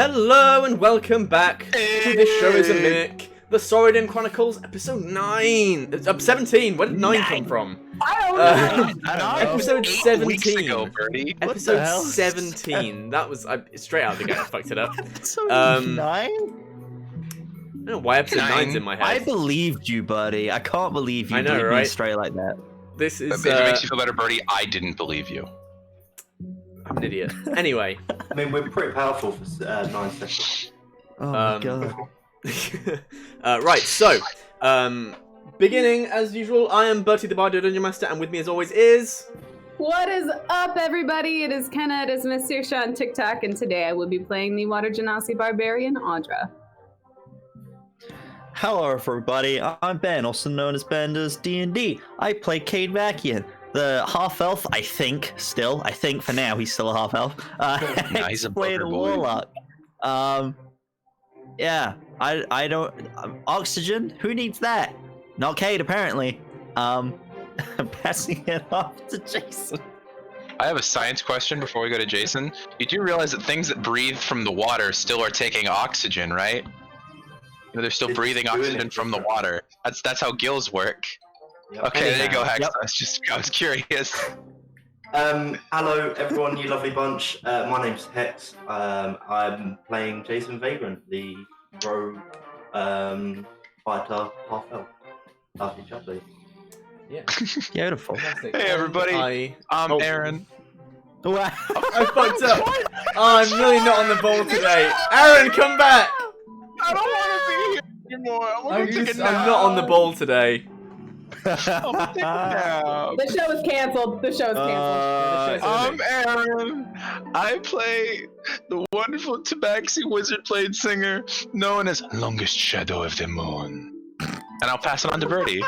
Hello and welcome back to This Show is a Mimic, the Sorodin Chronicles, episode 9. 17. Where did 9 come from? I don't know. Episode 17. Weeks ago, Birdie. Episode 17. That was straight out of the gate. I fucked it up. Episode 9? I don't know why episode 9's in my head. I believed you, buddy. I can't believe you I know, believed me right? straight like that. This is. If it makes you feel better, Birdie, I didn't believe you. I'm an idiot. Anyway. I mean, we're pretty powerful for 9 seconds. Oh my god. Right, so, beginning as usual, I am Bertie the Bardo Dungeon Master, and with me as always is... What is up, everybody? It is Kenna, it is Miss Sirsha on TikTok, and today I will be playing the Water Genasi Barbarian, Audra. Hello, everybody. I'm Ben, also known as Ben does D&D. I play Cayde, the half-elf, I think, for now, he's still a half-elf. Nah, he's a play the bugger boy. warlock. Yeah, I don't... oxygen? Who needs that? Not Cayde, apparently. I'm passing it off to Jason. I have a science question before we go to Jason. You do realize that things that breathe from the water still are taking oxygen, right? You know, they're still It's breathing doing oxygen it from the different. water. That's how gills work. Yep. Okay, there you go, Hex. Yep. I was curious. Hello, everyone, you lovely bunch. My name's Hex. I'm playing Jason Vagrant, the rogue fighter half-elf. Lovely jubbly. Yeah. Beautiful. Fantastic. Hey, everybody. I'm Oh. Aaron. Wow. I fucked up. Oh, I'm really not on the ball today. Aaron, come back. I don't want to be here anymore. I want to take a nap. I'm not on the ball today. I wanna take a nap. The show is canceled. The show is canceled. I'm Aaron. I play the wonderful Tabaxi wizard played singer known as Longest Shadow of the Moon. And I'll pass it on to Birdie.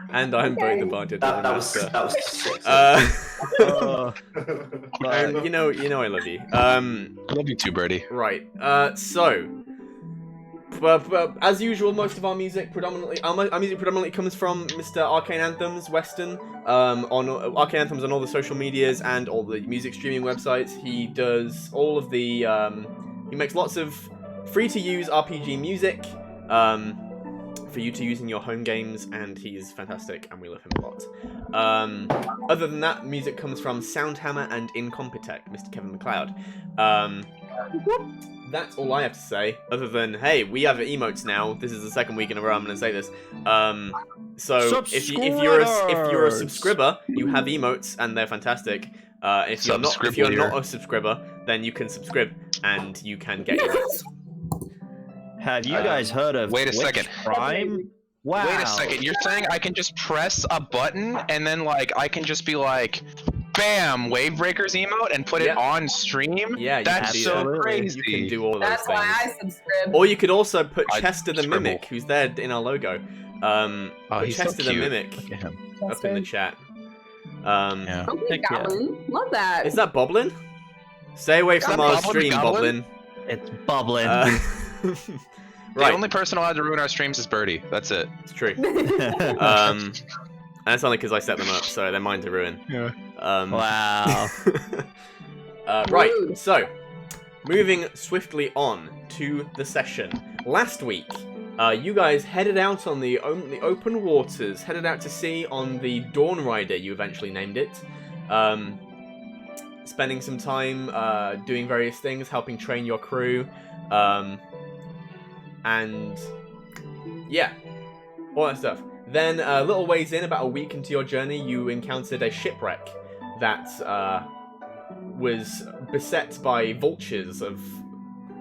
And I'm Bertie the Bardo That Dungeon was Master. sick. And you know I love you. I love you too, Birdie. Right. So, as usual, most of our music predominantly comes from Mr. Arcane Anthems Weston. On Arcane Anthems on all the social medias and all the music streaming websites. He does all of the. He makes lots of free to use RPG music. For you to use in your home games, and he is fantastic, and we love him a lot. Other than that, music comes from Soundhammer and Incompetech, Mr. Kevin MacLeod. That's all I have to say, other than, hey, we have emotes now. This is the second week in a row I'm going to say this. So if you're a subscriber, you have emotes, and they're fantastic. If you're not a subscriber, then you can subscribe, and you can get emotes. Have you guys heard of Wait a Twitch second. Prime? Wow. Wait a second. You're saying I can just press a button and then I can just be like, bam, Wavebreakers emote and put it on stream? Yeah, you That's can do so that. crazy. You can do all of those That's things. why I subscribed. Or you could also put I Chester the scribble. Mimic, who's there in our logo. Put he's so Chester the cute. Mimic Look at him. up in the chat. Yeah. Okay, Heck yeah. Goblin. Love that. Is that Boblin? Stay away from that our Boblin stream, Goblin? Boblin. It's bubbling. The Right, only person allowed to ruin our streams is Birdie. That's it. it's true. And that's only because I set them up, so they're mine to ruin. Yeah. Wow. Right, Rude. so moving swiftly on to the session. Last week, you guys headed out on the open waters, headed out to sea on the Dawn Rider, you eventually named it. Spending some time doing various things, helping train your crew. And yeah, all that stuff. Then a little ways in, about a week into your journey, you encountered a shipwreck that was beset by vultures of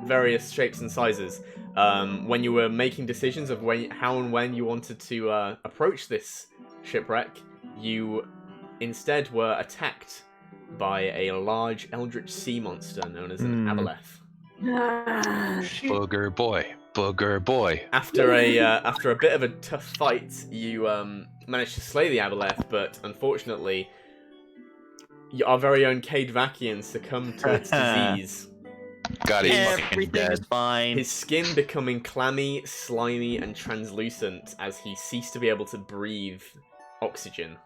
various shapes and sizes. When you were making decisions of how and when you wanted to approach this shipwreck, you instead were attacked by a large eldritch sea monster known as an aboleth. Booger boy. Booger boy. After a bit of a tough fight, you managed to slay the aboleth, but unfortunately, our very own Cayde succumbed to its disease. Got it. Everything is fine. His skin becoming clammy, slimy, and translucent as he ceased to be able to breathe oxygen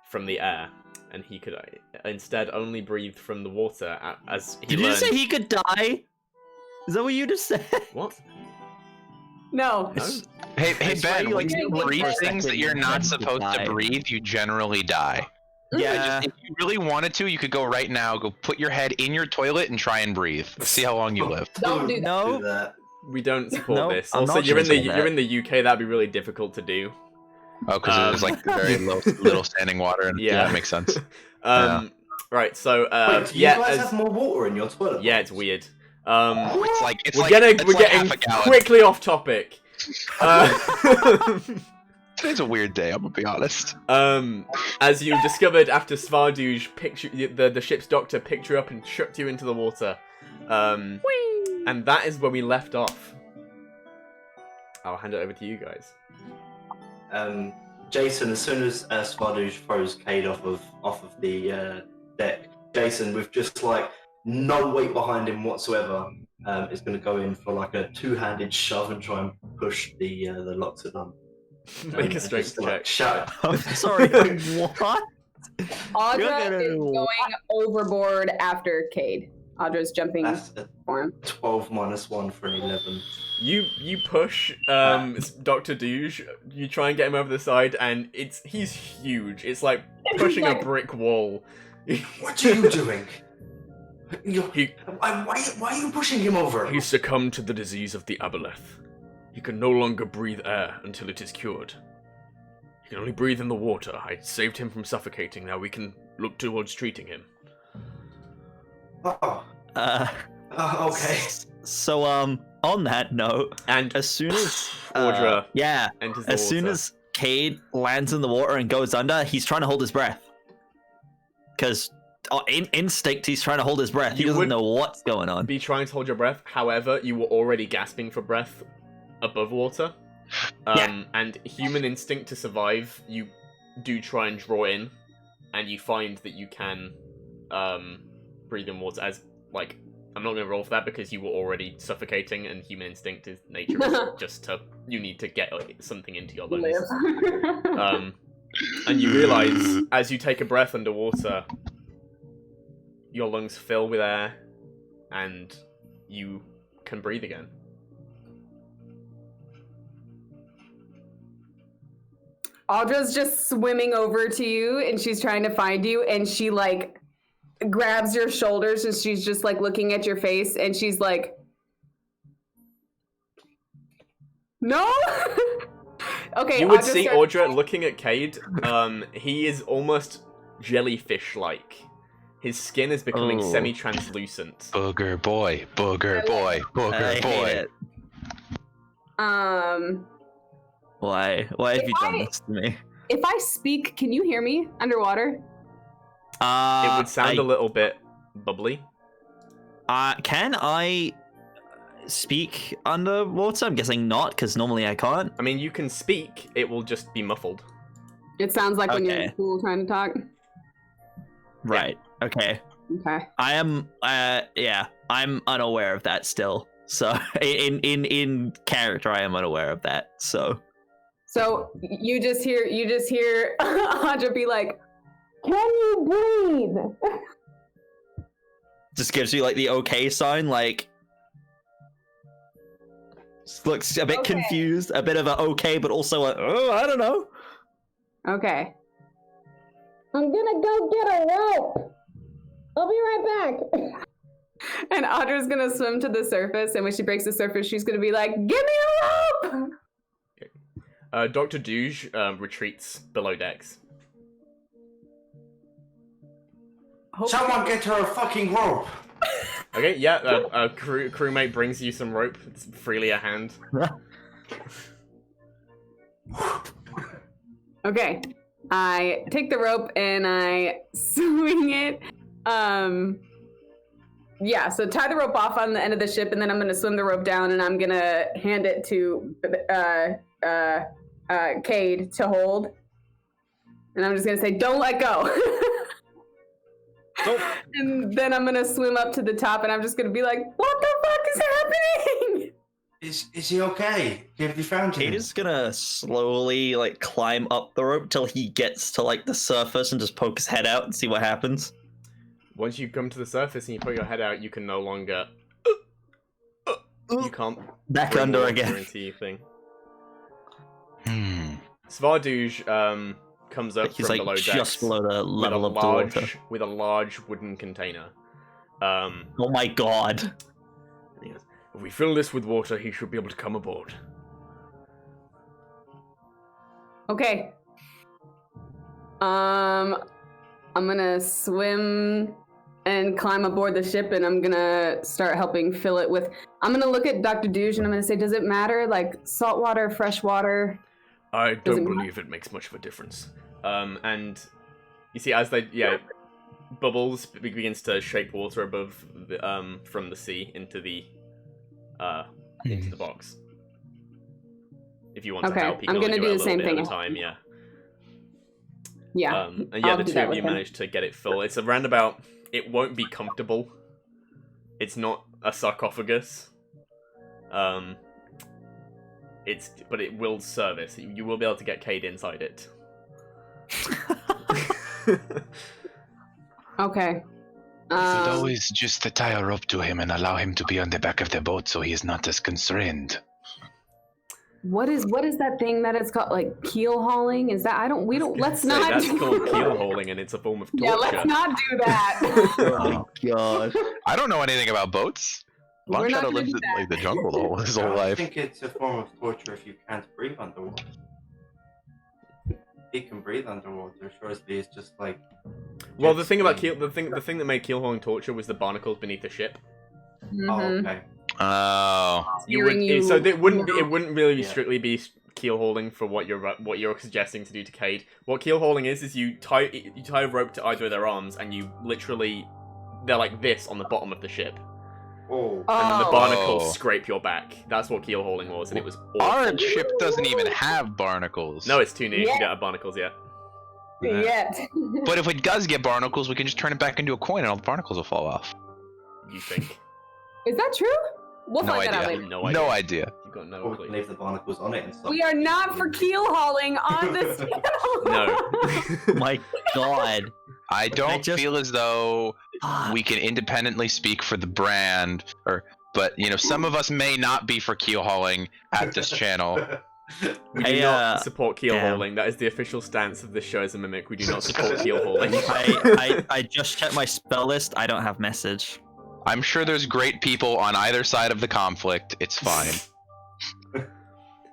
from the air, and he could instead only breathe from the water. As he Did you learned. say he could die? Is that what you just said? What? No. No? Hey That's Ben, right, when like, you for a breathe second, things that you you're not tend to supposed to die. breathe, you generally die. Yeah. If you really wanted to, you could go right now, go put your head in your toilet and try and breathe. See how long you live. Don't do that. No. Do that. We don't support No, this. I'm Also, not you're in gonna the say that. you're in the UK. That'd be really difficult to do. Oh, because there's like very little standing water, and yeah, that makes sense. Right. So Wait, do you guys have more water in your toilet? yeah, it's weird. It's like We're getting half a gallon. quickly off topic. Today's a weird day. I'm gonna be honest. As you discovered after Svarduj the ship's doctor picked you up and chucked you into the water. And that is where we left off. I'll hand it over to you guys. Jason, as soon as Svarduj throws Cayde off of the deck, Jason, with just like no weight behind him whatsoever, is going to go in for like a two-handed shove and try and push the locks at them. Make a strength check. Shout. I'm sorry. What? Audra You're is going overboard after Cayde. Audra's jumping That's a for him. 12 minus 1 for an 11. You push Dr. Douche. You try and get him over the side, and he's huge. It's like pushing a brick wall. What are you doing? Why are you pushing him over? He succumbed to the disease of the aboleth. He can no longer breathe air until it is cured. He can only breathe in the water. I saved him from suffocating. Now we can look towards treating him. Oh, okay. So on that note, And as soon as Audra yeah, enters the as soon water. as Cayde lands in the water and goes under, he's trying to hold his breath. Because in instinct, he's trying to hold his breath. He You doesn't would know what's going on. be trying to hold your breath. However, you were already gasping for breath above water. And human instinct to survive, you do try and draw in, and you find that you can breathe in water. As like, I'm not going to roll for that because you were already suffocating, and human instinct is nature is just you need to get something into your lungs. And you realize as you take a breath underwater, your lungs fill with air, and you can breathe again. Audra's just swimming over to you, and she's trying to find you, and she like grabs your shoulders, and she's just like looking at your face, and she's like, "No." Okay. You would Audra see starts- Audra looking at Cayde. He is almost jellyfish-like. His skin is becoming Oh. semi-translucent. Booger boy, booger boy, I booger hate boy. it. Why have you done this to me? If I speak, can you hear me underwater? It would sound a little bit bubbly. Can I speak underwater? I'm guessing not, because normally I can't. I mean, you can speak. It will just be muffled. It sounds like when you're in Okay. school trying to talk. Right. Okay. Okay. I am. Yeah. I'm unaware of that still. So in character, I am unaware of that. So So you just hear Audra be like, "Can you breathe?" just gives you like the okay sign, like looks a bit Okay. confused, a bit of a okay, but also a oh, I don't know. Okay. I'm gonna go get a rope. I'll be right back. And Audra's gonna swim to the surface, and when she breaks the surface, she's gonna be like, "Give me a rope!" Dr. Douche retreats below decks. Someone get her a fucking rope. Okay, yeah, a crewmate brings you some rope. It's freely a hand. Okay. I take the rope and I swing it. Yeah, so tie the rope off on the end of the ship, and then I'm gonna swim the rope down, and I'm gonna hand it to Cayde to hold. And I'm just gonna say, "Don't let go." Nope. And then I'm gonna swim up to the top, and I'm just gonna be like, "What the fuck is happening?" Is he okay? Have you found him? Cayde is gonna slowly like climb up the rope till he gets to like the surface and just poke his head out and see what happens. Once you come to the surface and you put your head out, you can no longer You can't Back bring under water again. into your thing. Hmm. comes up He's from like below decks just below the with level of the water. with a large wooden container. Oh my god. He goes, if we fill this with water, he should be able to come aboard. Okay. I'm gonna swim and climb aboard the ship, and I'm gonna start helping fill it with. I'm gonna look at Dr. Douche, and I'm gonna say, does it matter, like salt water, fresh water? I don't believe it makes much of a difference. And you see, as bubbles begins to shape water above the, from the sea into the box. If you want to Okay, help, you I'm can only gonna do it do a the little same bit at thing. a time. Yeah. Yeah. And yeah, I'll the do two that of with you him. managed to get it full. It's around about. It won't be comfortable. It's not a sarcophagus. But it will service. You will be able to get Cayde inside it. Okay. You could always just tie a rope to him and allow him to be on the back of the boat so he is not as constrained. What is that thing that it's called, like keel hauling? Is that let's not That's do called keel hauling, and it's a form of torture. Yeah, let's not do that. Oh my god. I don't know anything about boats. Long We're not Shadow gonna lives do in that. like the jungle his whole I life. think it's a form of torture if you can't breathe underwater. He can breathe underwater. Surely it's just like. Well, jet the thing about skiing. the thing that made keel hauling torture was the barnacles beneath the ship. Oh, Mhm. okay. Oh. So it wouldn't really Yeah. strictly be keel hauling for what you're suggesting to do to Cayde. What keel hauling is you tie a rope to either of their arms, and you literally they're like this on the bottom of the ship, Oh. and then the Oh. barnacles Oh. scrape your back. That's what keel hauling was, and it was awful. Our ship doesn't even have barnacles. No, it's too new. You Yeah. don't have barnacles yet. Yet. But if it does get barnacles, we can just turn it back into a coin and all the barnacles will fall off. You think? Is that true? We'll No find that out idea. later. No idea. No idea. You've got Or no we can clue. leave the barnacles on it and stuff. We are not for keel hauling on this channel. No. My god. I don't just- feel as though Ah, we can independently speak for the brand, but some of us may not be for keel hauling at this channel. We do Hey, not support keel damn. hauling. That is the official stance of this show as a mimic. We do not support keel hauling. I just checked my spell list. I don't have message. I'm sure there's great people on either side of the conflict. It's fine.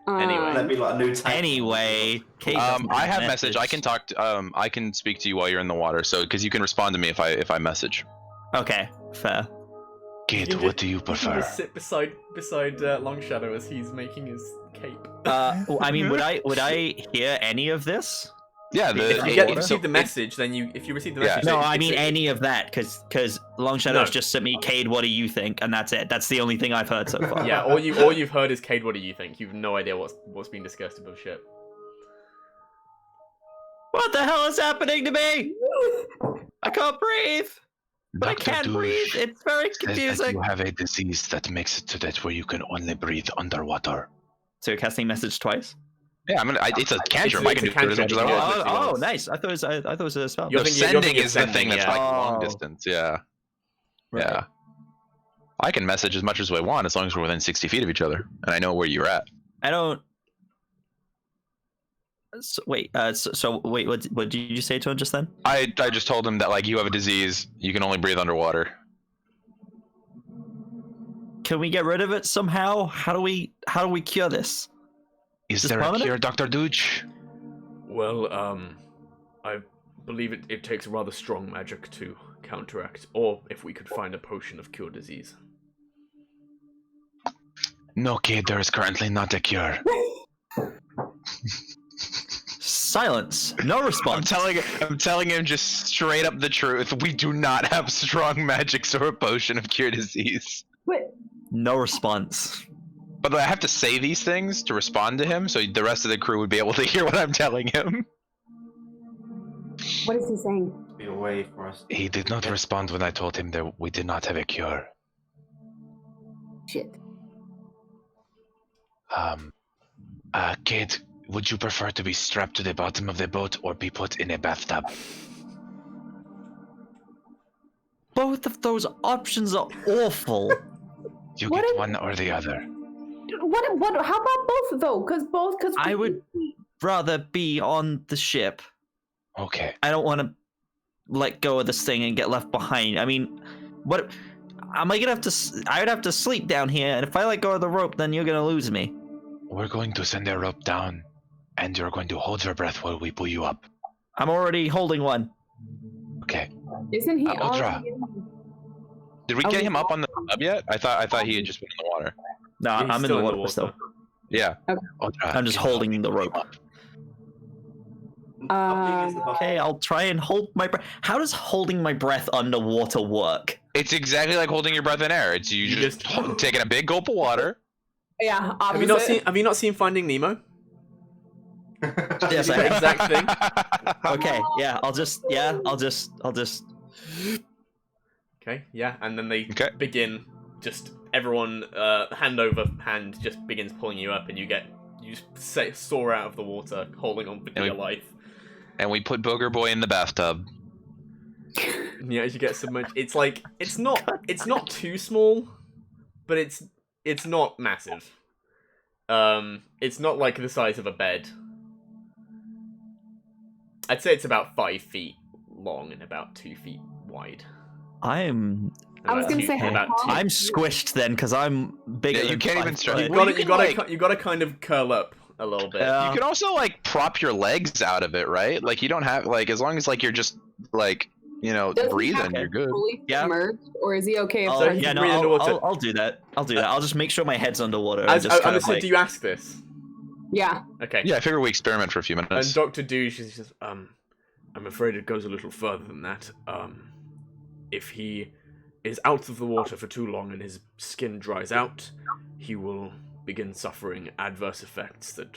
Anyway. That'd be like a new tank. Anyway, Cayde doesn't I have message. I can talk. I can speak to you while you're in the water. So because you can respond to me if I message. Okay, fair. Kid, what do you prefer? Just sit beside Long Shadow as he's making his cape. Well, I mean, would I hear any of this? Yeah, If you receive the message, then if you receive the message, No, it- I it's- mean it- any of that, because Long Shadow's No. just sent me, Cayde, what do you think? And that's it. That's the only thing I've heard so far. Yeah, all you've heard is Cayde. What do you think? You've no idea what's being discussed above ship. What the hell is happening to me? I can't breathe. But I Dr. can't Douche breathe. It's very says that confusing. you have a disease that makes it so that where you can only breathe underwater. So you're casting message twice? Yeah, it's a cantrip. I can do It's a it as much as I cantrip, want. yeah. Oh, once. nice. I thought it was a spell. You're No, thinking- sending thinking is the thing sending, that's yeah. like long Oh. distance. Yeah. Right. Yeah. I can message as much as I want as long as we're within 60 feet of each other, and I know where you're at. I don't. So, wait. Wait. What did you say to him just then? I just told him that like you have a disease, you can only breathe underwater. Can we get rid of it somehow? How do we cure this? Is Just there a permanent? cure, Dr. Douche? Well, I believe it takes rather strong magic to counteract, or if we could find a potion of cure disease. No, kid, there is currently not a cure. Silence. No response. I'm telling him just straight up the truth. We do not have strong magics or a potion of cure disease. No response. But I have to say these things to respond to him, so the rest of the crew would be able to hear what I'm telling him. What is he saying? Be a way for us. He did not respond when I told him that we did not have a cure. Shit. Kid, would you prefer to be strapped to the bottom of the boat or be put in a bathtub? Both of those options are awful. You What get if- one or the other. What? How about both though? Because I would rather be on the ship. Okay. I don't want to let go of this thing and get left behind. I mean, what am I gonna have to? I would have to sleep down here, and if I let go of the rope, then you're gonna lose me. We're going to send a rope down, and you're going to hold your breath while we pull you up. I'm already holding one. Okay. Isn't he Audra. already? Did we get him up on the tub yet? I thought he had just been in the water. No, Yeah, he's I'm in still the water still. Yeah. Okay. Audra, I'm just can you holding help the me rope. up? How big is the bucket? Okay, I'll try and hold my breath. How does holding my breath underwater work? It's exactly like holding your breath in air. It's you just taking a big gulp of water. Yeah. Have you not seen Finding Nemo? Yes, The I have. exact thing. Okay, yeah, I'll just. Okay, yeah, and then they Okay. begin. Just everyone, hand over hand, just begins pulling you up, and you soar out of the water, holding on for dear life. And we put Booger Boy in the bathtub. Yeah, as you get submerged, it's like it's not too small, but it's not massive. It's not like the size of a bed. I'd say it's about 5 feet long and about 2 feet wide. I was About gonna two- say, how about tall- two- I'm squished then because I'm bigger. Yeah, you than can't even 5 stretch. foot. You Well, gotta, you you can, gotta, you gotta kind of curl up a little bit. Yeah. You can also like prop your legs out of it, right? Like you don't have like as long as like you're just like Does he breathing, have to you're good. fully Yeah. submerged, or is he okay if I'll, So there's- you yeah, can no, breathe underwater. I'll do that. I'll just make sure my head's underwater. As, and just I kind of understood, like, do you ask this? Yeah. Okay. Yeah, I figure we experiment for a few And minutes. Dr. Douche says, I'm afraid it goes a little further than that. If he is out of the water for too long and his skin dries out, he will begin suffering adverse effects that...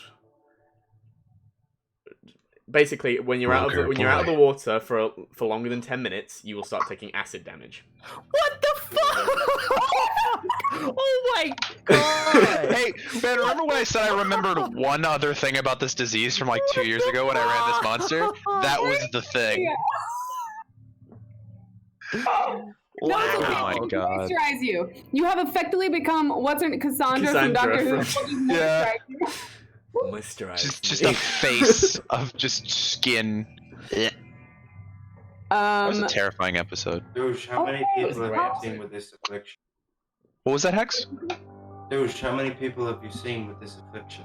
Basically, when you're out of the water for longer than 10 minutes, you will start taking acid damage. what the fuck? Oh my god! Hey, man, remember when I said I remembered one other thing about this disease from like 2 years ago when I ran this monster? That was the thing. No, it's okay. Oh my We'll God. moisturize you. You have effectively become what's her name? Cassandra from Doctor Who. from- Yeah. Moisturize. Just a face of just skin. That was a terrifying episode. Douche, how many Oh, people have right. you seen with this affliction? What was that, Hex? Douche, how many people have you seen with this affliction?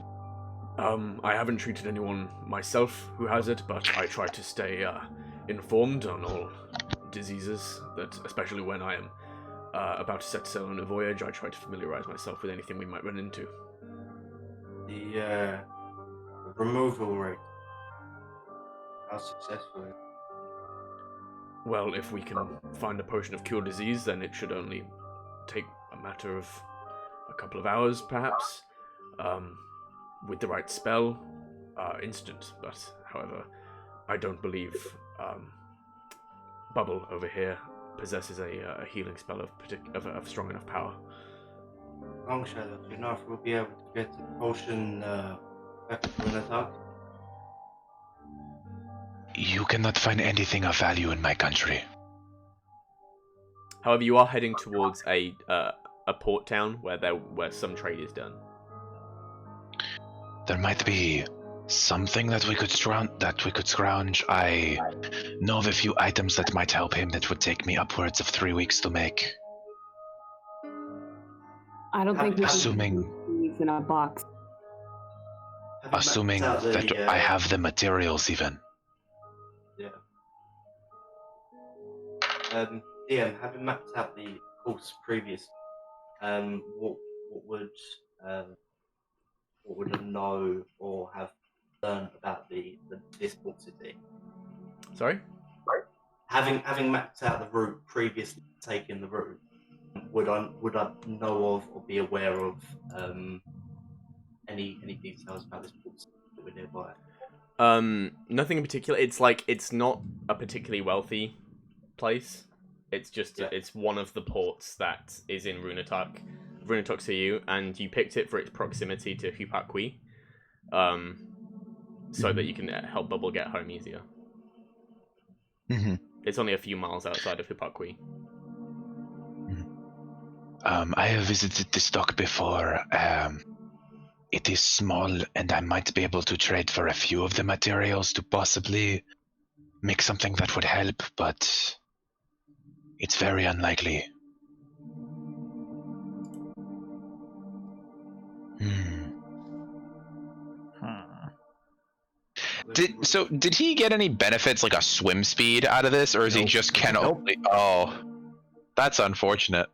I haven't treated anyone myself who has it, but I try to stay informed on all diseases, that especially when I am about to set sail on a voyage, I try to familiarize myself with anything we might run into. The removal rate. How successful is it? Well, if we can find a potion of cure disease, then it should only take a matter of a couple of hours, perhaps. With the right spell, instant. But, however, I don't believe Bubble over here possesses a healing spell of strong enough power. Long Shadow, do you know if we'll be able to get the potion back to Runa'Tak'? You cannot find anything of value in my country. However, you are heading towards a port town where some trade is done. There might be something that we could scrounge. I know of a few items that might help him that would take me upwards of 3 weeks to make. I don't think we Assuming- can these in a box. Have you Assuming mapped out that the, I have the materials even. DM, having mapped out the course previous, what would know or have learned about this port city? Sorry? Having mapped out the route previously taking the route, would I know of or be aware of any details about this port city that were nearby? Nothing in particular. It's not a particularly wealthy place. It's just it's one of the ports that is in Runa'Tak'Suyu, and you picked it for its proximity to Ther'hat'qui, so that you can help Bubble get home easier. Mm-hmm. It's only a few miles outside of Ther'hat'qui. I have visited this dock before. It is small, and I might be able to trade for a few of the materials to possibly make something that would help, but it's very unlikely. Did he get any benefits like a swim speed out of this, or is he just only? Oh, that's unfortunate.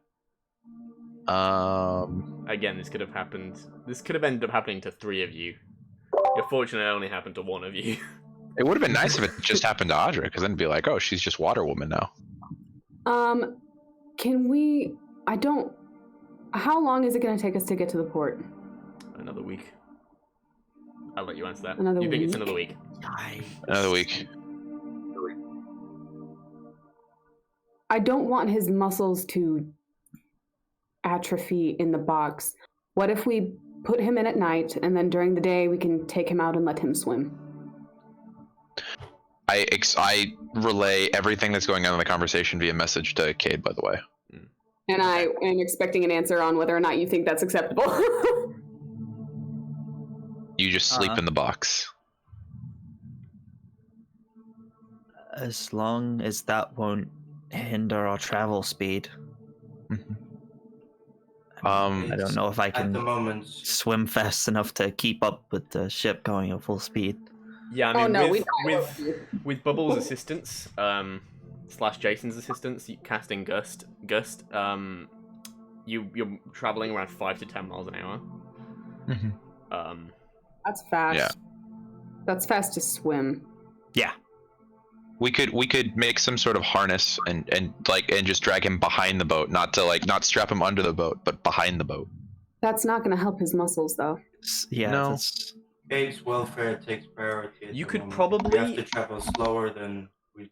Again, this could have happened. This could have ended up happening to 3 of you. You're fortunate it only happened to 1 of you. It would have been nice if it just happened to Audra, because then it'd be like, oh, she's just Water Woman now. Can we? How long is it going to take us to get to the port? Another week. I'll let you answer that. Another you think week? it's another week? Another week. I don't want his muscles to atrophy in the box. What if we put him in at night, and then during the day we can take him out and let him swim? I relay everything that's going on in the conversation via message to Cayde, by the way. And I am expecting an answer on whether or not you think that's acceptable. You just sleep in the box. As long as that won't hinder our travel speed. I don't know if I At the can moment, swim fast enough to keep up with the ship going at full speed. Yeah, I mean, no, with Bubbles' assistance, / Jason's assistance, casting Gust, you're traveling around 5 to 10 miles an hour. That's fast. Yeah. That's fast to swim. Yeah. We could make some sort of harness and just drag him behind the boat, not strap him under the boat, but behind the boat. That's not going to help his muscles, though. Yeah. No. Cayde's welfare takes priority. You could We probably... have to travel slower than we.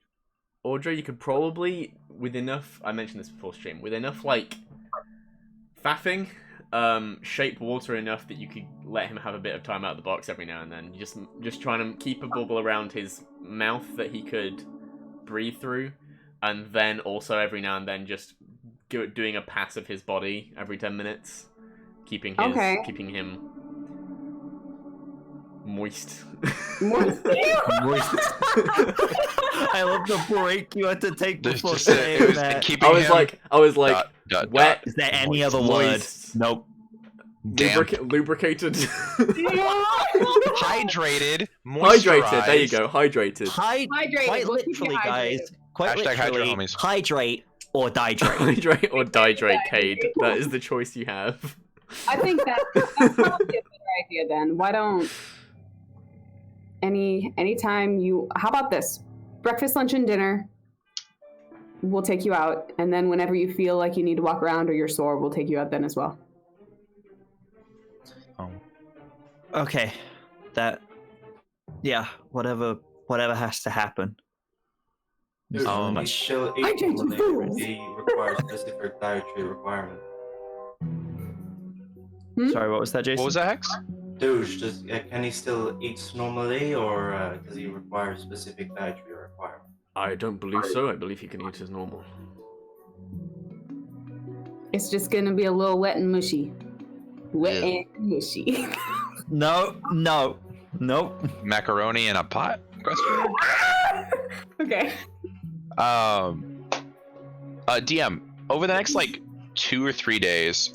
Audra, you could probably, with enough... I mentioned this before stream. With enough, faffing, shape water enough that you could let him have a bit of time out of the box every now and then. Just trying to keep a bubble around his mouth that he could breathe through, and then also every now and then just doing a pass of his body every 10 minutes, keeping him moist. Moist. I love the break you had to take before Just, saying it was that. keeping I was him like, dot, wet. Is there any other moist, word? Nope. damp, lubricated. hydrated, moisturized. Hydrated. There you go. Hydrated. Hydrated. Quite We'll keep you literally, guys. Quite Hashtag hydro literally, homies. hydrate or dihydrate. Hydrate or dihydrate, Cayde. That is the choice you have. I think that's probably a better idea then. Why don't anytime you... How about this? Breakfast, lunch, and dinner. We'll take you out. And then whenever you feel like you need to walk around or you're sore, we'll take you out then as well. Okay. Yeah, whatever has to happen. He much. still I change the rules. he requires specific dietary requirement. Sorry, what was that, Jason? What was that, Hex? Douche, can he still eat normally, or does he require specific dietary requirement? I don't believe so. I believe he can eat as normal. It's just going to be a little wet and mushy. Wet and mushy. No. Nope. Macaroni in a pot? Question? Okay. DM, over the next 2 or 3 days,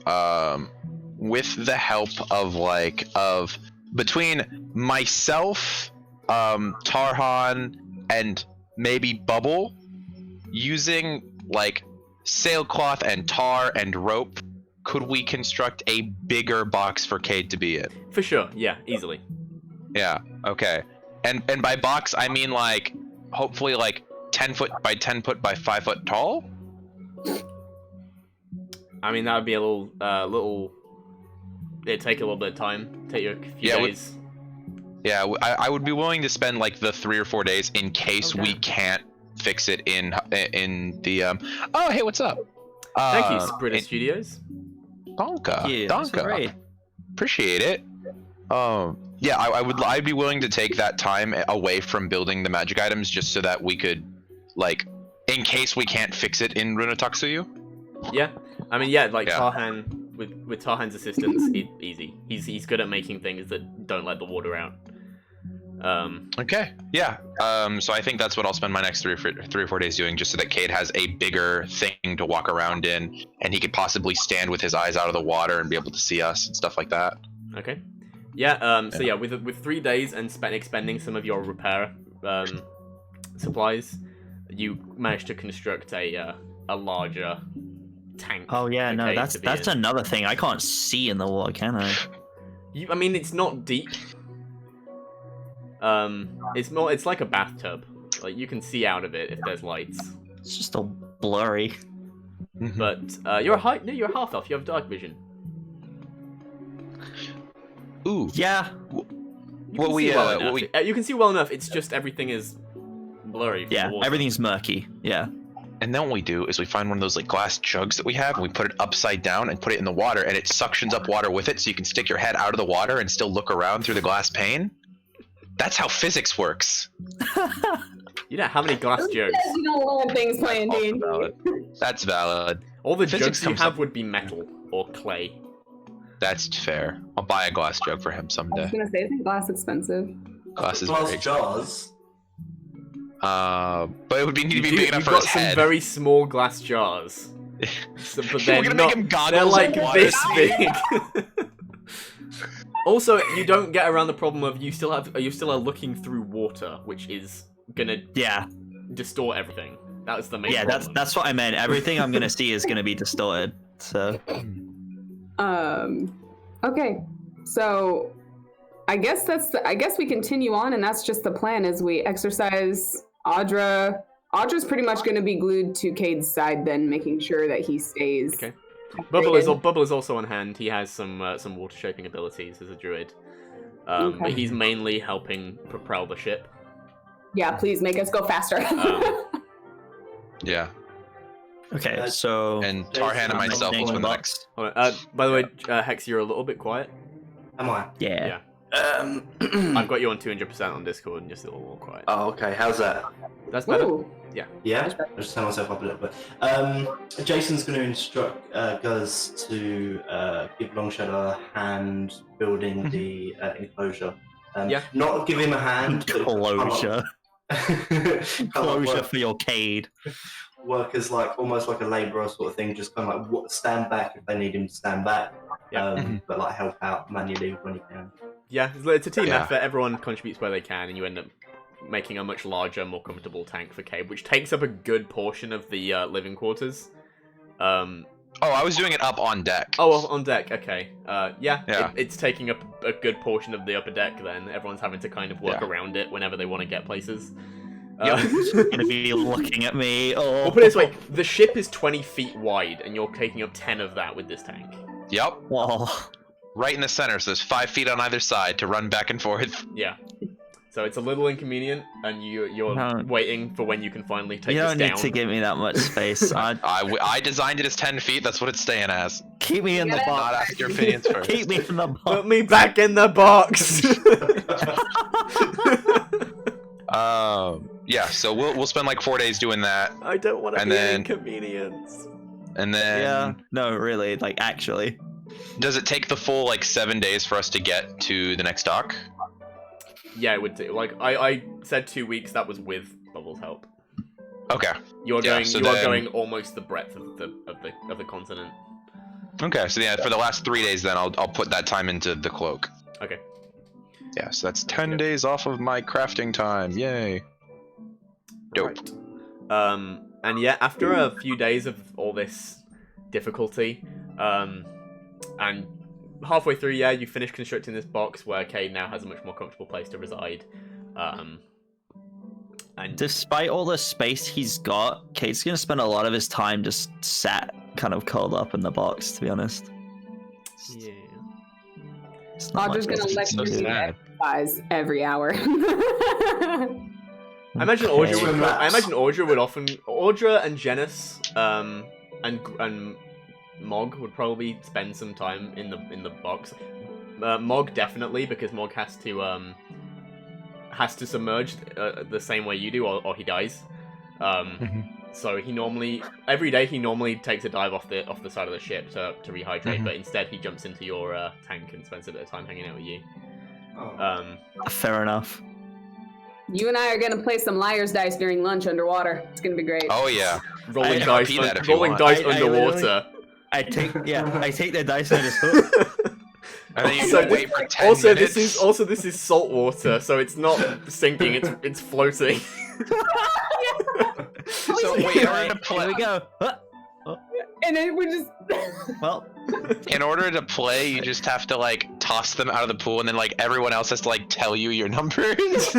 with the help of between myself, Tarhan, and maybe Bubble, using sailcloth and tar and rope, could we construct a bigger box for Cayde to be in? For sure. Yeah, easily. Yeah. Okay. And by box I mean hopefully 10 foot by 10 foot by 5 foot tall. I mean, that would be a little. It'd take a little bit of time. Take you a few days. I would be willing to spend the 3 or 4 days in case we can't fix it in the Oh, hey, what's up? Thank you, Sprinter Studios. Donka. Yeah, Donka. that's great. Appreciate it. I'd be willing to take that time away from building the magic items just so that we could in case we can't fix it in Runa'Tak'Suyu. Yeah. I mean, yeah, like Yeah. Tarhan with Tarhan's assistance, easy. He's good at making things that don't let the water out. Okay. Yeah. So I think that's what I'll spend my next 3 or 4 days doing, just so that Cayde has a bigger thing to walk around in, and he could possibly stand with his eyes out of the water and be able to see us and stuff like that. Okay. Yeah. So yeah, with 3 days and expending some of your repair supplies, you managed to construct a larger tank. Oh yeah, for no, Cayde to be that's in. another thing. I can't see in the water, can I? I mean, it's not deep. It's like a bathtub. Like you can see out of it if there's lights. It's just all blurry. But you're a half elf. You have dark vision. Ooh. Yeah. You can see well enough. It's just everything is blurry. From Yeah, the water. everything's murky. Yeah. And then what we do is we find one of those like glass jugs that we have, and we put it upside down and put it in the water, and it suctions up water with it, so you can stick your head out of the water and still look around through the glass pane. That's how physics works. You know how many glass jugs? You don't learn things playing Also D&D. valid. That's valid. All the Physics jugs you comes have up- would be metal or clay. That's fair. I'll buy a glass jug for him I was someday. gonna say, isn't glass expensive? Glass is Glass very. jars. But it would need to be big enough You've for got his some head. very small glass jars. So, but We're they're gonna not. make him goggles They're like and water this skiing. big. Also, you don't get around the problem of you still are looking through water, which is gonna Yeah. distort everything. That's the main Yeah, problem. that's what I meant. Everything I'm gonna see is gonna be distorted. So Okay. So I guess we continue on, and that's just the plan as we exercise Audra. Audra's pretty much going to be glued to Cayde's side then, making sure that he stays. Okay. Bubble is hydrated. also on hand. He has some water shaping abilities as a druid. But Okay. he's mainly helping propel the ship. Yeah, please make us go faster. Yeah. okay, so And Tarhan and myself will spend the next. Hold on, by the way, Hex, you're a little bit quiet. Am I? yeah. I've got you on 200% on Discord, and you're still a little quiet. Oh, okay. How's that? That's better. Ooh. Yeah, I'll just turn myself up a little bit. Jason's going to instruct Guz to give Longshadow a hand building the enclosure. Yeah. Not give him a hand. but Closure. kind of Closure for your Cayde. work as like almost like a labourer sort of thing. Just kind of like stand back if they need him to stand back. Yeah. But like help out manually when he can. Yeah, it's a team Yeah. effort. Everyone contributes where they can, and you end up making a much larger, more comfortable tank for Cayde, which takes up a good portion of the living quarters. Oh, I was doing it up on deck. Oh, on deck. Okay. Yeah. Yeah. It's taking up a good portion of the upper deck. Then everyone's having to kind of work Yeah. around it whenever they want to get places. Gonna be looking at me. Oh. Well, put it this way: the ship is 20 feet wide, and you're taking up 10 of that with this tank. Yep. Whoa. Right in the center, so there's 5 feet on either side to run back and forth. Yeah. So it's a little inconvenient, and you're No. waiting for when you can finally take You this don't down. need to give me that much space. I designed it as 10 feet. That's what it's staying as. Keep me in the Not box. ask your opinions first. Keep me in the box. Put me back in the box. Yeah. So we'll spend like 4 days doing that, I don't want to And be then- an inconvenience. and then Yeah. No, really. Like, actually. does it take the full like 7 days for us to get to the next dock? Yeah, it would do. Like I said 2 weeks. That was with Bubble's help. Okay. You're Yeah, going. so you are then- going almost the breadth of the continent. Okay. So yeah, for the last 3 days, then I'll put that time into the cloak. Okay. Yeah. So that's 10 days off of my crafting time. Yay. Dope. Right. And yeah, after a few days of all this difficulty, and halfway through, yeah, you finish constructing this box where Cayde now has a much more comfortable place to reside. And Despite all the space he's got, Cayde's gonna spend a lot of his time just sat, kind of curled up in the box, to be honest. yeah. It's not Audra's much gonna else let to you do. do exercise every hour. I imagine Okay. Audra and Janice, and Mog would probably spend some time in the box. Mog definitely, because Mog has to submerge the same way you do, or he dies. So he normally every day takes a dive off the side of the ship to rehydrate, but instead he jumps into your tank and spends a bit of time hanging out with you. Fair enough. You and I are gonna play some liar's dice during lunch underwater. It's gonna be great. Oh yeah. Rolling I dice, RP that if you rolling want. dice I underwater. I take the dice and I just hook. And then you Also, can wait for 10 Also, minutes. this is salt water, so it's not sinking. It's floating. So wait, in order to Here play, we go. And then we just. Well, in order to play, you just have to like toss them out of the pool, and then like everyone else has to like tell you your numbers.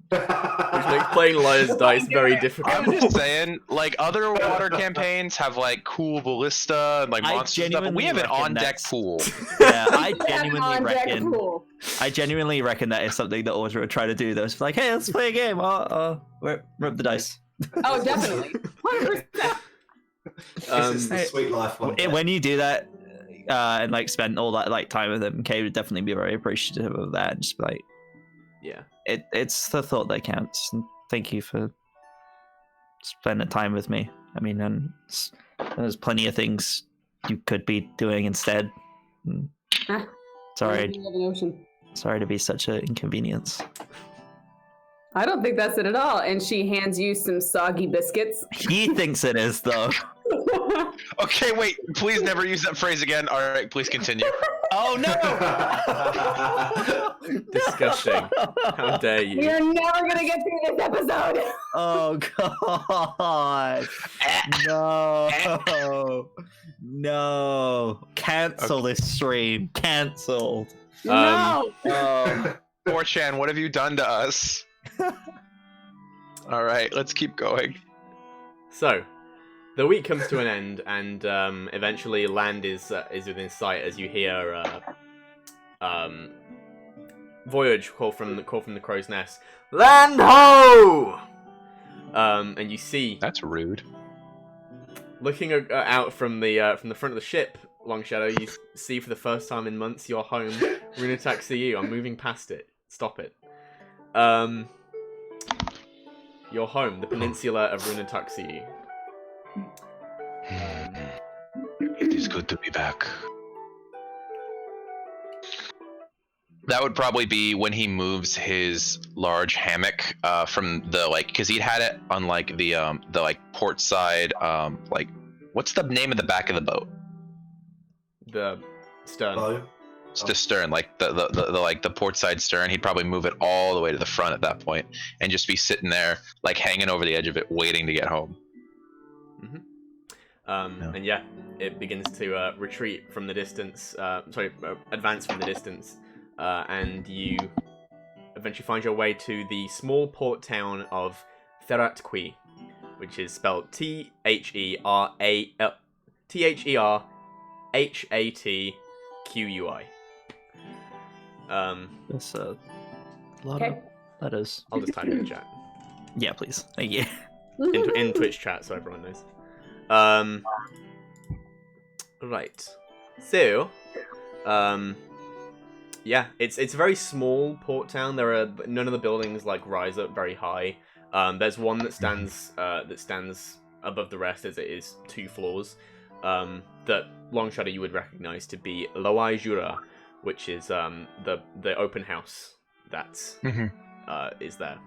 Which makes playing liar's dice very I'm difficult. just saying, like other water campaigns have like cool ballista and like I monsters and stuff, but we have an genuinely on-deck reckon pool. yeah, I Have an genuinely on-deck reckon. pool. I genuinely reckon that is something that Audra would try to do. Though, it's like, hey, let's play a game. Rip the dice. Oh, definitely. 100%. This is the sweet life one. When you do that and like spend all that like time with him, Cayde would definitely be very appreciative of that. And just be like, Yeah. it's the thought that counts. And thank you for spending time with me. I mean, and there's plenty of things you could be doing instead. Sorry, sorry to be such an inconvenience. I don't think that's it at all. And she hands you some soggy biscuits. He thinks it is though. Okay, wait, please never use that phrase again. All right, please continue. Oh no! Disgusting. How dare you? We are never gonna get through this episode. Oh god! No! No! Cancel this stream. Cancelled. No. Oh. 4chan, what have you done to us? All right, let's keep going. So, the week comes to an end, and eventually land is within sight as you hear Voyage call from the crow's nest. Land ho! And you see, That's rude. looking out from the front of the ship, Long Shadow, you see for the first time in months your home, Runa'Tak'Suyu. I'm moving past it. Stop it. Your home, the peninsula of Runa'Tak'Suyu. It is good to be back. That would probably be when he moves his large hammock from the like, because he'd had it on like the like port side, like what's the name of the back of the boat? The stern. Hello? It's the stern, like the like the port side stern. He'd probably move it all the way to the front at that point, and just be sitting there, like hanging over the edge of it, waiting to get home. And yeah, it begins to retreat from the distance. Advance from the distance, and you eventually find your way to the small port town of Ther'hatqui, which is spelled Therhatqui. That's a lot Okay. of letters. I'll just type it in the chat. Yeah, please. Thank you. In Twitch chat so everyone knows. Right. So, yeah, it's a very small port town. There are none of the buildings like rise up very high. There's one that stands above the rest, as it is 2 floors. That Long Shadow you would recognize to be Loai Jura, which is the open house that is there.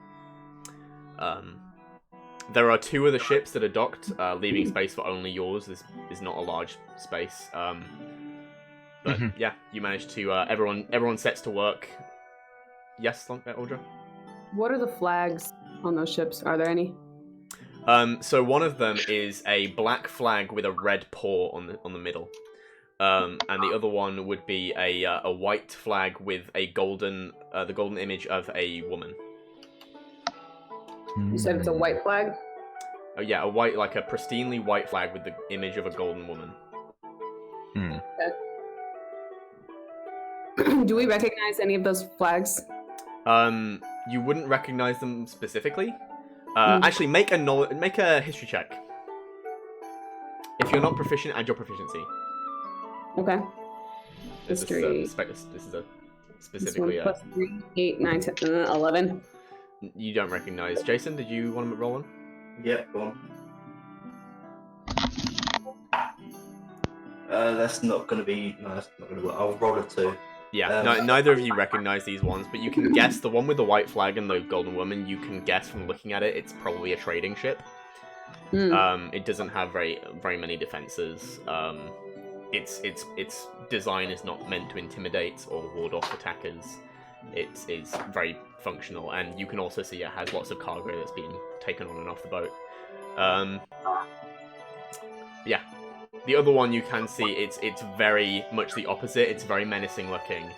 There are 2 other ships that are docked, leaving space for only yours. This is not a large space. But yeah, you managed to everyone sets to work. Yes, Audra? What are the flags on those ships? Are there any? So one of them is a black flag with a red paw on the middle. And the other one would be a white flag with a golden image of a woman. You said it's a white flag? Oh yeah, a pristinely white flag with the image of a golden woman. Do we recognize any of those flags? You wouldn't recognize them specifically. Actually, make a history check. If you're not proficient, add your proficiency. Okay. This History. is specifically. This one, plus 3, 8, 9, 10, 11. You don't recognize. Jason, did you want to roll one? Yep, go on. That's not going to be. No, that's not going to work. I'll roll a 2. Yeah, neither of you recognize these ones, but you can guess the one with the white flag and the golden woman. You can guess from looking at it, it's probably a trading ship. It doesn't have very many defenses. Its design is not meant to intimidate or ward off attackers. It's very functional, and you can also see it has lots of cargo that's being taken on and off the boat. Yeah. The other one you can see, it's very much the opposite. It's very menacing looking.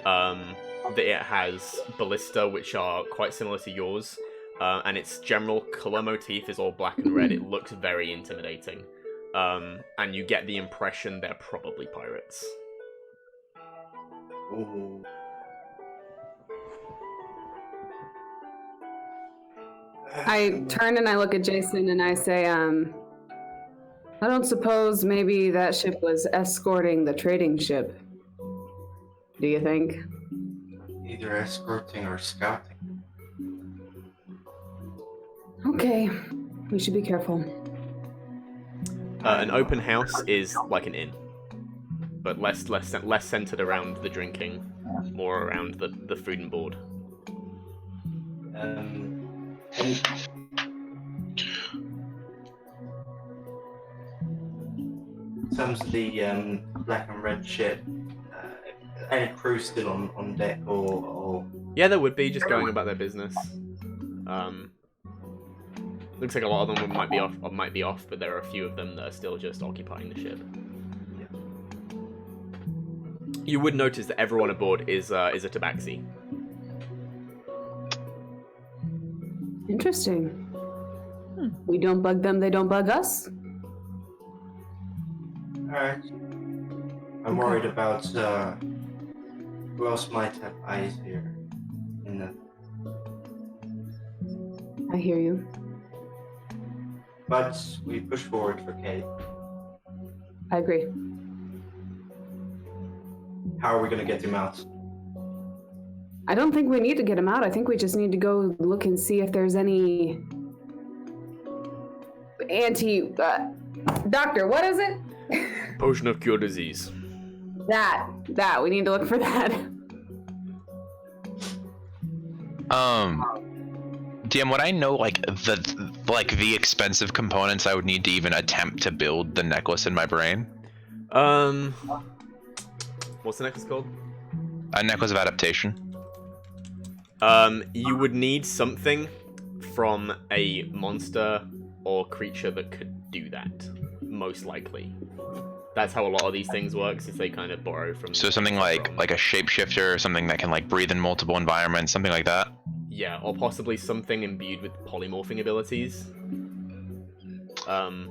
It has ballista, which are quite similar to yours, and its general color motif is all black and red. It looks very intimidating, and you get the impression they're probably pirates. Ooh. I turn and I look at Jason and I say, I don't suppose maybe that ship was escorting the trading ship. Do you think? Either escorting or scouting. Okay, we should be careful. An open house is like an inn, but less centered around the drinking, more around the food and board. In terms of the black and red ship, any crew still on deck or? Yeah, there would be, just going about their business. Looks like a lot of them might be off, but there are a few of them that are still just occupying the ship. Yeah. You would notice that everyone aboard is a tabaxi. Interesting. We don't bug them, they don't bug us. Alright. I'm worried about who else might have eyes here in the. I hear you. But we push forward for Cayde. I agree. How are we going to get him out? I don't think we need to get him out. I think we just need to go look and see if there's any doctor, what is it? Potion of cure disease. That. We need to look for that. DM, would I know like the expensive components I would need to even attempt to build the necklace in my brain? What's the necklace called? A necklace of adaptation. You would need something from a monster or creature that could do that, most likely. That's how a lot of these things work, is they kind of borrow from. So something like a shapeshifter, or something that can like breathe in multiple environments, something like that. Yeah, or possibly something imbued with polymorphing abilities.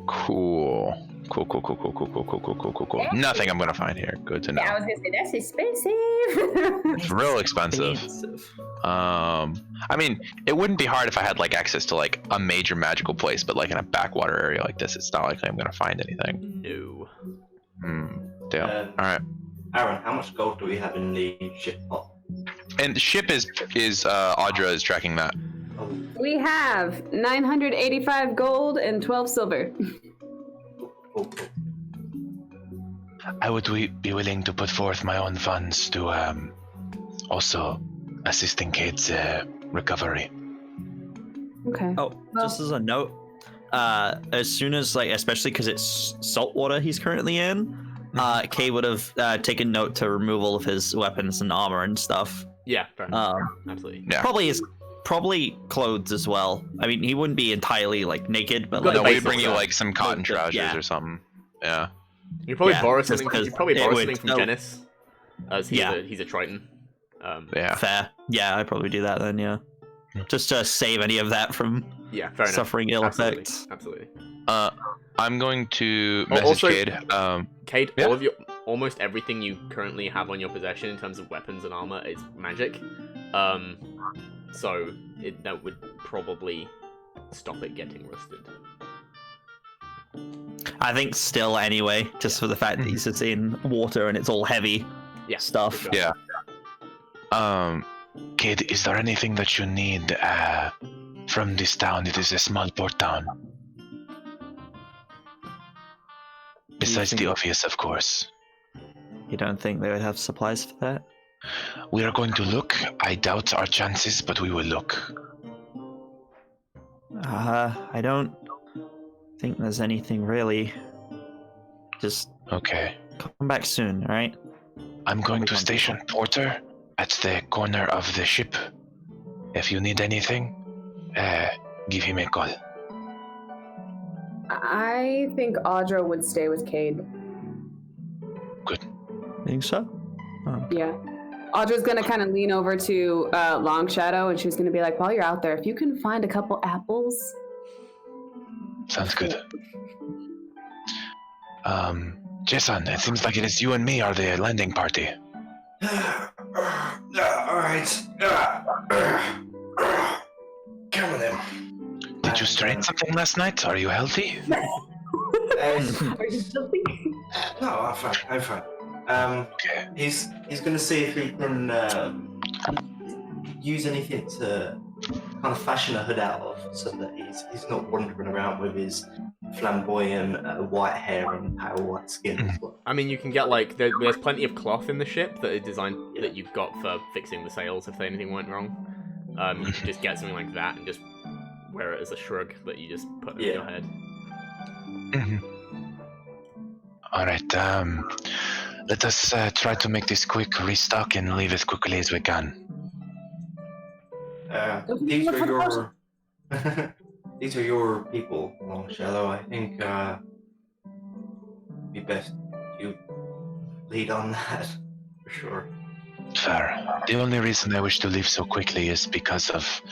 Cool. Nothing I'm gonna find here. Good to know. Yeah, I was gonna say that's expensive. It's real expensive. I mean, it wouldn't be hard if I had like access to like a major magical place, but like in a backwater area like this, it's not likely I'm gonna find anything. No. Damn. All right. Aaron, how much gold do we have in the ship pot? And the ship is Audra is tracking that. We have 985 gold and 12 silver. Cool. I would be willing to put forth my own funds to also assist in Cayde's recovery. Okay. Oh, just as a note, as soon as like, especially because it's salt water he's currently in, Cayde would have taken note to remove all of his weapons and armor and stuff. Yeah, fair enough. Absolutely. Yeah. Probably clothes as well. I mean, he wouldn't be entirely like naked, but Got like No, we'd bring basics, you like some cotton trousers yeah. or something. Yeah. You probably Yeah, borrow just something. 'cause You probably it borrow would- something from no. Dennis, as he's Yeah. a Triton. Yeah. fair. Yeah, I'd probably do that then. Yeah, just to save any of that from Yeah, fair enough. suffering ill Absolutely. effects. Absolutely. I'm going to Oh, message also- Cayde. Cayde, Yeah. almost everything you currently have on your possession in terms of weapons and armor is magic. So that would probably stop it getting rusted. I think still anyway, just for the fact that he's in water and it's all heavy Yeah. stuff. for sure. Yeah. Cayde, is there anything that you need from this town. It is a small port town. Besides the obvious, of course. You don't think they would have supplies for that? We are going to look. I doubt our chances, but we will look. I don't think there's anything really. Just Okay. come back soon, alright? I'm going to station Porter at the corner of the ship. If you need anything, give him a call. I think Audra would stay with Cayde. Good. Think so? Yeah. Audra's gonna kind of lean over to Long Shadow, and she's gonna be like, while you're out there, if you can find a couple apples. Sounds good. Jason, it seems like it is you and me are the landing party. Alright. Come on then. Did you strain something last night? Are you healthy? Are you filthy? No, I'm fine. Okay. He's gonna see if he can use anything to kind of fashion a hood out of, so that he's not wandering around with his flamboyant white hair and pale white skin as well. I mean, you can get like there's plenty of cloth in the ship that is designed that you've got for fixing the sails if anything went wrong. You can just get something like that and just wear it as a shrug that you just put on your head. All right. Let us try to make this quick, restock, and leave as quickly as we can. These are your these are your people, Long Shadow. I think it'd be best you lead on that for sure. Fair. The only reason I wish to leave so quickly is because of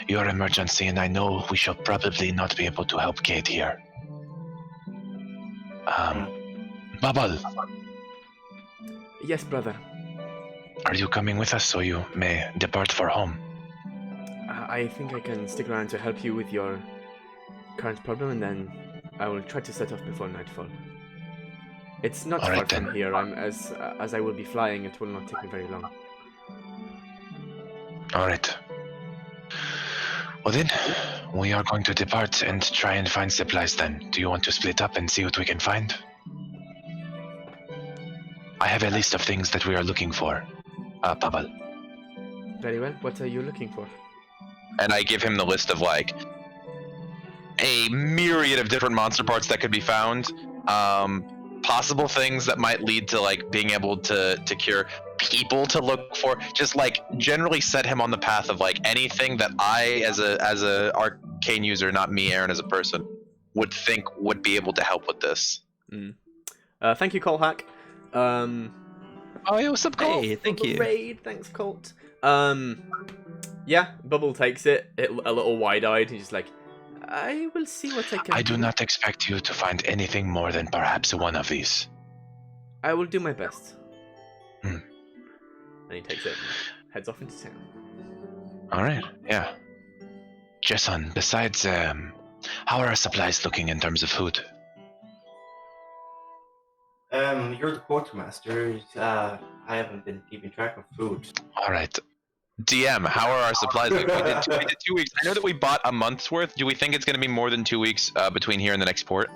your emergency, and I know we shall probably not be able to help Cayde here. Bubble, Yes, brother. are you coming with us so you may depart for home? I think I can stick around to help you with your current problem, and then I will try to set off before nightfall. It's not All far right, from then. here. As I will be flying, it will not take me very long. All right. Well then, we are going to depart and try and find supplies then. Do you want to split up and see what we can find? I have a list of things that we are looking for. Bubble. Very well. What are you looking for? And I give him the list of like a myriad of different monster parts that could be found. Possible things that might lead to like being able to cure, people to look for, just like generally set him on the path of like anything that I as a arcane user, not me, Aaron, as a person, would think would be able to help with this. Thank you, Colhack. Oh, yeah, what's up, Cole? Hey, thank you. Raid. Thanks, Colt. Yeah, Bubble takes it a little wide-eyed. He's just like, I will see what I can I do not expect you to find anything more than perhaps one of these. I will do my best. Hmm. And he takes it and heads off into town. Alright, yeah. Jason, besides, how are our supplies looking in terms of food? You're the quartermaster. I haven't been keeping track of food. Alright. DM, how are our supplies looking? We did 2 weeks. I know that we bought a month's worth. Do we think it's going to be more than 2 weeks between here and the next port?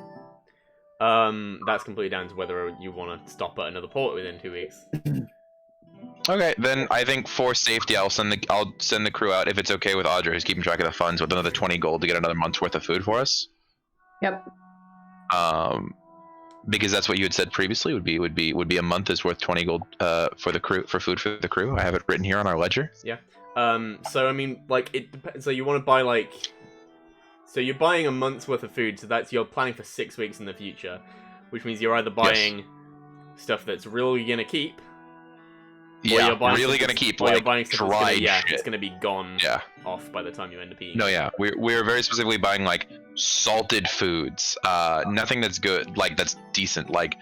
That's completely down to whether you want to stop at another port within 2 weeks. Okay, then I think for safety, I'll send the crew out if it's okay with Audra, who's keeping track of the funds, with another 20 gold to get another month's worth of food for us. Yep. Because that's what you had said previously would be a month is worth 20 gold for the crew, for food for the crew. I have it written here on our ledger. Yeah. So I mean, like, it depends. So you want to buy like, so you're buying a month's worth of food. So you're planning for 6 weeks in the future, which means you're either buying stuff that's really gonna keep. Yeah, you're buying really stuff gonna keep or you're like buying stuff that's dried gonna, shit. it's gonna be gone Yeah. off by the time you end up eating. No, yeah, we're very specifically buying like salted foods, nothing that's good, like that's decent, like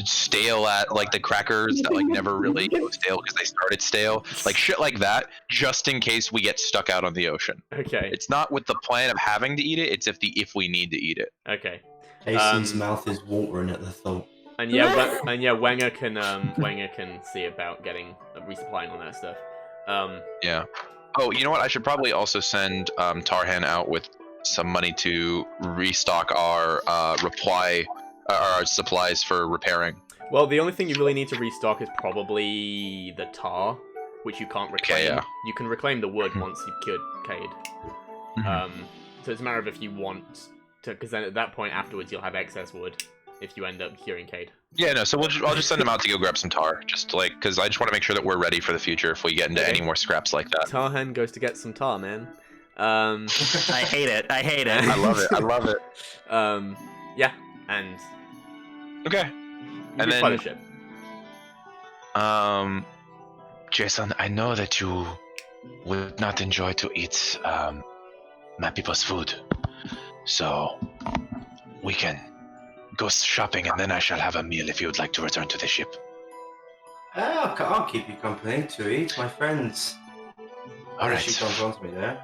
stale at like the crackers that like never really go stale because they started stale, like shit like that, just in case we get stuck out on the ocean. Okay. It's not with the plan of having to eat it; it's if we need to eat it. Okay. Casey's mouth is watering at the thought. And yeah, Wenger can see about getting resupplying on that stuff. Yeah. Oh, you know what? I should probably also send Tarhan out with some money to restock our our supplies for repairing. Well, the only thing you really need to restock is probably the tar, which you can't reclaim. Okay, yeah. You can reclaim the wood once you've cured Cayde. Mhm. So it's a matter of if you want to, because then at that point afterwards you'll have excess wood if you end up curing Cayde. Yeah, no. So I'll just send him out to go grab some tar, just like because I just want to make sure that we're ready for the future if we get into any more scraps like that. Tarhan goes to get some tar, man. I hate it. I hate it. I love it. I love it. Yeah, and Okay. you And fly then the ship. Jason, I know that you would not enjoy to eat my people's food, so we can go shopping and then I shall have a meal if you would like to return to the ship. I'll keep you company to eat, my friends. All right. She comes on to me there.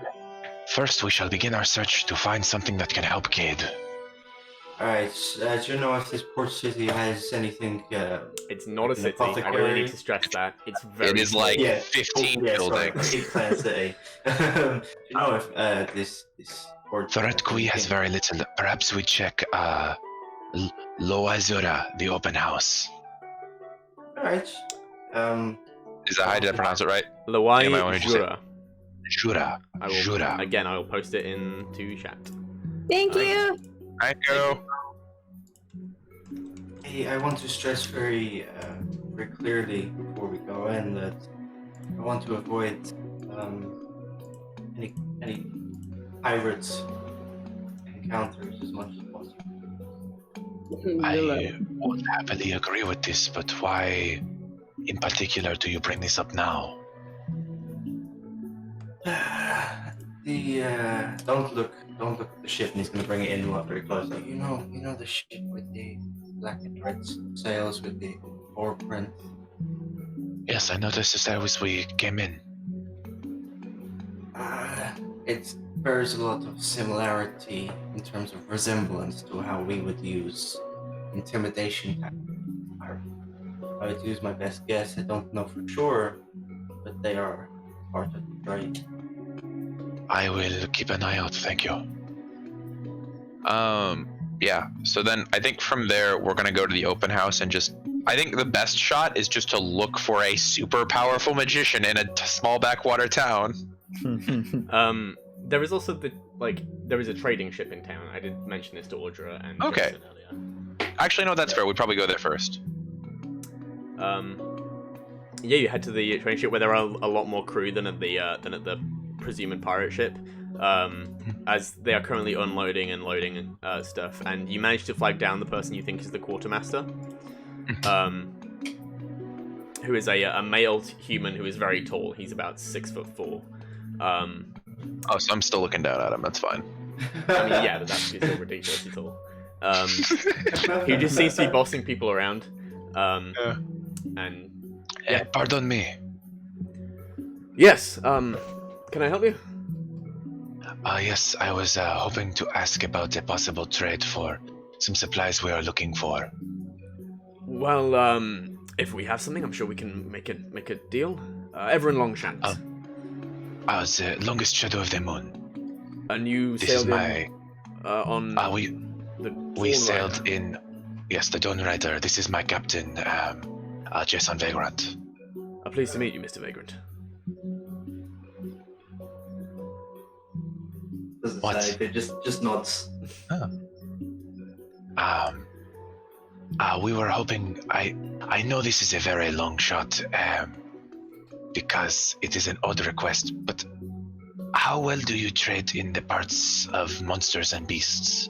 First, we shall begin our search to find something that can help Cayde. Alright, do you know if this port city has anything? It's not a an city. I really apothecary? need to stress that. It's very. it is small. like Yeah. 15 Sorry, buildings. keep playing city. Do you know if this port? Ther'hatqui has very little. Perhaps we check Loazura, the open house. Alright. Is that how I did I pronounce it right? Lawai Am I wanted to say- Jura. Jura. I will, Jura. Again, I will post it into chat. Thank you. I go. Hey, I want to stress very clearly before we go in that I want to avoid any pirates encounters as much as possible. I would happily agree with this, but why in particular do you bring this up now? Don't look at the ship, and he's gonna bring it in very closely. You know the ship with the black and red sails with the oar print. Yes, I noticed this as we came in. It bears a lot of similarity in terms of resemblance to how we would use intimidation tactics. I would use my best guess. I don't know for sure, but they are part of the trade. I will keep an eye out, thank you. Yeah. So then I think from there we're gonna go to the open house and just. I think the best shot is just to look for a super powerful magician in a small backwater town. There is also there is a trading ship in town. I did mention this to Audra and Okay. Jason earlier. Actually, no, that's fair. We'd probably go there first. Yeah, you head to the train ship where there are a lot more crew than at the presumed pirate ship, as they are currently unloading and loading stuff. And you manage to flag down the person you think is the quartermaster, who is a male human who is very tall. He's about 6'4". Oh, so I'm still looking down at him. That's fine. I mean, yeah, but that's still ridiculously tall. He just seems to be bossing people around. And yeah. Pardon me. Yes. Can I help you? Yes, I was hoping to ask about a possible trade for some supplies we are looking for. Well, if we have something, I'm sure we can make a deal. Everyone Longshanks. The longest shadow of the moon. And you This sailed is my. on We the sailed Dawn Rider. in. Yes, the Dawn Rider. This is my captain, Jason Vagrant. Pleased to meet you, Mr. Vagrant. Doesn't What? say, it just nods. We were hoping. I know this is a very long shot, because it is an odd request. But how well do you trade in the parts of monsters and beasts?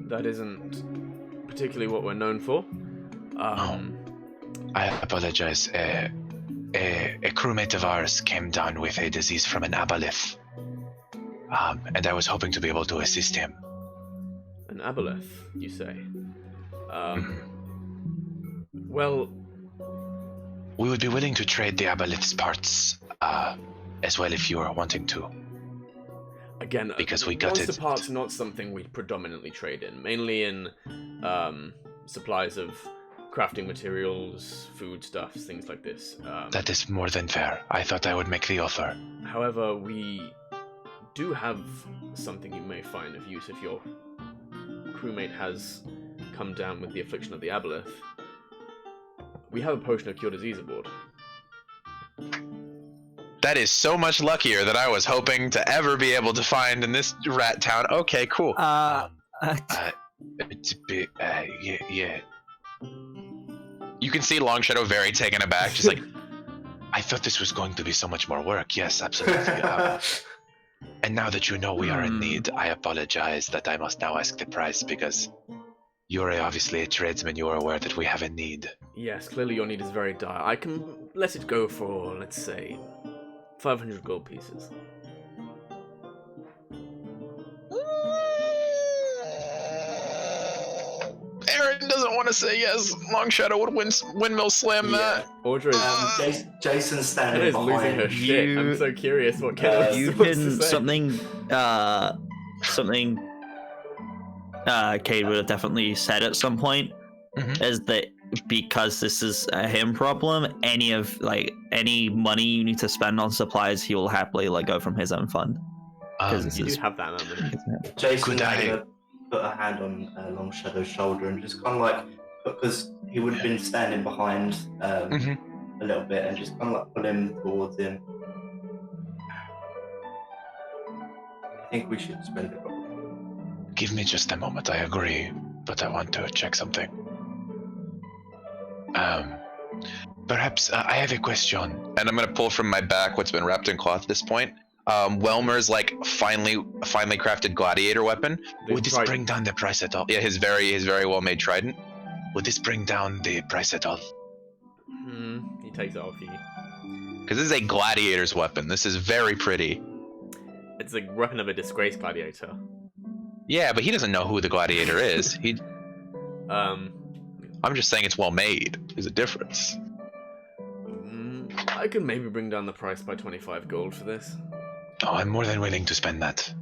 That isn't particularly what we're known for. I apologize. A crewmate of ours came down with a disease from an aboleth, and I was hoping to be able to assist him. An aboleth, you say? Well, We would be willing to trade the aboleth's parts as well if you are wanting to. again, Because we got monster it. parts are not something we predominantly trade in. Mainly in supplies of crafting materials, foodstuffs, things like this. That is more than fair. I thought I would make the offer. However, we do have something you may find of use if your crewmate has come down with the affliction of the aboleth. We have a potion of cure disease aboard. That is so much luckier than I was hoping to ever be able to find in this rat town. Okay, cool. It's a bit, yeah. You can see Long Shadow very taken aback, just like, I thought this was going to be so much more work. Yes, absolutely. And now that you know we are in need, I apologize that I must now ask the price because you're obviously a tradesman. You are aware that we have a need. Yes, clearly your need is very dire. I can let it go for, let's say, 500 gold pieces. Aaron doesn't want to say yes. Long Shadow would windmill slam that. Audra is, Jason's standing is losing behind. her shit. I'm so curious what Kenneth You wants to can say. something Cayde would have definitely said at some point is that because this is a him problem, any money you need to spend on supplies, he will happily let go from his own fund. This You is do have that amount. Jason's Good eye. gonna put a hand on Long Shadow's shoulder and just kind of like, because he would have been standing behind a little bit, and just kind of like pull him towards him. I think we should spend it. Give me just a moment. I agree, but I want to check something. Perhaps I have a question. And I'm gonna pull from my back what's been wrapped in cloth at this point. Welmer's like finely crafted gladiator weapon. Would this bring down the price at all? Yeah, his very well made trident. Would this bring down the price at all? He takes it off you. Because this is a gladiator's weapon. This is very pretty. It's a weapon of a disgraced gladiator. Yeah, but he doesn't know who the gladiator is. I'm just saying it's well made. There's a difference. I could maybe bring down the price by 25 gold for this. Oh, I'm more than willing to spend that.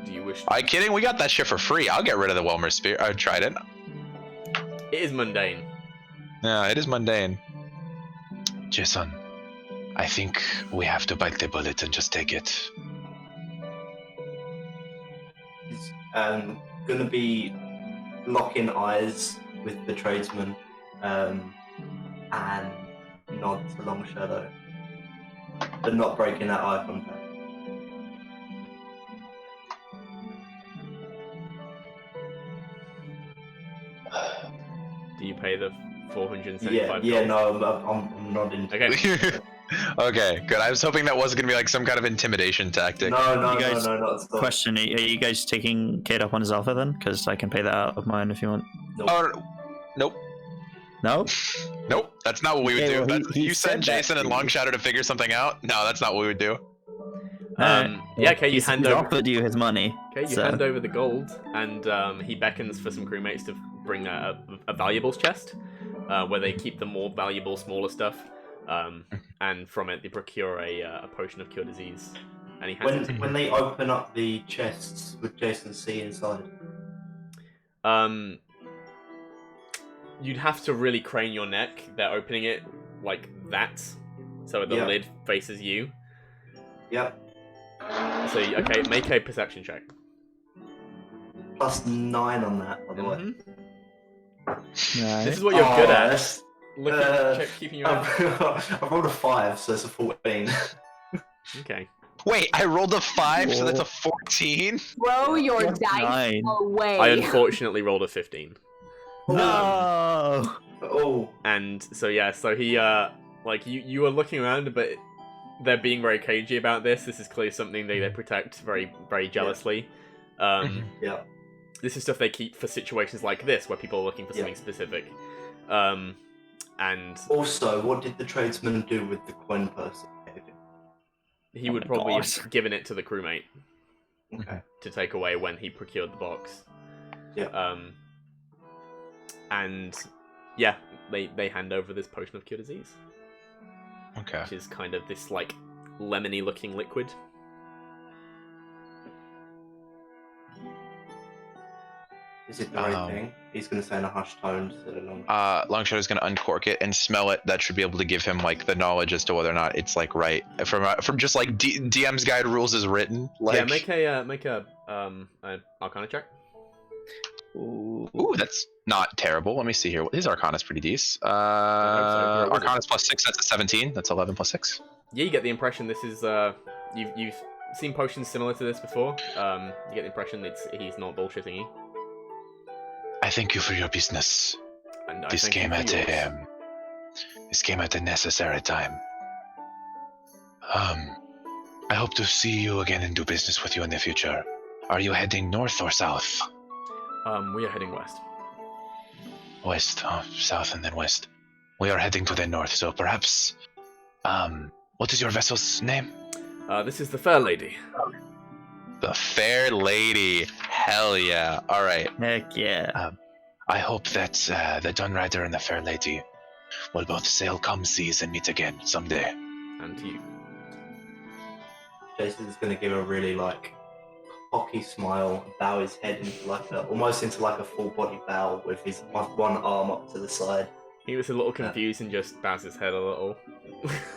Do you wish? Are you kidding? We got that shit for free. I'll get rid of the Welmer spear. Trident. It is mundane. Yeah, it is mundane. Jason, I think we have to bite the bullet and just take it. He's gonna be locking eyes with the tradesman and nod to Long Shadow, but not breaking that eye contact. Do you pay the 475 Yeah, gold? no, I'm nodding. Okay. Okay, good. I was hoping that wasn't gonna be like some kind of intimidation tactic. No, You guys- not at all. Question: are you guys taking Cayde up on his offer then? Because I can pay that out of mine if you want. Oh, nope. No. Nope, that's not what we would Okay, do. well, That's, he you send said that Jason and to Long you. Shadow to figure something out? No, that's not what we would do. Yeah, okay, you He's hand over. offered you his money. Okay, you so- hand over the gold, and he beckons for some crewmates to bring a valuables chest, where they keep the more valuable, smaller stuff, and from it they procure a potion of cure disease. And he hands it to you. When they open up the chests, would Jason see inside? You'd have to really crane your neck. They're opening it like that, so the Yeah. lid faces you. Yep. So, okay, make a perception check. +9 on that, by the way. Mhm. Right. This is what you're good at. that's- Check, keeping your I've rolled a 5, so it's a 14. Okay. Wait, I rolled a 5, so that's a 14? Throw your That's dice 9. away. I unfortunately rolled a 15. No. Oh, And so yeah, so he like you are looking around, but they're being very cagey about this. This is clearly something they protect very, very jealously. yeah. This is stuff they keep for situations like this where people are looking for something specific. And Also, what did the tradesman do with the coin purse? he would my probably God. have given it to the crewmate Okay. to take away when he procured the box. Yeah. And yeah, they hand over this potion of cure disease, Okay. which is kind of this like lemony looking liquid. Is it the right thing? He's gonna say in a hushed tone to the long. Longshadow's gonna uncork it and smell it. That should be able to give him like the knowledge as to whether or not it's like right from just like DM's guide rules is written. Like, yeah, make a Arcana check. Ooh, that's not terrible. Let me see here. His Arcana's pretty decent. so. Arcana's +6. That's a 17. That's 11 + 6. Yeah, you get the impression this is you've seen potions similar to this before. You get the impression he's not bullshitting you. I thank you for your business. And This came at a necessary time. I hope to see you again and do business with you in the future. Are you heading north or south? We are heading west. West, south and then west. We are heading to the north, so perhaps, what is your vessel's name? This is the Fair Lady. The Fair Lady. Hell yeah. All right. Heck yeah. I hope that the Dunrider and the Fair Lady will both sail calm seas and meet again someday. And to you. Jason's gonna give a really like cocky smile, bow his head into almost into a full body bow with his one arm up to the side. He was a little confused and just bows his head a little.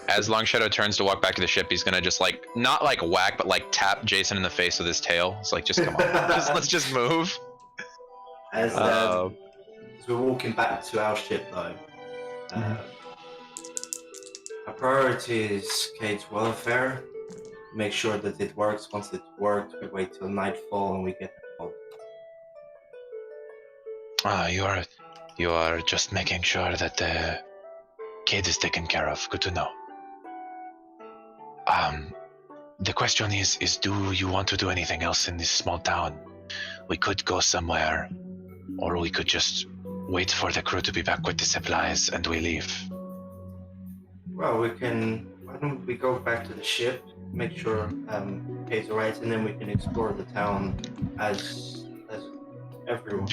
As Longshadow turns to walk back to the ship, he's gonna just like not like whack, but like tap Jason in the face with his tail. It's like, just come on, let's just move. As we're walking back to our ship, though, our priority is Cayde's welfare. Make sure that it works. Once it worked, we wait till nightfall and we get the boat. You are just making sure that Cayde is taken care of. Good to know. The question is do you want to do anything else in this small town? We could go somewhere, or we could just wait for the crew to be back with the supplies and we leave. Well, why don't we go back to the ship, make sure Cayde's alright, and then we can explore the town as everyone.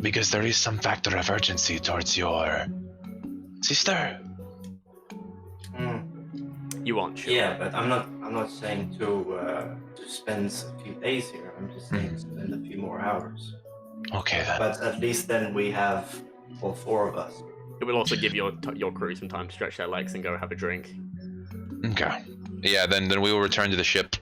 Because there is some factor of urgency towards your sister. You aren't sure. Yeah, but I'm not saying to spend a few days here. I'm just saying to spend a few more hours. Okay then. But at least then we have all four of us. It will also give your crew some time to stretch their legs and go have a drink. Okay. Yeah, then we will return to the ship.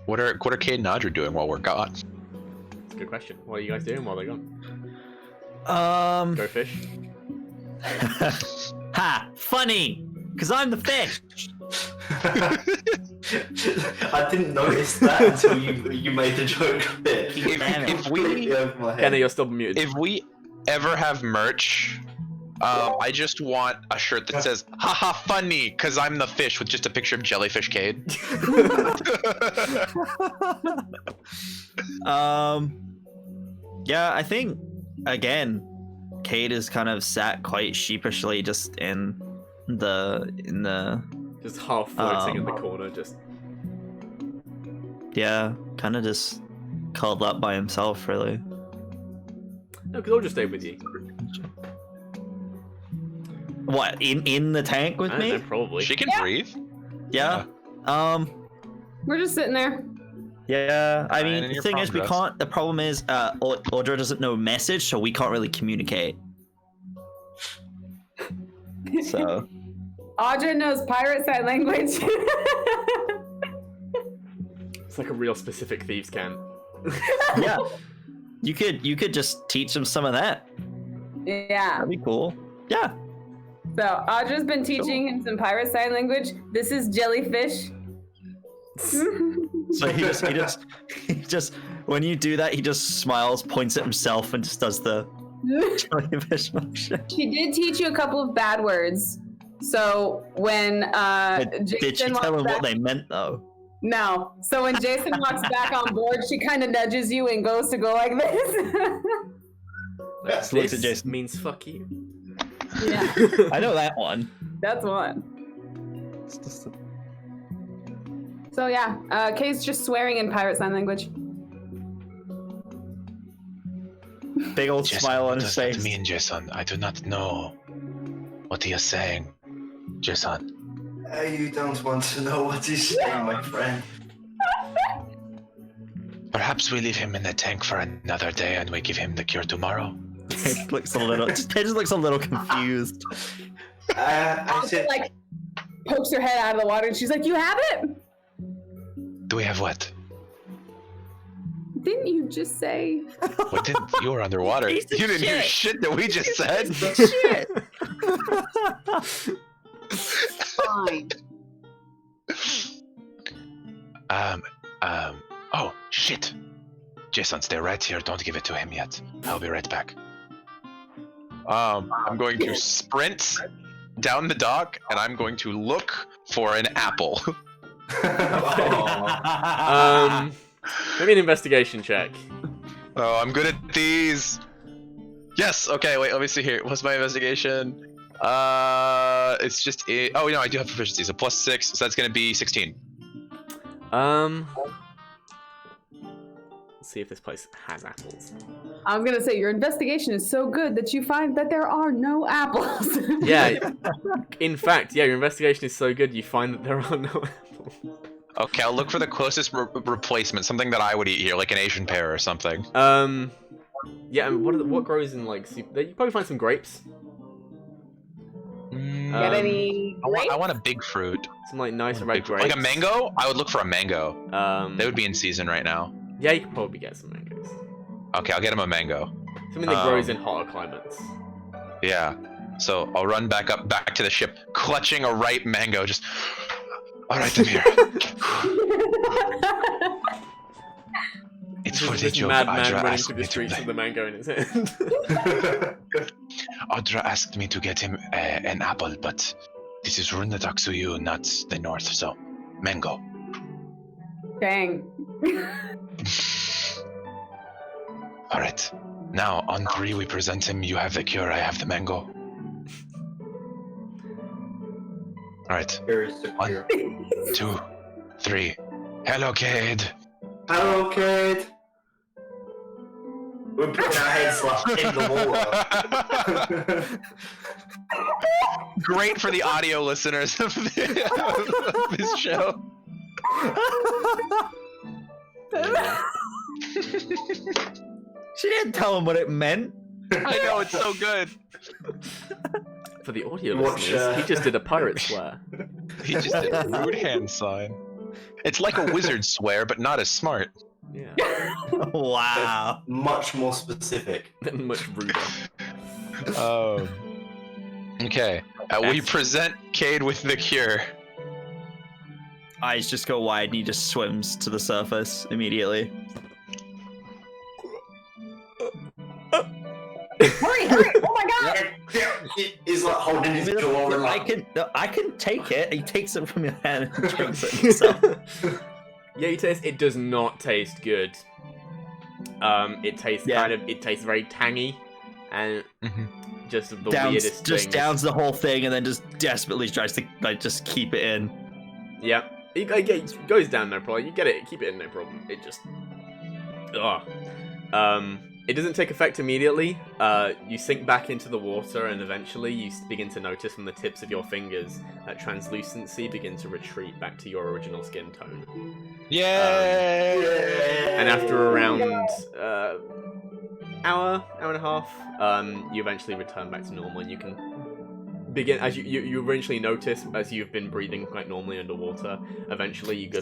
What are Cayde and Audrey doing while we're gone? That's a good question. What are you guys doing while they're gone? Go fish. Ha! Funny! Because I'm the fish! I didn't notice that until you made the joke a bit. Kenny, you're still muted. If we ever have merch, I just want a shirt that says "haha funny" because I'm the fish with just a picture of jellyfish Cayde. Yeah, I think again, Cayde is kind of sat quite sheepishly just in the just half floating in the corner, just kind of just curled up by himself, really. no, because I'll just stay with you. What, in the tank with I me? don't know, probably. She can breathe. Yeah. We're just sitting there. Yeah. I Fine, mean, in the your thing is, we progress. can't. The problem is, Audra doesn't know message, so we can't really communicate. So. Audra knows pirate sign language. It's like a real specific thieves' can. Yeah. You could just teach them some of that. Yeah. That'd be cool. Yeah. So Audra's been teaching him some pirate sign language. This is jellyfish. So he just when you do that, he just smiles, points at himself, and just does the jellyfish motion. She did teach you a couple of bad words. So when Jason Did she walks tell him back, what they meant though? No. So when Jason walks back on board, she kind of nudges you and goes to go like this. Just looks at This Jason. means fuck you. Yeah, I know that one. that's one. It's just a- So yeah, Kay's just swearing in pirate sign language. big old Jason, smile what on his does that face. mean, Jason? I do not know what he is saying. Jason. You don't want to know what he's saying, my friend. Perhaps we leave him in the tank for another day and we give him the cure tomorrow. Cayde looks a little confused. I said, like pokes her head out of the water and she's like, "You have it? Do we have what? Didn't you just say?" What did you were underwater? You Piece of didn't hear shit. shit that we just said. Shit. Fine. Oh, shit. Jason, stay right here. Don't give it to him yet. I'll be right back. I'm going to sprint down the dock, and I'm going to look for an apple. Maybe an investigation check. Oh, I'm good at these. Yes. Okay. Wait. Let me see here. What's my investigation? It's just oh no, I do have proficiency, so +6. So that's gonna be 16. Let's see if this place has apples. I was gonna say your investigation is so good that you find that there are no apples. Yeah. In fact, yeah, your investigation is so good you find that there are no apples. Okay, I'll look for the closest replacement, something that I would eat here, like an Asian pear or something. Yeah, and what grows in like? You probably find some grapes. Got any? I want a big fruit. Some like nice red grapes. Like a mango? I would look for a mango. They would be in season right now. Yeah, you could probably get some mangoes. Okay, I'll get him a mango. Something that grows in hotter climates. Yeah. So I'll run back to the ship, clutching a ripe mango. Just, all right, I'm here. It's for the This joke. mad man Audra running asked through me the to streets play. with the mango in his hand. Audra asked me to get him an apple, but this is Runa'Tak'Suyu, not the north, so mango. Dang. All right. Now, on 3, we present him. You have the cure, I have the mango. All right. here is the cure. 2, 3. Hello, Cayde. Hello, kid. We're putting our heads like in the water. Great for the audio listeners of this show. She didn't tell him what it meant. I know, it's so good. For the audio Watch, listeners, he just did a pirate swear. He just did a rude hand sign. It's like a wizard swear, but not as smart. Yeah. Wow. Much more specific. Much ruder. Okay. We present Cayde with the cure. Eyes just go wide and he just swims to the surface immediately. Hurry, hurry! Oh my god! He's like holding his jaw and I can take it. He takes it from your hand and drinks it himself. Yeah, you taste. It does not taste good. It tastes it tastes very tangy, and just the weirdest Just thing. downs the whole thing and then just desperately tries to like just keep it in. Yeah, it goes down no problem. You get it, keep it in no problem. It just, it doesn't take effect immediately. You sink back into the water, and eventually you begin to notice from the tips of your fingers that translucency begin to retreat back to your original skin tone. Yay! And after around hour and a half, you eventually return back to normal, and you can begin as you eventually notice as you've been breathing quite normally underwater. Eventually, you go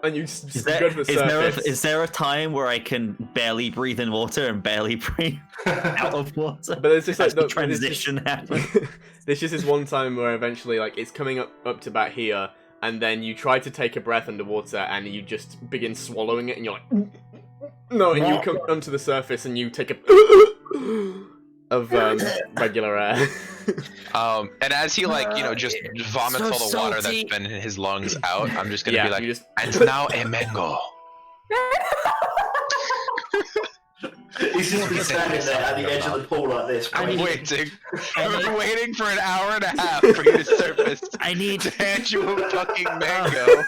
and you go to the surface. Is there a time where I can barely breathe in water and barely breathe out of water? But it's just like the transition happens. There's just this one time where eventually, like, it's coming up to about here, and then you try to take a breath underwater, and you just begin swallowing it, and you're like, no, and you come onto the surface, and you take a of regular air. And as he just vomits so all the water salty. that's been in his lungs out, I'm just gonna be like, you just And now a mango. He's just been standing there at the edge of the pool like this. I'm waiting. waiting for an hour and a half for you to surface I need to hand you a fucking mango.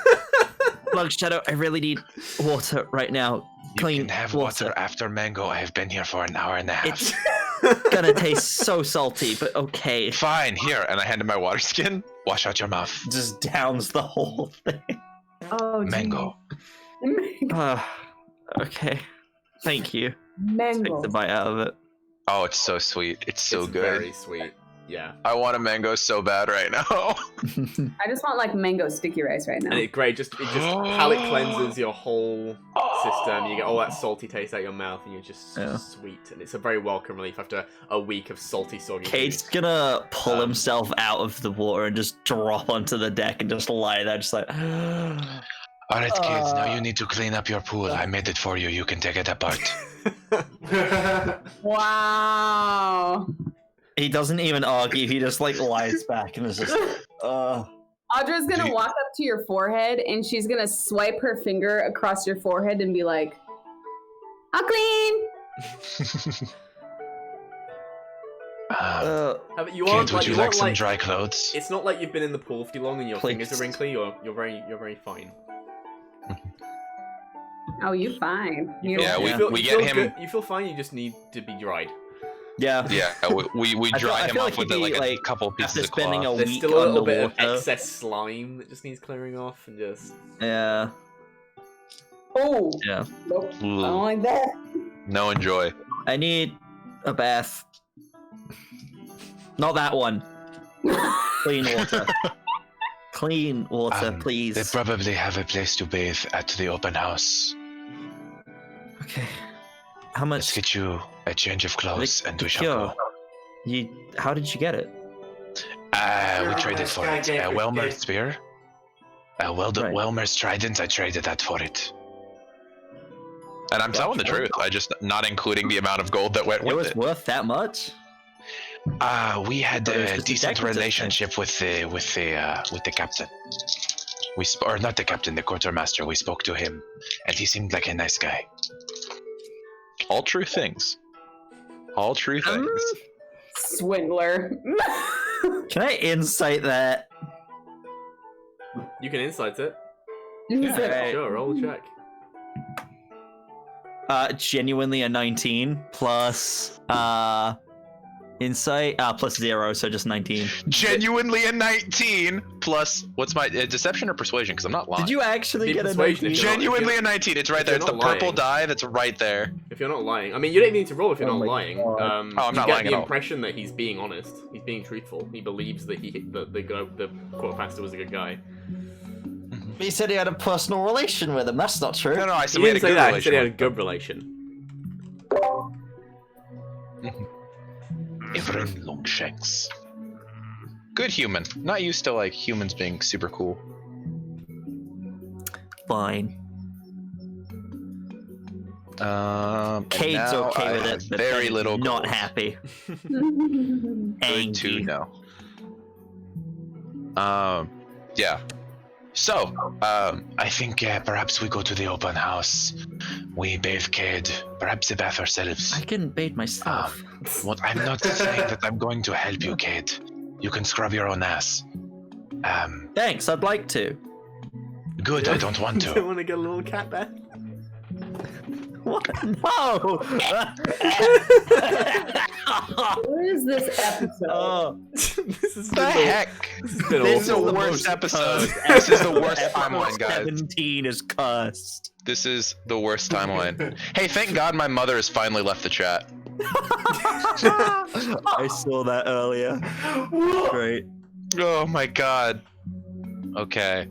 Lug Shadow. I really need water right now. You Clean can have water after mango. I have been here for an hour and a half. It's gonna taste so salty, but okay. Fine, here, and I hand him my water skin. Wash out your mouth. Just downs the whole thing. Oh, Mango. Uh, Okay. Thank you. Take Mango. the bite out of it. Oh, it's so sweet. It's so It's good. very sweet. Yeah. I want a mango so bad right now. I just want like mango sticky rice right now. And it just palate cleanses your whole system. You get all that salty taste out your mouth, and you're just sweet. And it's a very welcome relief after a week of salty, soggy Cayde's food. gonna pull himself out of the water and just drop onto the deck and just lie there, just like. Alright, kids, now you need to clean up your pool. I made it for you. You can take it apart. Wow. He doesn't even argue. He just like lies back and is just. Audra's gonna walk up to your forehead and she's gonna swipe her finger across your forehead and be like, "I'll clean." You Kid, aren't would you you like aren't some dry clothes? It's not like you've been in the pool for too long and your Please. fingers are wrinkly. You're very fine. Oh, you fine. You Yeah, You we feel get him. good. You feel fine. You just need to be dried. Yeah. Yeah, we I dry feel him like off with he'd be, a like, couple pieces after of spending cloth. a There's week still a little bit of underwater. excess slime that just needs clearing off, and just Yeah. Oh. Yeah. Nope. I Ooh, don't like that. no enjoy. I need a bath. Not that one. Clean water. Clean water, please. They probably have a place to bathe at the open house. Okay. How Let's much? get you a change of clothes and we shall cure. go. How did you get it? We traded for it. A Welmer's spear. Welmer's trident, I traded that for it. And I'm telling the truth. I just not including the amount of gold that went It with was it. worth that much? We had But it was a just decent decorative relationship with the captain. Or not the captain, the quartermaster. We spoke to him, and he seemed like a nice guy. All true things. All true things. Swindler. Can I insight that? you can insight it. Alright. Sure, roll a check. Genuinely a 19 plus insight plus 0, so just 19. Genuinely a 19 plus what's my deception or persuasion? Because I'm not lying. Did you actually Be get a persuasion 19? if you're not- Genuinely a 19. It's right if there. you're It's the not purple lying. die that's right there. If you're not lying, I mean, you don't need to roll if you're Oh not my lying. God. I'm not you get lying the at all. impression that he's being honest. He's being truthful. He believes that the quartermaster was a good guy. He said he had a personal relation with him. That's not true. No, I He said we had a didn't say good that. He said relation. he had a good relation. Everyone Longshanks. Good human. Not used to like humans being super cool. Fine. And Cade's now okay I with have it, but very Ben's little not gold. happy. Good to Angry. know. Yeah. So, I think perhaps we go to the open house. We bathe Cayde, perhaps a bath ourselves. I can bathe myself. What I'm not saying that I'm going to help you, Cayde. You can scrub your own ass. Thanks, I'd like to. Good, I don't want Don't to. want to get a little cat bath. What? No! What is this episode? Oh, This is the heck? This has been This is awful. the most worst episode. cursed This is the worst episode timeline, guys. 17 is cursed. This is the worst timeline. Hey, thank God my mother has finally left the chat. I saw that earlier. Great. Oh my God. Okay.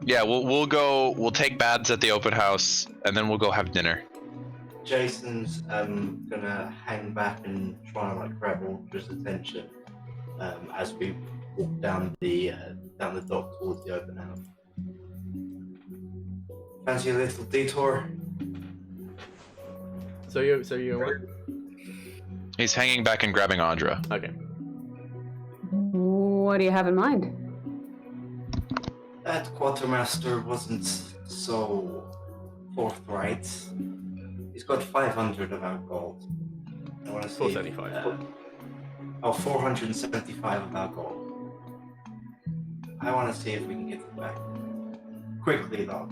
Yeah, we'll go. We'll take baths at the open house, and then we'll go have dinner. Jason's gonna hang back and try and like grab Ultra's attention as we walk down the dock towards the open house. Fancy a little detour? So you're what? He's hanging back and grabbing Audra. Okay. What do you have in mind? That quartermaster wasn't so forthright. He's got 500 of our gold. I want to see. 475. 475 of our gold. I want to see if we can get it back. Quickly, though.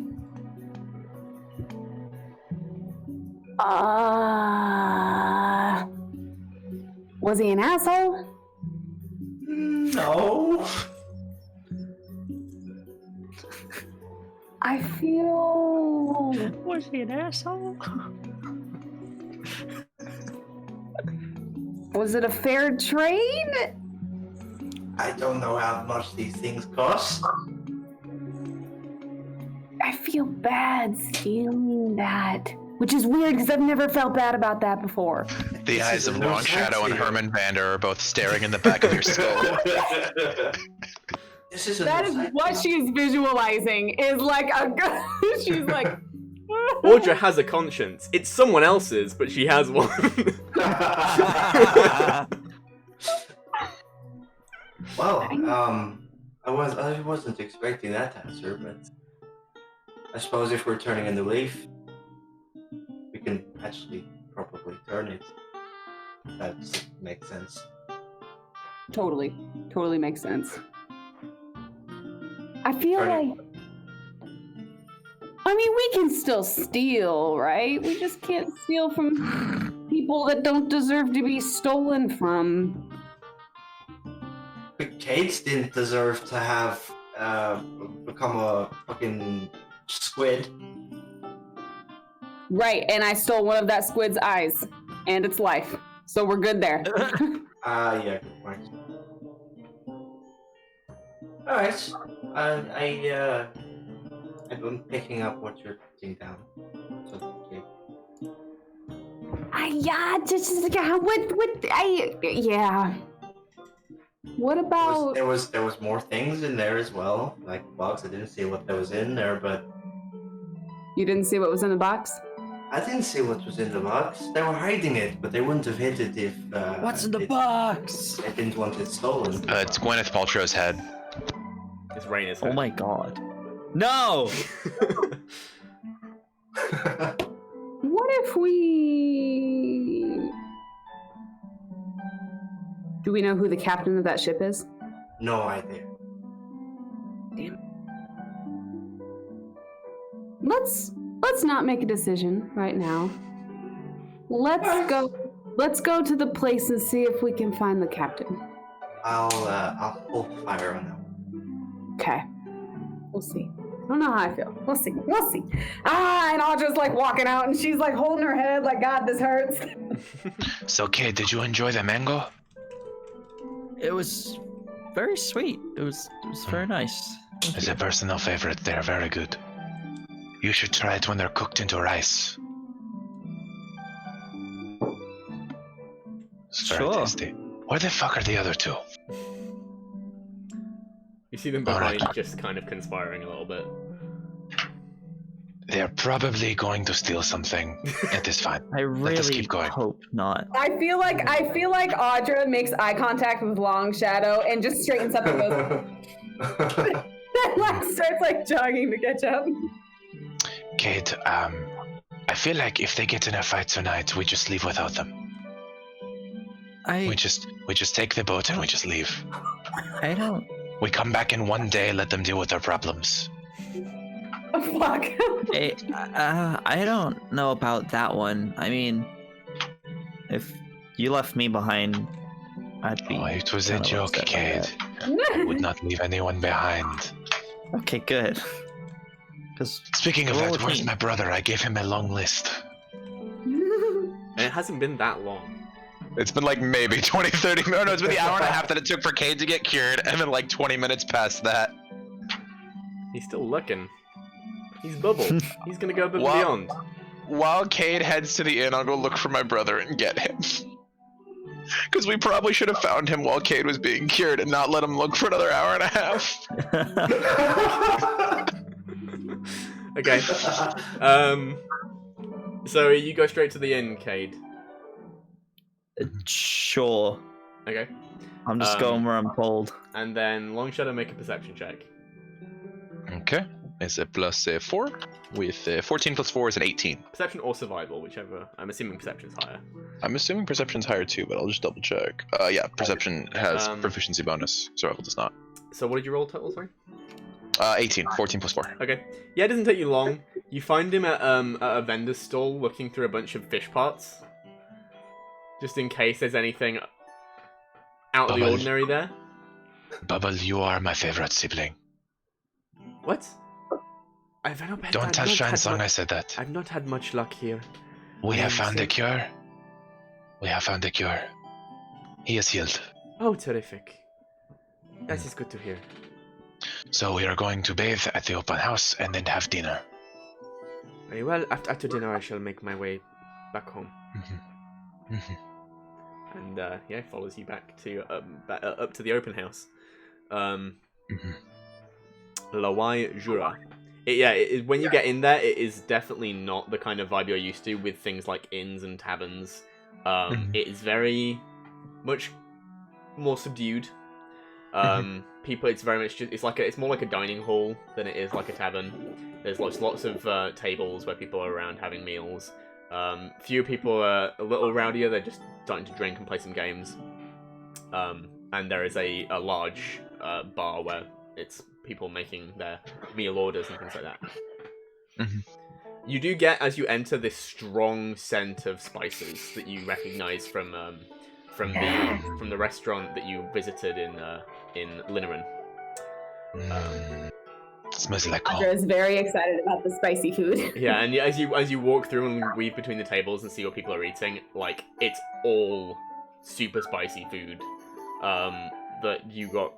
Was he an asshole? No. I feel... Was he an asshole? Was it a fair trade? I don't know how much these things cost. I feel bad stealing that. Which is weird, because I've never felt bad about that before. The eyes of no Long Shadow and sense here. Herman Vander are both staring in the back of your skull. That is what she's visualizing, is like a... She's like... Audra has a conscience. It's someone else's, but she has one. Well, I wasn't expecting that answer, but I suppose if we're turning in the leaf, we can actually probably turn it. That makes sense. Totally makes sense. I feel like... I mean, we can still steal, right? We just can't steal from people that don't deserve to be stolen from. But Cayde didn't deserve to have become a fucking squid. Right, and I stole one of that squid's eyes and its life. So we're good there. Yeah, good point. Alright. I'm picking up what you're putting down. So, okay. What about... There was more things in there as well, like bugs. I didn't see what there was in there, but You didn't see what was in the box? I didn't see what was in the box. They were hiding it, but they wouldn't have hid it if What's in the box? they didn't want it stolen. It's Gwyneth Paltrow's head. It's Raina's Oh head. my god. No! What if we... Do we know who the captain of that ship is? No idea. Let's not make a decision right now. Let's go to the place and see if we can find the captain. I'll hold fire on that one. Okay. We'll see. I don't know how I feel. We'll see. And Audra's like walking out and she's like holding her head like, God, this hurts. So, Cayde, did you enjoy the mango? It was very sweet. It was very nice. It's a personal favorite. They're very good. You should try it when they're cooked into rice. It's very Sure. tasty. Where the fuck are the other two? You see them behind, just kind of conspiring a little bit. They're probably going to steal something. It is fine. I Let us really keep going. hope not. I feel like Audra makes eye contact with Long Shadow and just straightens up and goes, and like starts like jogging to catch up. Cayde, I feel like if they get in a fight tonight, we just leave without them. We just take the boat and we just leave. I don't... We come back in one day, let them deal with their problems. Oh, fuck. I don't know about that one. I mean, if you left me behind, I'd be... Oh, it was a kind of joke, upset by Cayde. I would not leave anyone behind. that. Okay, good. Because Speaking of We're all that, a where's team. my brother? I gave him a long list. And it hasn't been that long. It's been like maybe 20, 30 minutes. No, it's been the hour and a half that it took for Cayde to get cured, and then like 20 minutes past that. He's still looking. He's bubbled. He's gonna go above and Wow. beyond. While Cayde heads to the inn, I'll go look for my brother and get him. Because we probably should have found him while Cayde was being cured and not let him look for another hour and a half. Okay. So you go straight to the inn, Cayde. sure. Okay. I'm just going where I'm told. And then Long Shadow, make a perception check. Okay. It's a plus 4 with 14 plus 4 is an 18. Perception or survival, whichever. I'm assuming perception's higher. I'm assuming perception's higher too, but I'll just double check. Yeah, perception has proficiency bonus. Survival does not. So what did you roll total, sorry? 18. 14 plus 4. Okay. Yeah, it doesn't take you long. You find him at a vendor's stall looking through a bunch of fish parts. Just in case there's anything out of the Bubble. ordinary there. Bubble, you are my favorite sibling. What? Don't tell Shinesong I said that. I've not had much luck here. We have I'm found a sick. cure. We have found a cure. He is healed. Oh, terrific. That is good to hear. So we are going to bathe at the open house and then have dinner. Very well. After dinner, I shall make my way back home. And yeah, follows you back to up to the open house. Lawai Jura. When you get in there, it is definitely not the kind of vibe you're used to with things like inns and taverns. It is very much more subdued. People, it's very much just it's more like a dining hall than it is like a tavern. There's lots of tables where people are around having meals. Few people are a little rowdier. They're just starting to drink and play some games. And there is a large bar where it's people making their meal orders and things like that. You do get, as you enter, this strong scent of spices that you recognize from the restaurant that you visited in Lineran. Smells like Audra is very excited about the spicy food. Yeah, and as you walk through and weave between the tables and see what people are eating, like, it's all super spicy food that you got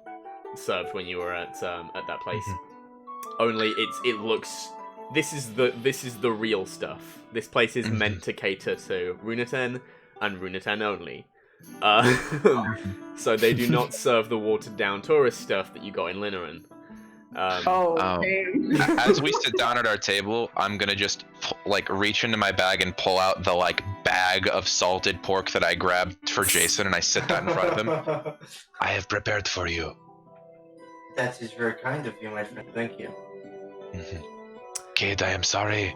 served when you were at that place. Only it looks. This is the real stuff. This place is meant to cater to Runa'Ten and Runa'Ten only. So they do not serve the watered down tourist stuff that you got in Lineran. As we sit down at our table, I'm gonna just reach into my bag and pull out the bag of salted pork that I grabbed for Jason, and I sit that in front of him. I have prepared for you. That is very kind of you, my friend. Thank you. Cayde, I am sorry.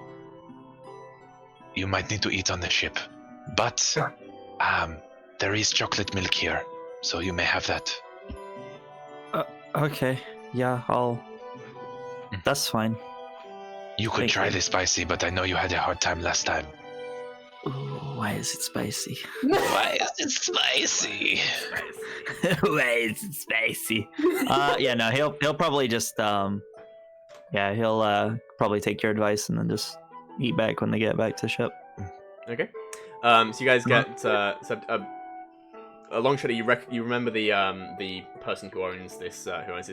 You might need to eat on the ship, but there is chocolate milk here, so you may have that. Okay. Yeah, that's fine. You could try the spicy, but I know you had a hard time last time. Ooh, why is it spicy? Why is it spicy? Why is it spicy? Yeah, no, he'll probably just he'll probably take your advice and then just eat back when they get back to ship. Okay. So you guys get a long shot. You remember the person who owns this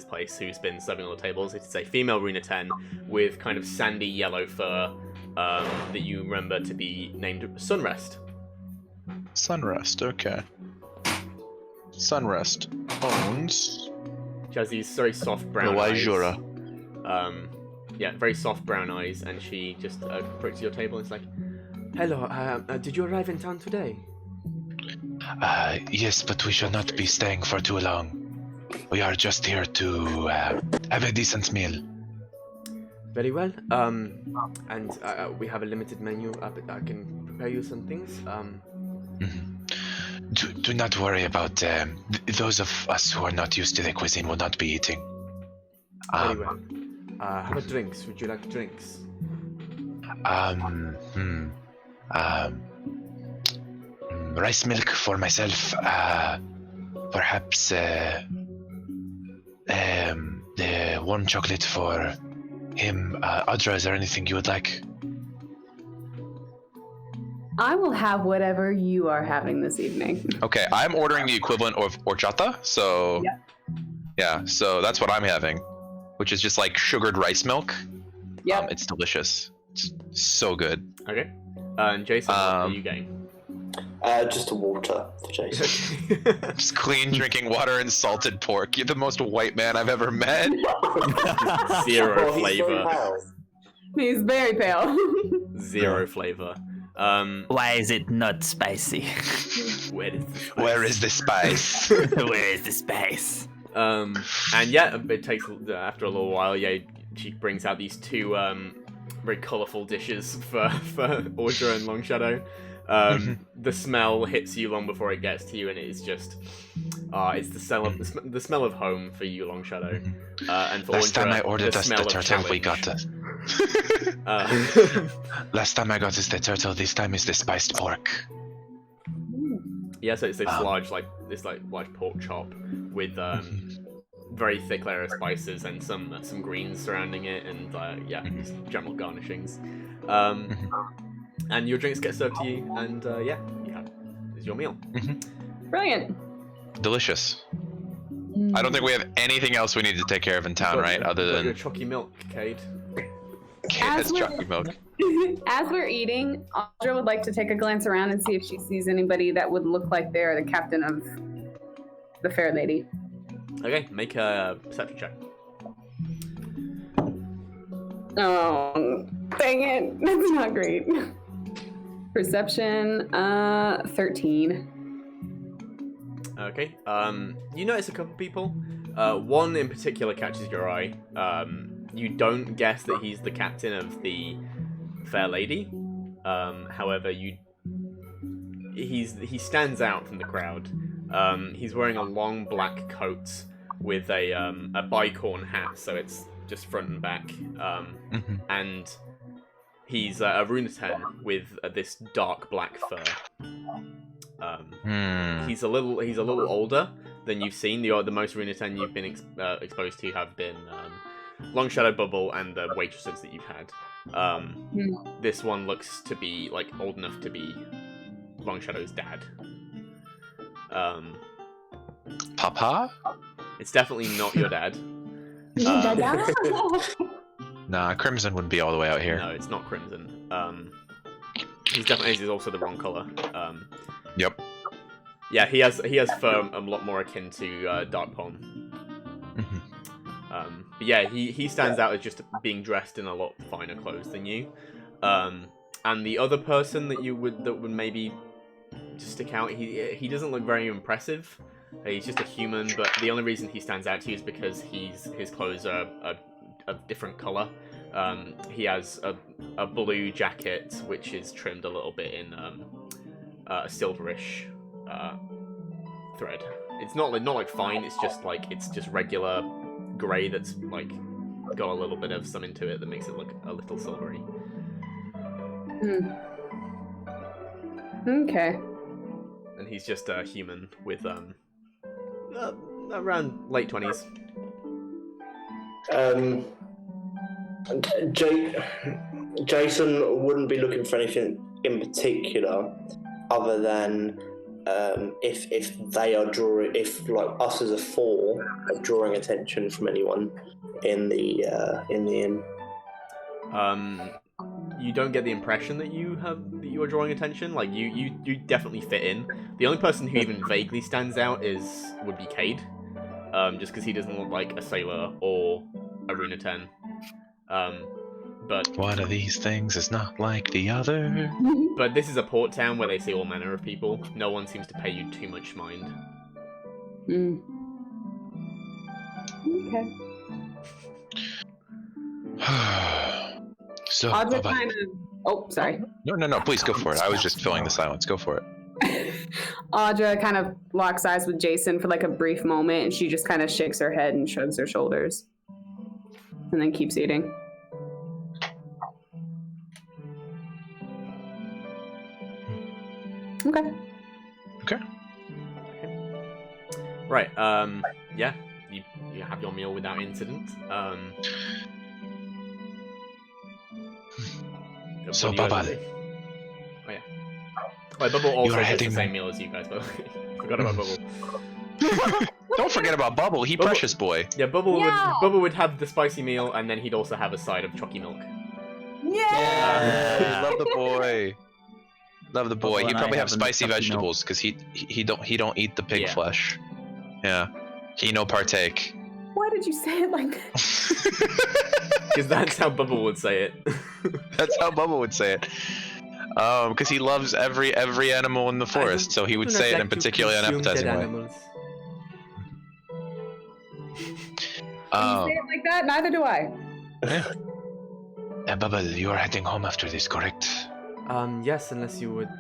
place, who's been serving all the tables. It's a female Runa'Ten with kind of sandy yellow fur that you remember to be named Sunrest. Sunrest, okay. Sunrest owns. She has these very soft brown eyes. Jura. Very soft brown eyes, and she just approaches your table and is like, "Hello, did you arrive in town today?" Yes, but we shall not be staying for too long. We are just here to have a decent meal. Very well. And we have a limited menu. I can prepare you some things. Do not worry about those of us who are not used to the cuisine will not be eating. Very well. How about drinks? Would you like drinks? Rice milk for myself. Perhaps the warm chocolate for him. Audra, is there anything you would like? I will have whatever you are having this evening. Okay, I'm ordering the equivalent of horchata, so yeah, so that's what I'm having, which is just like sugared rice milk. Yeah, it's delicious. It's so good. Okay. And Jason, what are you getting? Just a water for Jason. Just clean drinking water and salted pork. You're the most white man I've ever met. Zero flavor. He's very pale. Zero flavor. Why is it not spicy? Where is the spice? Where is the spice? And yeah, it takes after a little while. Yeah, she brings out these two very colourful dishes for Audra and Longshadow. The smell hits you long before it gets to you, and it is just it's the smell of home for you, Longshadow. And for Last Audra, time I ordered us the turtle, challenge. we got it. Last time I got us the turtle. This time is the spiced pork. Yeah, so it's this large pork chop with very thick layer of spices and some greens surrounding it, and just general garnishings. And your drinks get served to you, and is your meal. Brilliant. Delicious. I don't think we have anything else we need to take care of in town, right? Other than your chalky milk, Cayde. It's chocolate milk. As we're eating, Audra would like to take a glance around and see if she sees anybody that would look like they're the captain of the fair lady. Okay, make a perception check. Oh, dang it. That's not great. Perception, 13. Okay, you notice a couple people. One in particular catches your eye. You don't guess that he's the captain of the fair lady. However, he stands out from the crowd. He's wearing a long black coat with a bicorn hat, so it's just front and back. And he's a Runa'Tak with this dark black fur. He's a little older than you've seen. The most Runa'Tak you've been exposed to have been Long Shadow Bubble and the waitresses that you've had. This one looks to be like old enough to be Long Shadow's dad. Papa? It's definitely not your dad. Nah, Crimson wouldn't be all the way out here. No, it's not Crimson. He's also the wrong color. Yep. Yeah, he has fur a lot more akin to Dark Palm. But yeah, he stands out as just being dressed in a lot finer clothes than you. And the other person that would maybe just stick out, he doesn't look very impressive. He's just a human, but the only reason he stands out to you is because his clothes are a different color. He has a blue jacket which is trimmed a little bit in a silverish thread. It's not like fine. It's just regular grey that's like got a little bit of some into it that makes it look a little silvery. Okay. And he's just a human with around late 20s. Jason wouldn't be looking for anything in particular, other than if they are drawing, if like us as a four are drawing attention from anyone in the inn. You don't get the impression that you are drawing attention. Like you definitely fit in. The only person who even vaguely stands out would be Cayde, just because he doesn't look like a sailor or a Runa'Tak. But one of these things is not like the other. But this is a port town where they see all manner of people. No one seems to pay you too much mind. Okay. So, Audra kind of... Oh, sorry. No, please go for it. I was just filling the silence. Go for it. Audra kind of locks eyes with Jason for like a brief moment, and she just kind of shakes her head and shrugs her shoulders. And then keeps eating. Okay. Right, yeah, you have your meal without incident. So, Bubble. Oh, yeah. Well, Bubble also gets the same meal as you guys, but forgot about Bubble. Don't forget about Bubble, precious boy. Yeah, Bubble would have the spicy meal, and then he'd also have a side of chalky milk. Yeah! Love the boy. Love the boy. Bubble He'd and probably I have have spicy enough vegetables because he don't eat the pig flesh. Yeah, he no partake. Why did you say it like that? Because that's how Bubble would say it. That's how Bubble would say it. Because he loves every animal in the forest, so he would say it in particularly unappetizing way. When you say it like that, neither do I. Yeah. Bubble, you are heading home after this, correct? Yes, unless you would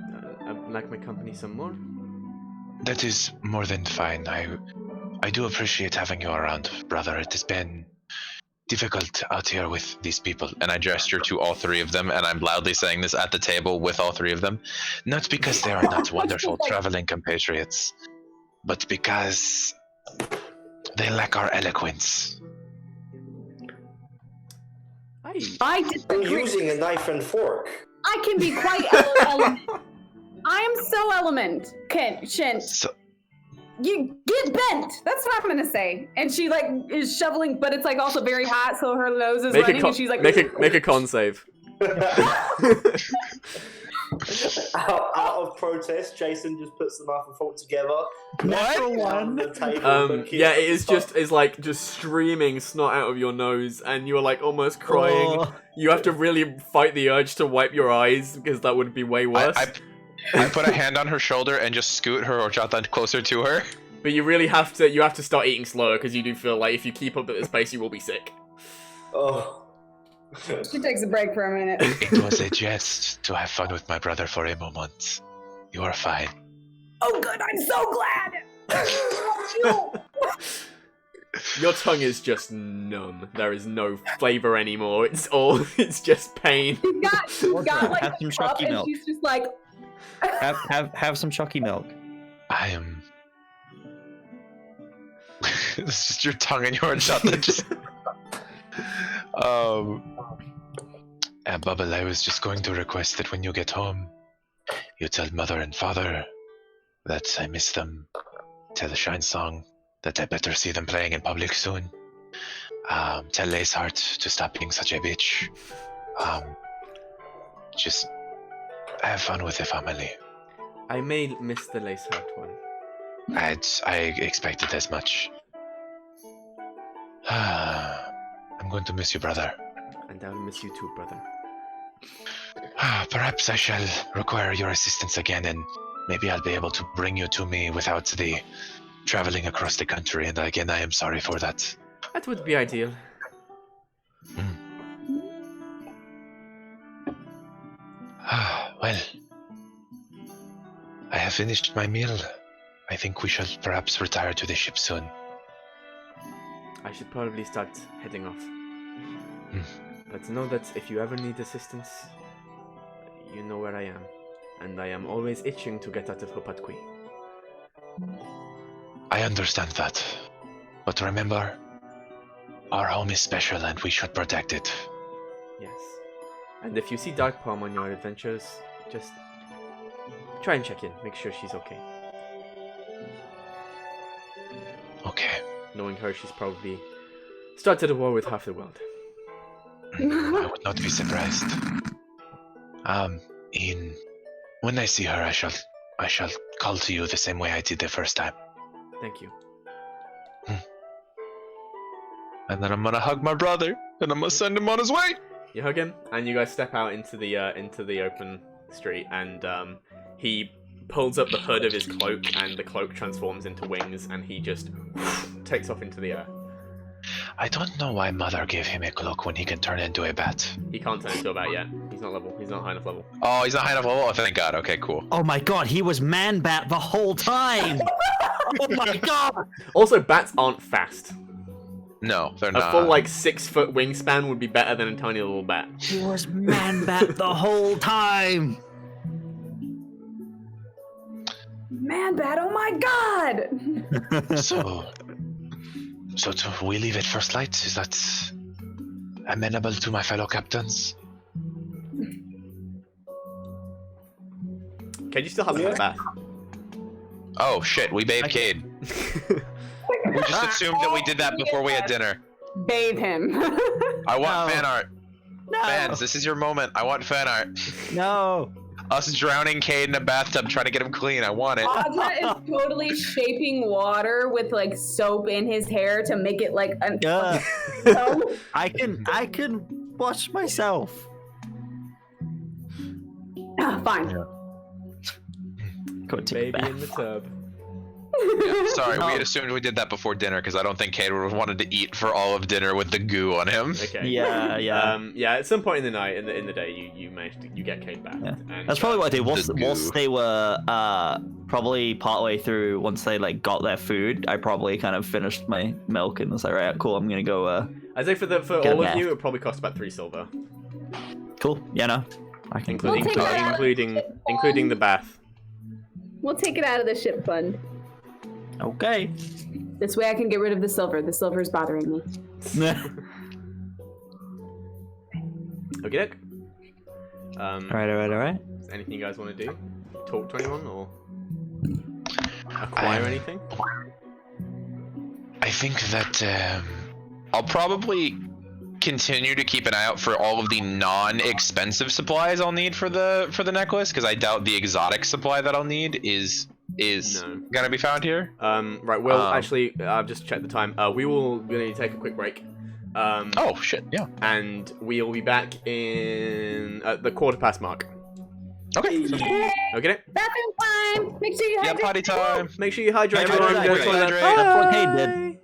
like my company some more. That is more than fine. I do appreciate having you around, brother. It has been difficult out here with these people. And I gesture to all three of them, and I'm loudly saying this at the table with all three of them. Not because they are not wonderful traveling compatriots, but because They lack our eloquence. I I'm disagree. using a knife and fork. I can be quite element. I am so element. Shin. So, You get bent. That's what I'm gonna say. And she like is shoveling, but it's like also very hot, so her nose is running, and she's like, make a con save. out of protest, Jason just puts the knife and fork together. Natural On one. the table, Yeah, it is just streaming snot out of your nose, and you're like almost crying. Oh. You have to really fight the urge to wipe your eyes because that would be way worse. I put a hand on her shoulder and just scoot her or Jothan closer to her. But you really have to start eating slower because you do feel like if you keep up at this pace, you will be sick. Oh. She takes a break for a minute. it was a jest to have fun with my brother for a moment. You are fine. Oh, good. I'm so glad. Your tongue is just numb. There is no flavor anymore. It's just pain. She's got like Have some a cup, chalky and milk. she's just like, Have some chalky milk. I am. It's just your tongue and your Jothan just. Bubble, I was just going to request that when you get home, you tell mother and father that I miss them. Tell the Shine Song that I better see them playing in public soon. Tell Laceheart to stop being such a bitch. Just have fun with the family. I may miss the lace heart one. I expected as much. I'm going to miss you, brother. And I'll miss you too, brother. Perhaps I shall require your assistance again, and maybe I'll be able to bring you to me without the traveling across the country, and again, I am sorry for that. That would be ideal. Well, I have finished my meal. I think we shall perhaps retire to the ship soon. I should probably start heading off. But know that if you ever need assistance, you know where I am. And I am always itching to get out of Ther'hat'qui. I understand that. But remember, our home is special and we should protect it. Yes. And if you see Dark Palm on your adventures, just try and check in. Make sure she's okay. Okay. Knowing her, she's probably started a war with half the world. I would not be surprised. When I see her, I shall call to you the same way I did the first time. Thank you. And then I'm gonna hug my brother, and I'm gonna send him on his way. You hug him, and you guys step out into the open street, and he pulls up the hood of his cloak, and the cloak transforms into wings, and he just takes off into the air. I don't know why Mother gave him a cloak when he can turn into a bat. He can't turn into a bat yet. He's not high enough level. Oh, he's not high enough level? Oh, thank God. Okay, cool. Oh my god, he was Man-Bat the whole time! Oh my god! Also, bats aren't fast. No, they're A not. full 6-foot wingspan would be better than a tiny little bat. He was Man-Bat the whole time! Man-Bat, oh my god! So do we leave at first light? Is that amenable to my fellow captains? Cayde, you still haven't had a bath. Oh, shit, we bathed Cayde. We just assumed that we did that before we had dinner. Bathe him. I want No. fan art. No! Fans, this is your moment. I want fan art. No! Us drowning Cayde in a bathtub trying to get him clean. I want it. Audra is totally shaping water with soap in his hair to make it soap. I can wash myself. Fine. Go take a Baby bath. in the tub. Sorry, No. we had assumed we did that before dinner because I don't think Cayde would have wanted to eat for all of dinner with the goo on him. Okay. Yeah, yeah. Yeah. At some point in the night, in the day, you managed to get Cayde back. Yeah. And, That's probably what I did. Whilst goo. they were probably partway through, once they got their food, I probably kind of finished my milk and was like, right, cool, I'm gonna go. I'd say for Get all a of bath. you, it probably cost about 3 silver, Cool. Yeah, no. I can. including We'll take that out of the including fund. the bath. We'll take it out of the ship fund. Okay. This way I can get rid of the silver. The silver is bothering me. Okay. All right. Is there anything you guys want to do? Talk to anyone or acquire anything? I think that I'll probably continue to keep an eye out for all of the non-expensive supplies I'll need for the necklace, because I doubt the exotic supply that I'll need is gonna be found here. Right. Well, actually, I've just checked the time. We will gonna take a quick break. Oh shit! Yeah. And we'll be back in at the 1:15 mark. Okay. Okay. Bathroom time! Make sure you Yeah, hydrate. potty time. Make sure you hydrate. Hydrate, everyone. hydrate, Go to the hydrate. toilet. That's what Bye. Cayde did.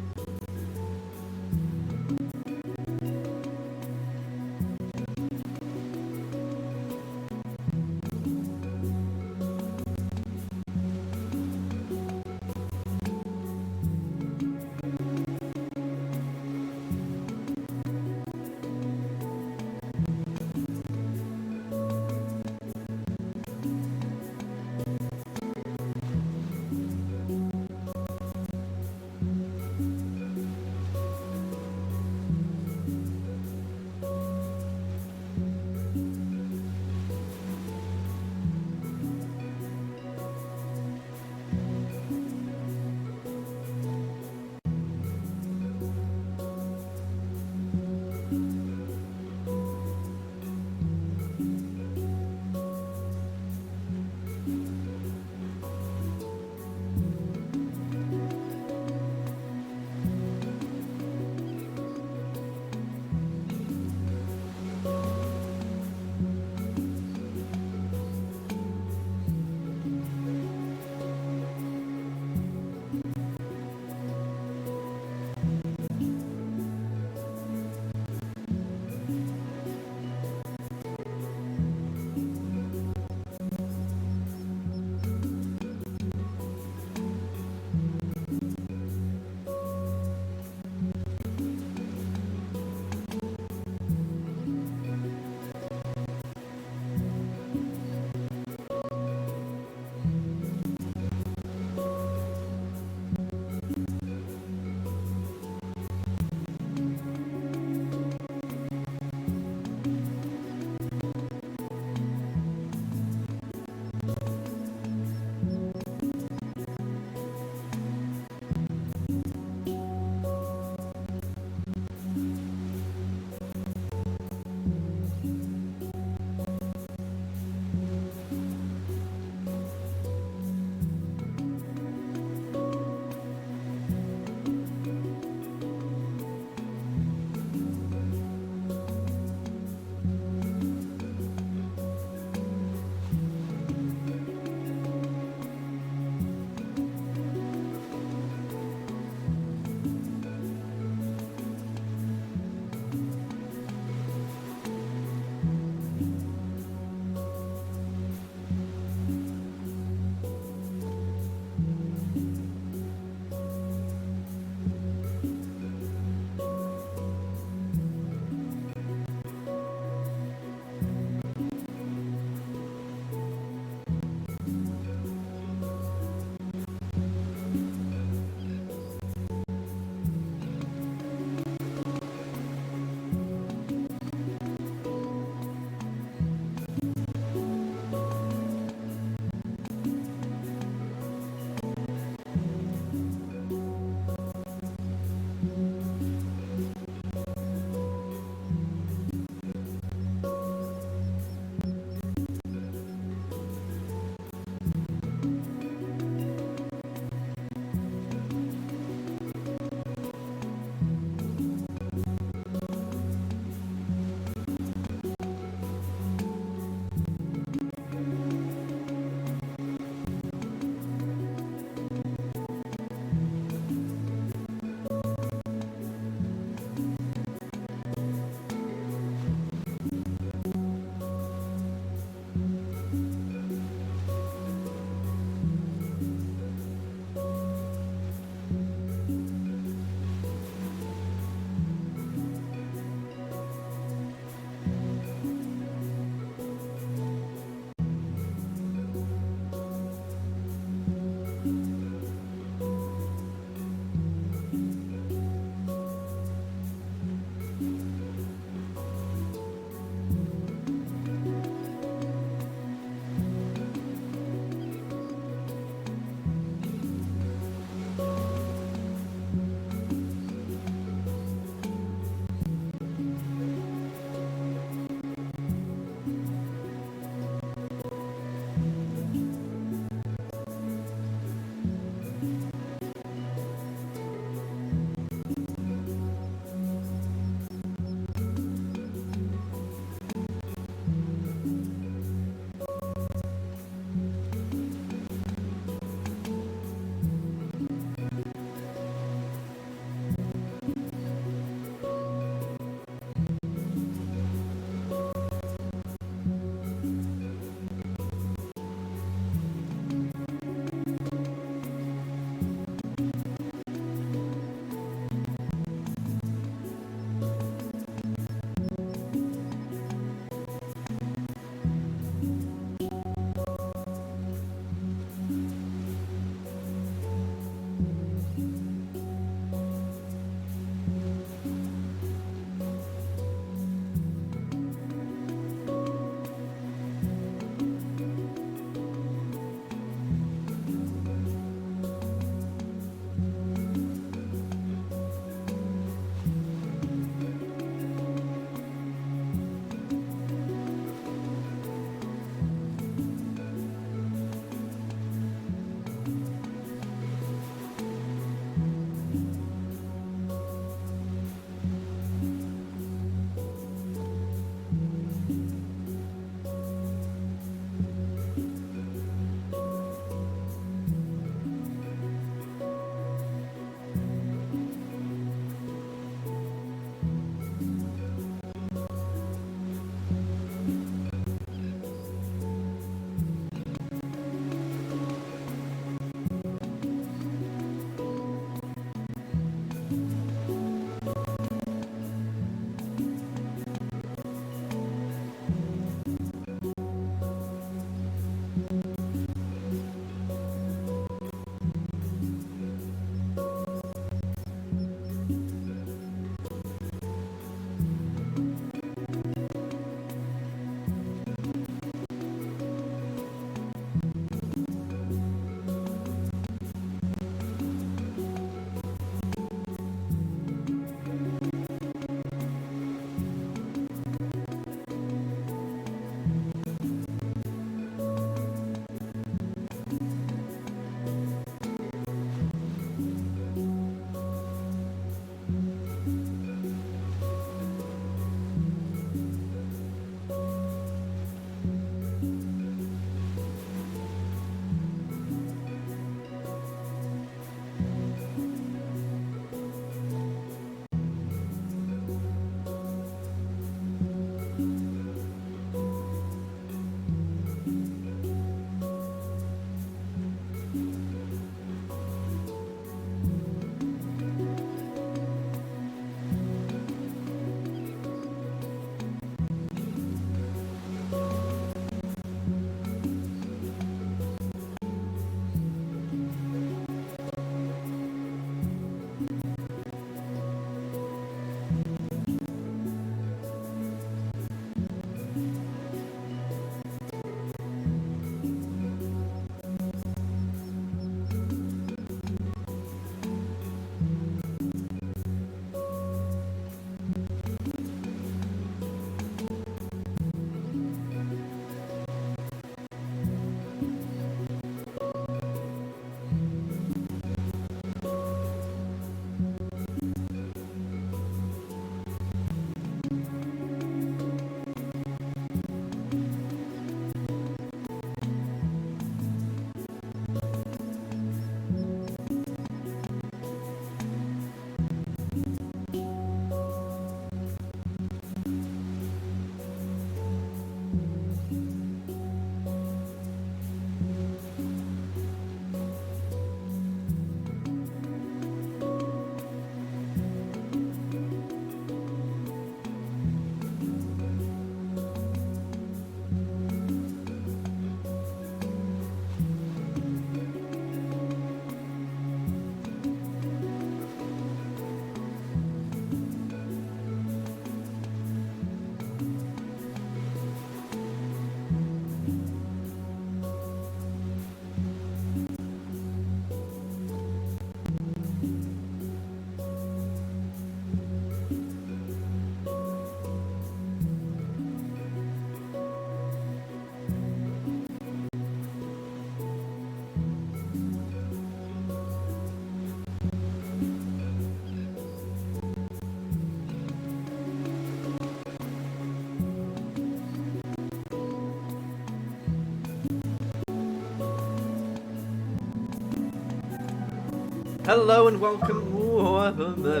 Hello and welcome. Ooh, the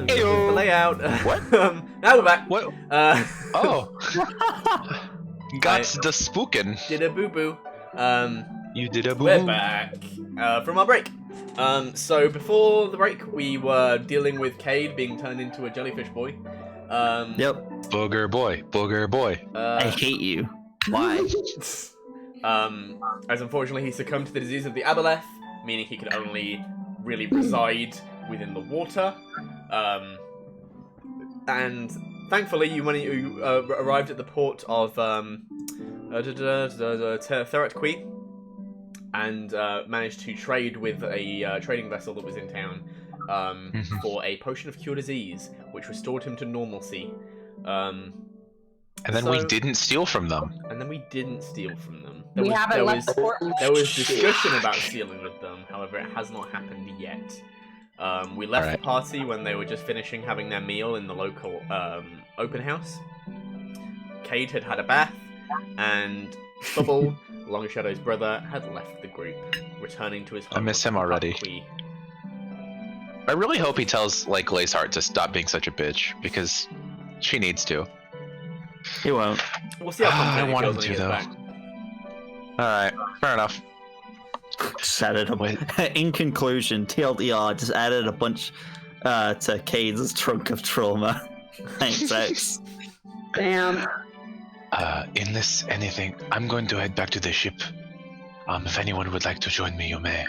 layout. What? Now we're back. What? Oh. Got the spookin'. Did a boo boo. You did a boo. We're back from our break. So before the break, we were dealing with Cayde being turned into a jellyfish boy. Yep. Booger boy. I hate you. Why? As unfortunately he succumbed to the disease of the aboleth, meaning he could only really reside within the water. And thankfully, when you arrived at the port of Ther'hat'qui and managed to trade with a trading vessel that was in town for a potion of cure disease, which restored him to normalcy. And then we didn't steal from them. And then we didn't steal from them. We haven't left the port. There was discussion about stealing with them, however, it has not happened yet. We left the party when they were just finishing having their meal in the local open house. Cayde had had a bath, and Stubble, Longshadow's brother, had left the group, returning to his home. I miss him already. I really hope he tells Laceheart to stop being such a bitch, because she needs to. He won't. We'll see how confident I want he him feels when he to, gets though. back. Alright, fair enough. Just added in conclusion, TLDR just added a bunch to Cayde's trunk of trauma. Thanks. Damn. Unless anything, I'm going to head back to the ship. If anyone would like to join me, you may.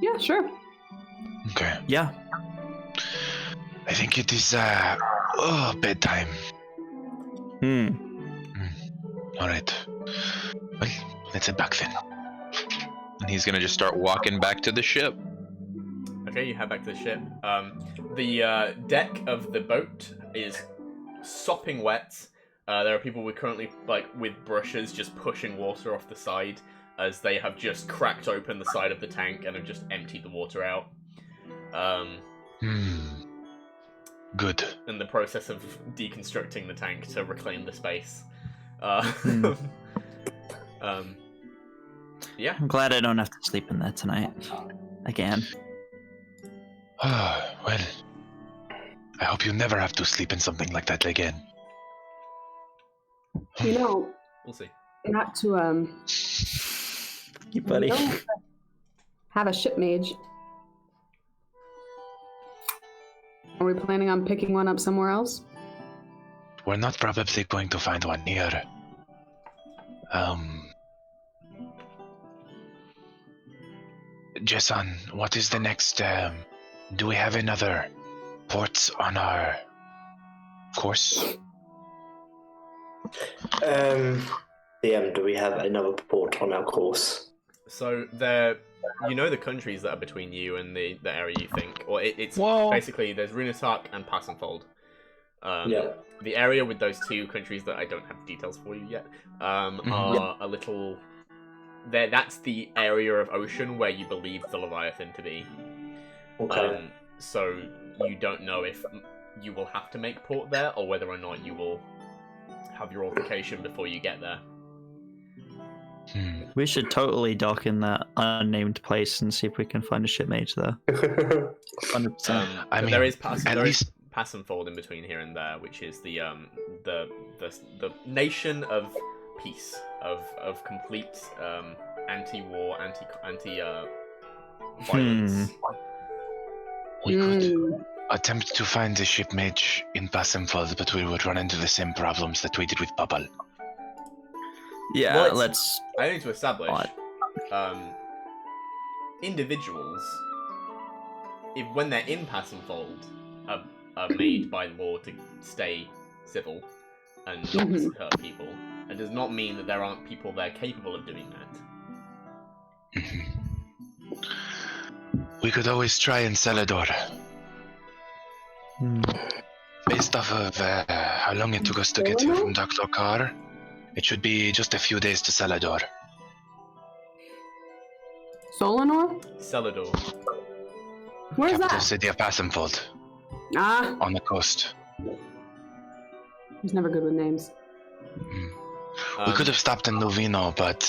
Yeah, sure. Okay. Yeah. I think it is, bedtime. Alright. Well, let's head back then. And he's gonna just start walking back to the ship. Okay, you head back to the ship. The deck of the boat is sopping wet. There are people currently with brushes just pushing water off the side as they have just cracked open the side of the tank and have just emptied the water out. Good. In the process of deconstructing the tank to reclaim the space. Yeah. I'm glad I don't have to sleep in there tonight. Again. Well, I hope you never have to sleep in something like that again. You know, We'll see. not to You buddy. don't have a ship mage. Are we planning on picking one up somewhere else? We're not probably going to find one here. Jason, what is the next, do we have another port on our course? DM, do we have another port on our course? So you know the countries that are between you and the area you think, or it's basically there's Runa'Tak and Passenfold. Yeah. The area with those two countries that I don't have details for you yet are a little. That's the area of ocean where you believe the Leviathan to be. Okay. So you don't know if you will have to make port there, or whether or not you will have your altercation before you get there. We should totally dock in that unnamed place and see if we can find a ship mage there. 100%. I mean, there is at least Passenfold in between here and there, which is the nation of peace, of complete anti-war, anti-violence. We could attempt to find the ship mage in Passenfold, but we would run into the same problems that we did with Bubble. Yeah, Well, let's. I need to establish individuals, when they're in Passenfold, are made by law to stay civil and not hurt people. It does not mean that there aren't people there capable of doing that. We could always try in Celador. Based off of how long it took us to get here from Dr. Carr, it should be just a few days to Celador. Solanor? Celador. Where's Capital that? city of Passenfold, Ah, on the coast. he's never good with names. We could have stopped in Lovino, but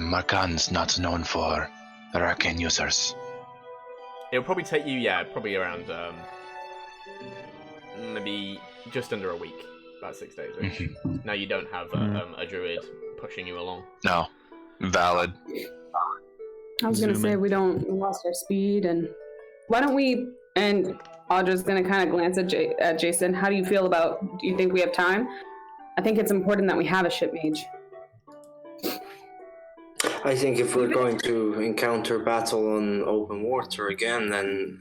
Marcan's not known for their arcane users. It'll probably take you, probably around maybe just under a week, about 6 days. Now you don't have a druid pushing you along. No, valid. I was gonna say we lost our speed, and why don't we? And Audra's gonna kind of glance at Jason. How do you feel about? Do you think we have time? I think it's important that we have a ship mage. I think if we're going to encounter battle on open water again, then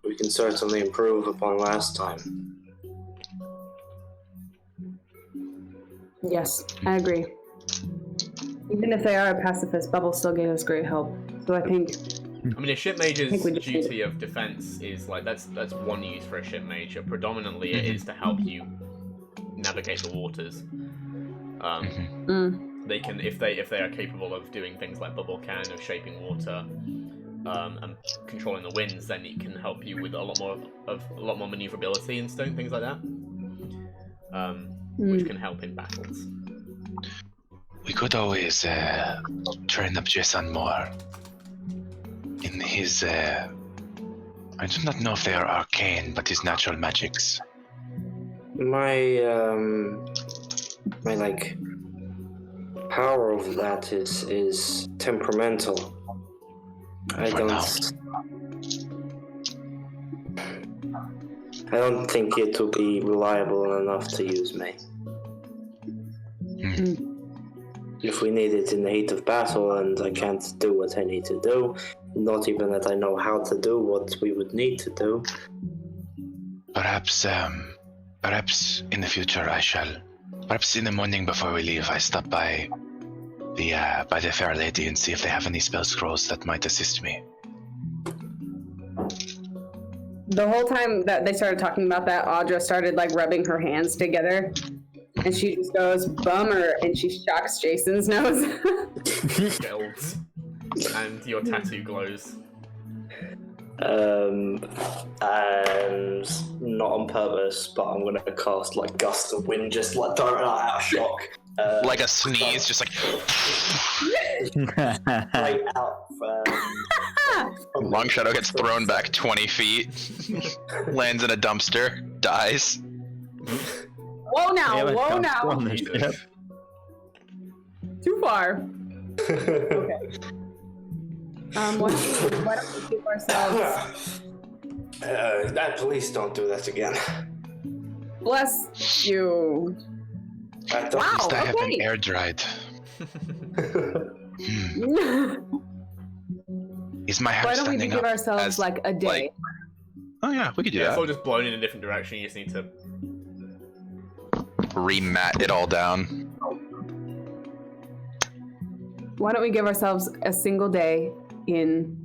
we can certainly improve upon last time. Yes, I agree. Even if they are a pacifist, Bubble still gave us great help. So I think... I mean, a ship mage's duty of defense is like, that's one use for a ship mage. Predominantly it is to help you navigate the waters. They can, if they are capable of doing things like Bubble can, of shaping water, and controlling the winds, then it can help you with a lot more maneuverability and things like that. Which can help in battles. We could always train up Jason more in his I do not know if they are arcane, but his natural magics. My like power of that is temperamental. I don't think it will be reliable enough to use me. If we need it in the heat of battle and I can't do what I need to do, not even that I know how to do what we would need to do. Perhaps in the future I shall. Perhaps in the morning before we leave, I stop by the fair lady and see if they have any spell scrolls that might assist me. The whole time that they started talking about that, Audra started like rubbing her hands together. And she just goes, bummer, and she shocks Jason's nose. And your tattoo glows. And not on purpose, but I'm gonna cast like gust of wind, just like throw it out of shock. Like a sneeze, just like... right out. Long Shadow gets thrown back 20 feet, lands in a dumpster, dies. Whoa now, whoa now. Too far. Okay. Why don't we keep ourselves... Please don't do that again. Bless you. At least I have been air dried. Is my hair Why don't we standing give up? ourselves like a day? Oh yeah, we could do It's that. all just blown in a different direction. You just need to Remat it all down. Why don't we give ourselves a single day in...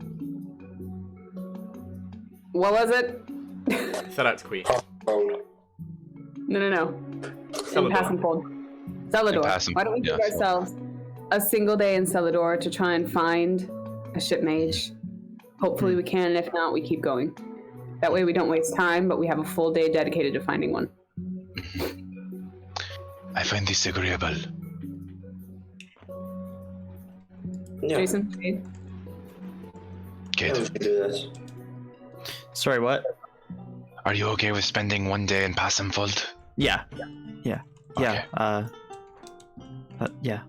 What was it? Ther'hat'qui. No. In Passingfold. Celador. Why don't we give ourselves a single day in Celador to try and find a ship mage? Hopefully we can, and if not, we keep going. That way we don't waste time, but we have a full day dedicated to finding one. I find this agreeable. Yeah. Jason? Cayde, We can do this. Sorry, what? are you okay with spending one day in Passingfold? Yeah. Okay. Yeah.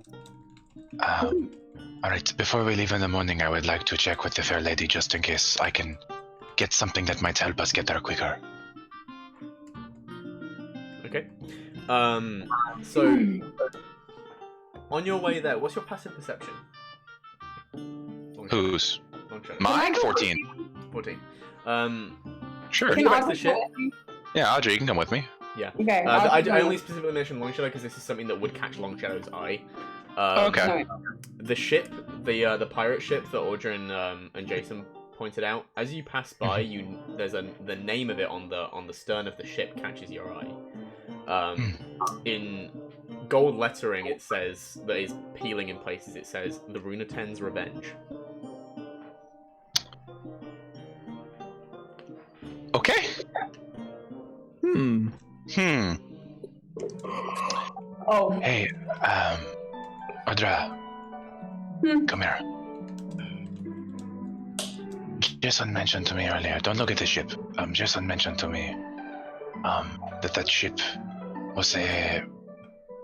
Alright, before we leave in the morning, I would like to check with the fair lady just in case I can get something that might help us get there quicker. Okay. So on your way there, what's your passive perception? Whose? Long Shadow. Mine? 14. 14. Sure. Can you back to the ship? Yeah, Audrey, you can come with me. Yeah. Okay. I only specifically mentioned Long Shadow because this is something that would catch Long Shadow's eye. Okay. The ship, the pirate ship that Audra and Jason pointed out, as you pass by, there's the name of it on the stern of the ship catches your eye. In gold lettering, it says, that is peeling in places, it says the Runa'Tak'Suyu Revenge. Okay. Oh. Hey, Audra, come here. Jason mentioned to me earlier, don't look at the ship. Jason mentioned to me that ship was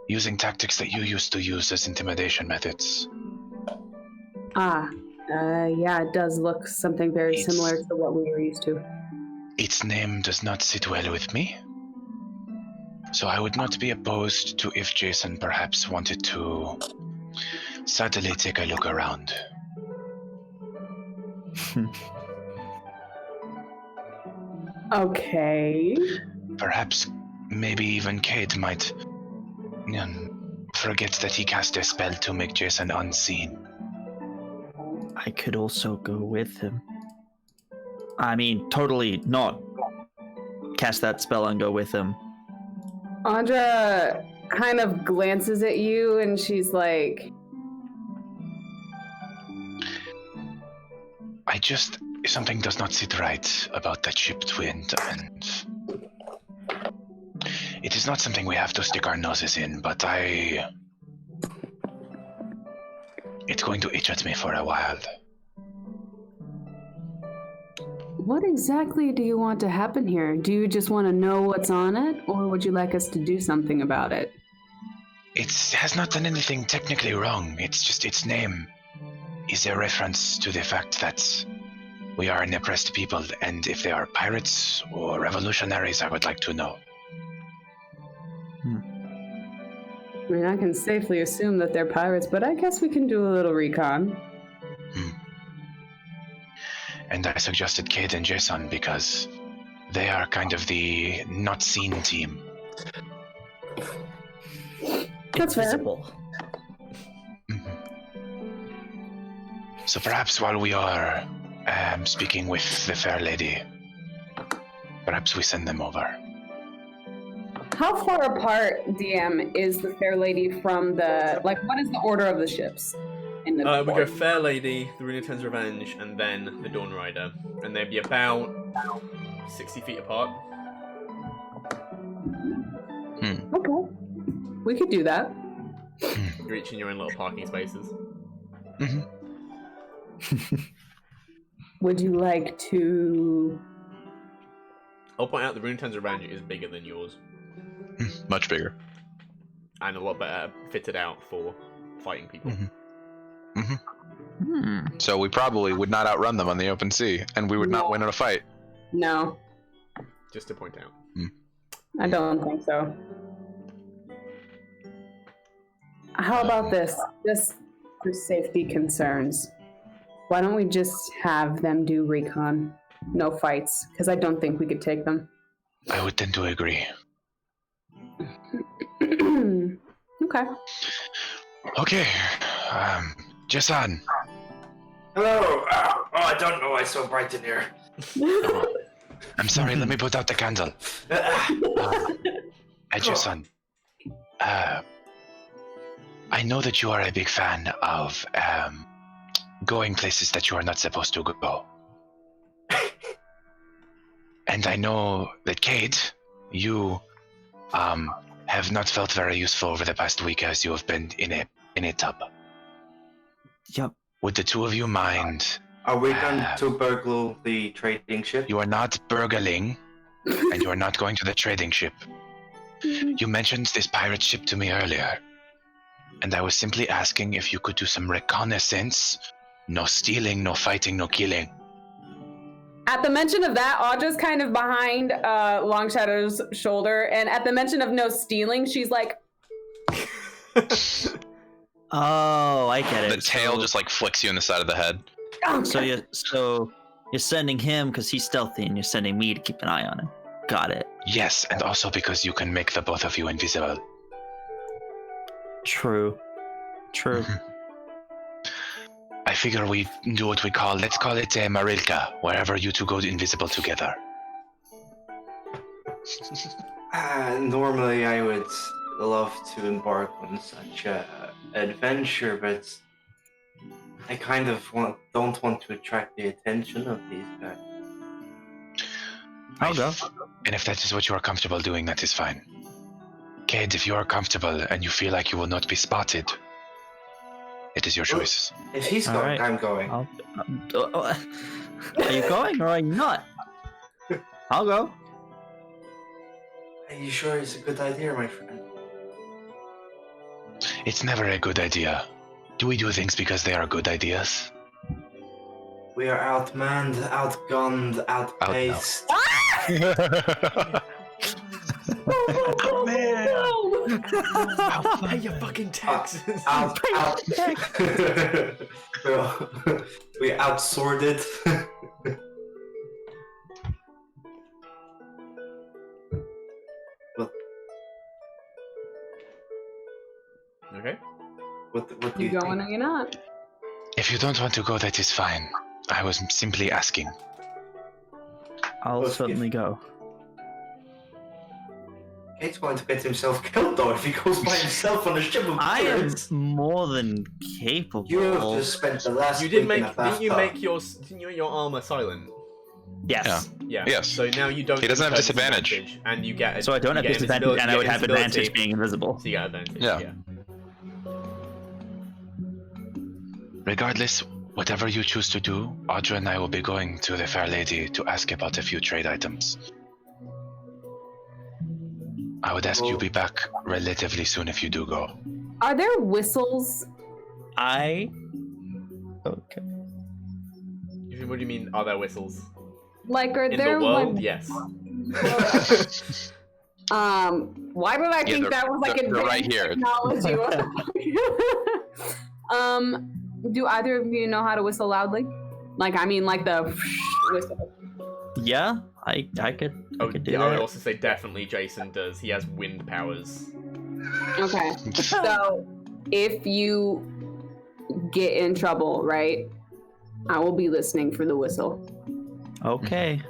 using tactics that you used to use as intimidation methods. Yeah, it does look something very similar to what we were used to. Its name does not sit well with me. So I would not be opposed to if Jason perhaps wanted to subtly take a look around. Okay. Perhaps, maybe even Cayde might forget that he cast a spell to make Jason unseen. I could also go with him. I mean, totally not cast that spell and go with him. Audra kind of glances at you and she's like, something does not sit right about that ship twin, and it is not something we have to stick our noses in, but it's going to itch at me for a while. what exactly do you want to happen here? Do you just want to know what's on it, or would you like us to do something about it? It has not done anything technically wrong. It's just its name is a reference to the fact that we are an oppressed people, and if they are pirates or revolutionaries, I would like to know. I mean, I can safely assume that they're pirates, but I guess we can do a little recon. And I suggested Cayde and Jason because they are kind of the not seen team. That's fair. So perhaps while we are speaking with the fair lady, perhaps we send them over. How far apart, DM, is the fair lady from the... Like, what is the order of the ships? In the we go Fair Lady, the Runa'Tak'Suyu Revenge, and then the Dawn Rider. And they'd be about 60 feet apart. Okay. We could do that. You're each in your own little parking spaces. Would you like to... I'll point out the Runa'Tak'Suyu Revenge is bigger than yours. Much bigger. And a lot better fitted out for fighting people. So we probably would not outrun them on the open sea, and we would not win in a fight. No, Just to point out. I don't think so. How about this? Just for safety concerns. Why don't we just have them do recon? No fights, because I don't think we could take them. I would tend to agree. Okay. Okay, Jason. Hello. Oh, I don't know. It's so bright in here. I'm sorry, let me put out the candle. Jason, I know that you are a big fan of going places that you are not supposed to go. And I know that Cayde, you have not felt very useful over the past week as you have been in a tub. Yep. Would the two of you mind? Are we going to burgle the trading ship? You are not burgling, and you are not going to the trading ship. You mentioned this pirate ship to me earlier, and I was simply asking if you could do some reconnaissance. No stealing, no fighting, no killing. At the mention of that, Audra's kind of behind Longshadow's shoulder, and at the mention of no stealing, she's like... Oh, I get it. The tail just like flicks you in the side of the head. So you're sending him because he's stealthy, and you're sending me to keep an eye on him. Got it. Yes, and also because you can make the both of you invisible. True. I figure we do what we call, let's call it a Marilka, wherever you two go invisible together. Normally, I would love to embark on such an adventure, but I kind of don't want to attract the attention of these guys. I'll go. And if that is what you are comfortable doing, that is fine. Cayde, if you are comfortable and you feel like you will not be spotted, it is your choice. If he's going, Alright. I'm going. Are you going or are you not? I'll go. Are you sure it's a good idea, my friend? It's never a good idea. Do we do things because they are good ideas? We are outmanned, outgunned, outpaced. Oh man! Pay your fucking taxes. We're outsorted. Okay. What do You you going or think? you not? If you don't want to go, that is fine. I was simply asking. I'll Well, certainly go. Kate's going to get himself killed though if he goes by himself on a ship of I am pirates. more than capable. You have just spent the last You did week in a make. Didn't you bathtub. make your armor silent? Yes. Yeah. Yes. So now you don't. He doesn't have incur disadvantage. and you get. So I don't you have get disadvantage, invisibility- and you I would get have invisibility, advantage being invisible. So you get advantage. Yeah. Yeah. Regardless, whatever you choose to do, Audra and I will be going to the Fair Lady to ask about a few trade items. I would ask you be back relatively soon if you do go. Are there whistles? Okay. What do you mean? Are there whistles Like, are in there the world? like, Yes. why did I think they're- that was like they're advanced right here. technology? Do either of you know how to whistle loudly? Like, I mean, like the whistle. Yeah, I could. I could do yeah, I would that. also say definitely Jason does. He has wind powers. Okay. So, if you get in trouble, right? I will be listening for the whistle. Okay.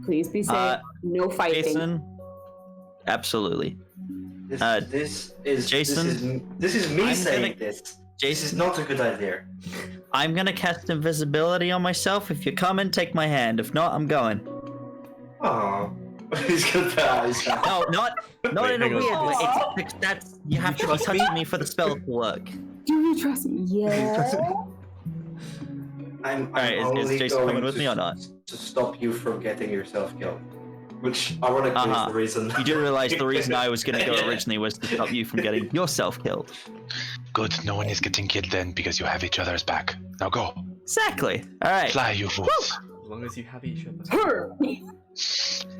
Please be safe. No fighting. Jason. Absolutely. This is Jason, This is me I'm saying gonna- this. This is Jason, not a good idea. I'm gonna cast invisibility on myself. If you come and take my hand. If not, I'm going. Oh, he's gonna put out his hand. No, not Wait, in a hang on. weird way. It's that's you have to be trust me? touching me for the spell to work. Do you trust me? Yeah. I'm Alright, is only Jason going coming with to, me or not? to stop you from getting yourself killed. Which, ironically, Uh-huh. is the reason. You do realize the reason I was gonna go originally was to stop you from getting yourself killed. Good, no one is getting killed then because you have each other's back. Now go. Exactly. All right. Fly, you fools. As long as you have each other.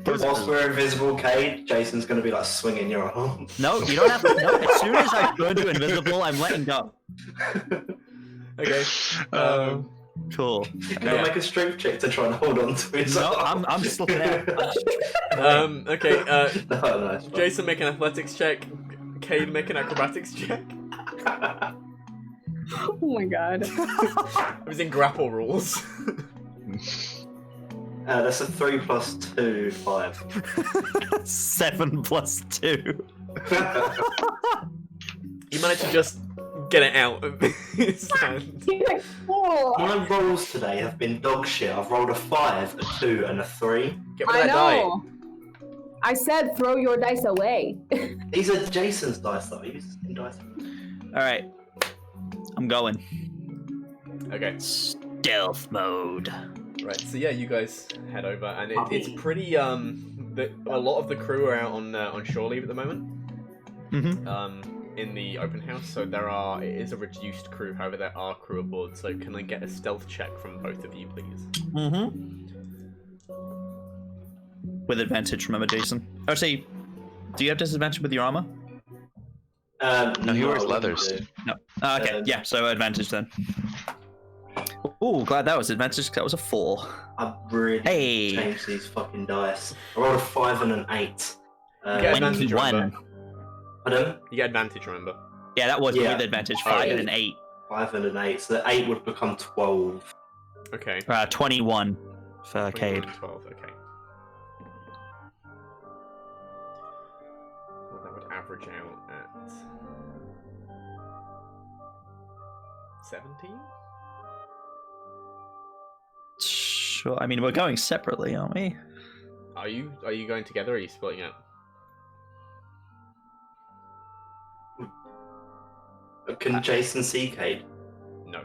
Whilst we're invisible, Cayde, Jason's gonna be like swinging your arm. No, you don't have to. No, as soon as I turn to invisible, I'm letting go. Okay. Cool. You're gonna make a strength check to try and hold on to his No, arm. I'm just looking at it. Okay. no, it's fine. Jason, make an athletics check. Cayde, make an acrobatics check. Oh my god. It was in grapple rules. That's a 3 plus 2, 5. 7 plus 2. You managed to just get it out of his hand. My rolls today have been dog shit. I've rolled a 5, a 2, and a 3. Get rid I of that die. know. I said throw your dice away. These are Jason's dice, though. He uses his dice. All right. I'm going. Okay. Stealth mode. Right. So yeah, you guys head over, and it's pretty. A lot of the crew are out on shore leave at the moment. Mm-hmm. In the open house, so it is a reduced crew. However, there are crew aboard. So can I get a stealth check from both of you, please? Mm-hmm. With advantage, remember, Jason. Actually, do you have disadvantage with your armor? No, he wears I wouldn't leathers. do. No. Okay. Yeah. So advantage then. Ooh, glad that was advantage. 'Cause that was a 4. I've really Hey. changed these fucking dice. I rolled a 5 and an 8. You get advantage, 21. remember? Pardon? You get advantage, remember? Yeah, that was Yeah. with advantage. 5 Okay. and an 8. 5 and an 8. So the 8 would become 12. Okay. 21 for 21 Cayde. and 12. Okay. Well, that would average out at 17. Sure. I mean, we're going separately, aren't we? Are you going together, or are you splitting up? Can Jason see Cayde? No.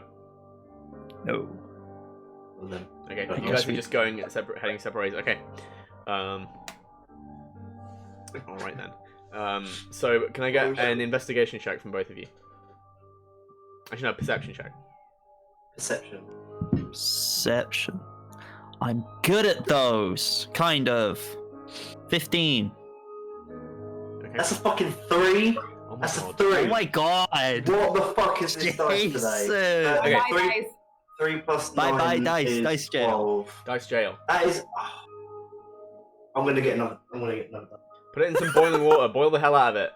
No. of them. Okay, But you guys are just going heading separate ways. Okay. All right then. So can I get an investigation check from both of you? Actually, no, perception check. Perception. I'm good at those. Kind of. 15. Okay. That's a fucking 3. Oh my That's god. a 3. Oh my god. What the fuck is this dice today? Jason. Okay. Bye, 3, guys. 3 plus 9 Bye, dice. is Dice jail. 12. Dice jail. That is... I'm gonna get another. Put it in some boiling water. Boil the hell out of it.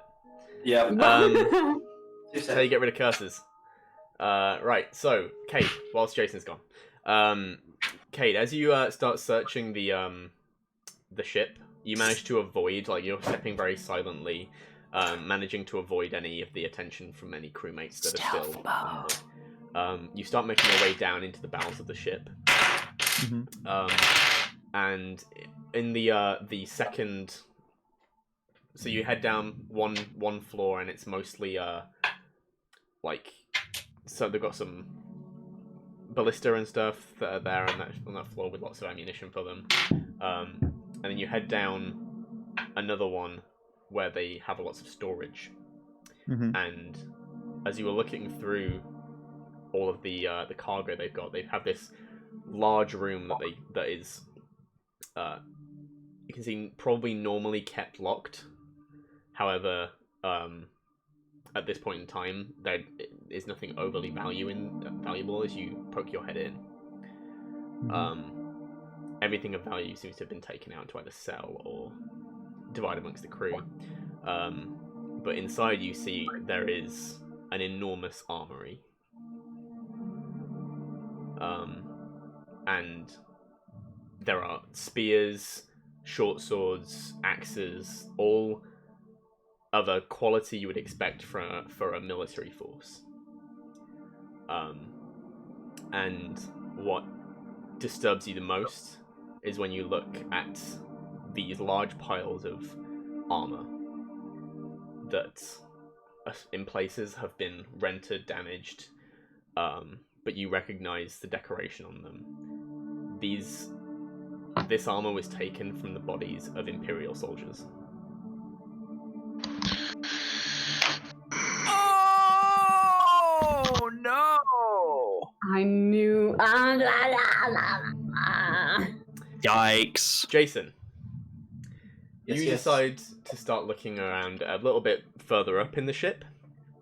Yeah. 2 seconds. How you get rid of curses. Right, so, Cayde, whilst Jason's gone. Cayde, as you start searching the ship, you manage to avoid, like, you're stepping very silently, managing to avoid any of the attention from any crewmates that are still on board. You start making your way down into the bowels of the ship. And in the second... So you head down one floor, and it's mostly, like... So they've got some ballista and stuff that are there on that floor with lots of ammunition for them. And then you head down another one where they have lots of storage. And as you were looking through all of the cargo they've got, they have this large room that is you can see probably normally kept locked. However, at this point in time, there is nothing overly valuable as you poke your head in. Everything of value seems to have been taken out to either sell or divide amongst the crew. But inside you see there is an enormous armory. And there are spears, short swords, axes, all of a quality you would expect for a military force. And what disturbs you the most is when you look at these large piles of armor that in places have been rented, damaged, but you recognize the decoration on them. This armor was taken from the bodies of Imperial soldiers. Oh no! I knew. Yikes. Jason, Yes, you yes. decide to start looking around a little bit further up in the ship.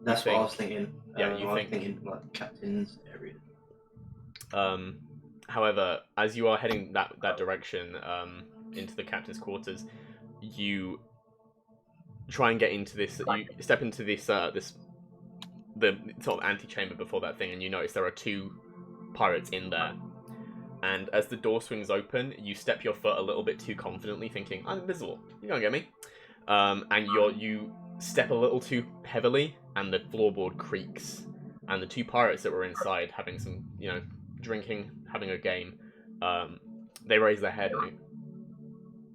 That's what I was thinking. Yeah, I was thinking like captain's area. However, as you are heading that direction into the captain's quarters, you try and get into this. You step into the sort of antechamber before that thing, and you notice there are 2 pirates in there. And as the door swings open, you step your foot a little bit too confidently, thinking, "I'm invisible. You can't get me." And you step a little too heavily, and the floorboard creaks. And the 2 pirates that were inside, having some, drinking, having a game, they raise their head. And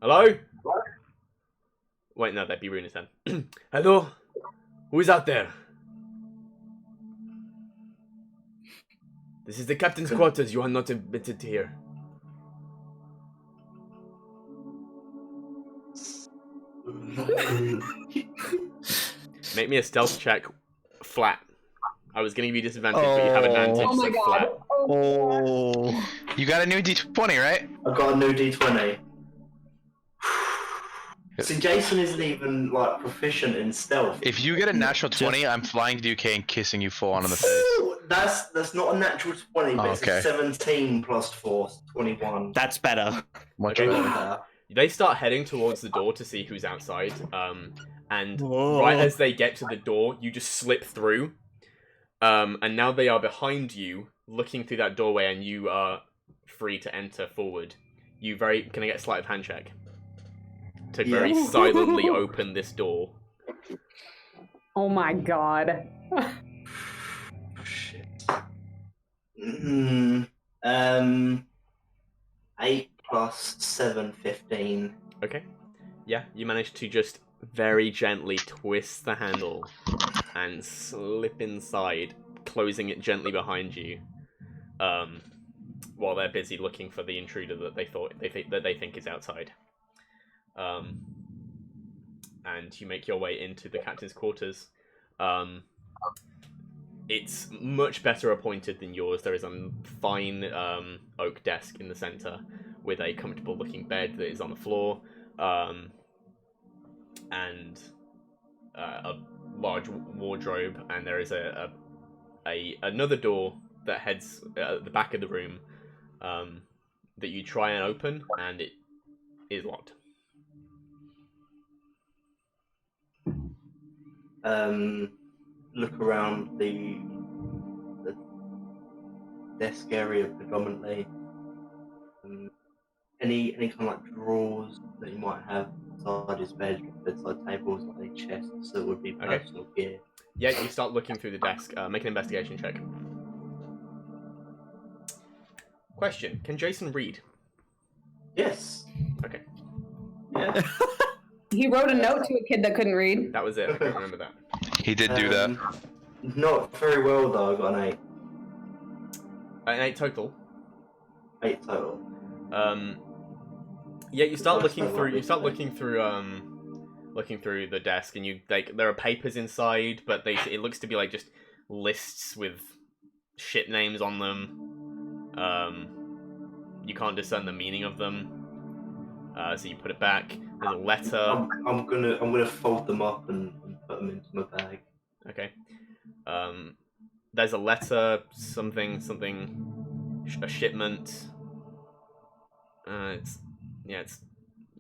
hello? Wait, no, that'd be Runa's then. Hello? Who is out there? This is the captain's quarters. You are not admitted here. Make me a stealth check. Flat. I was going to give you disadvantage, but you have advantage, Oh my so god. flat. Oh. You got a new D20, right? I've got a new D20. See, Jason isn't even like proficient in stealth. If you get a natural 20, I'm flying to the UK and kissing you full on in the face. Ooh, that's not a natural 20, but Okay. it's a 17 plus 4, 21. That's better. Much Okay. better. They start heading towards the door to see who's outside, and Whoa. right as they get to the door, you just slip through, and now they are behind you, looking through that doorway, and you are free to enter forward. Can I get a sleight of hand check? To very Yeah. silently open this door. Oh my god. Shit. 8 plus 7, 15. Okay. Yeah, you manage to just very gently twist the handle and slip inside, closing it gently behind you. while they're busy looking for the intruder that they think is outside. And you make your way into the captain's quarters. It's much better appointed than yours. There is a fine oak desk in the center with a comfortable looking bed that is on the floor, and a large wardrobe, and there is another door that heads at the back of the room that you try and open, and it is locked. Look around the desk area predominantly. Any kind of like drawers that you might have beside his bed, bedside tables, like any chests that would be personal gear. Yeah, you start looking through the desk. Make an investigation check. Question: can Jason read? Yes. Okay. Yeah. He wrote a note to a kid that couldn't read. That was it. I couldn't remember that. He did do that. Not very well though. I got an 8. An 8 total. 8 total. Yeah, you start That's looking not through. what You start they looking through the desk, and there are papers inside, but it looks to be like just lists with ship names on them. You can't discern the meaning of them. So you put it back. There's a letter. I'm gonna fold them up and put them into my bag. Okay. There's a letter. A shipment. It's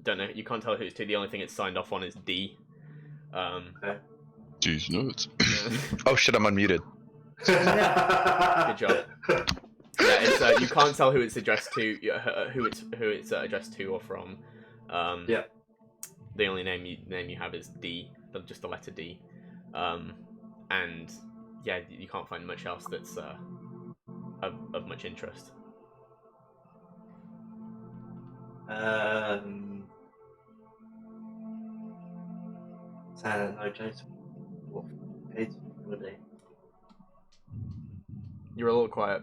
don't know. You can't tell who it's to. The only thing it's signed off on is D. Okay. Jeez, nuts. Oh shit, I'm unmuted. Good job. Yeah, it's you can't tell who it's addressed to, who it's addressed to or from. Yeah. The only name you have is D, just the letter D, and yeah, you can't find much else that's of much interest. No, Jason. What Cayde's holiday? You're a little quiet.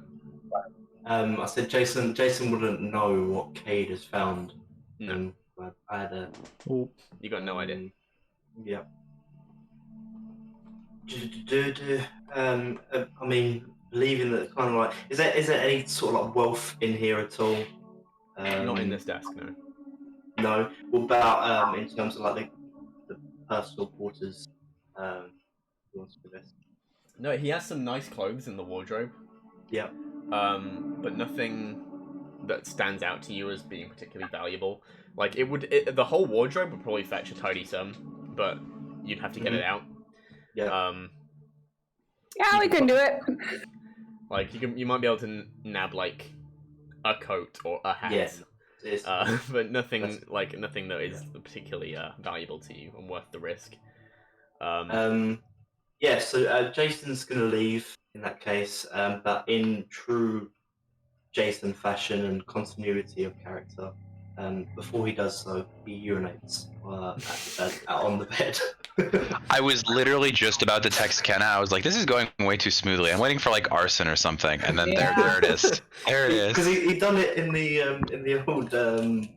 I said Jason wouldn't know what Cayde has found. No. I had a. You got no idea. Yeah. I mean, believing that kind of like, is there any sort of like wealth in here at all? Not in this desk, no. No. What about in terms of like the personal quarters? Who wants to do this? No, he has some nice clothes in the wardrobe. Yeah. But nothing that stands out to you as being particularly valuable. Like the whole wardrobe would probably fetch a tidy sum, but you'd have to get it out. Yeah. Yeah, we can do it. Like you might be able to nab like a coat or a hat. Yes. But nothing that is particularly valuable to you and worth the risk. Yeah. So Jason's gonna leave in that case, but in true Jason fashion and continuity of character, before he does so, he urinates out on the bed. I was literally just about to text Kenna. I was like, "This is going way too smoothly. I'm waiting for like arson or something." And then there it is. There it is. Because he done it in the old.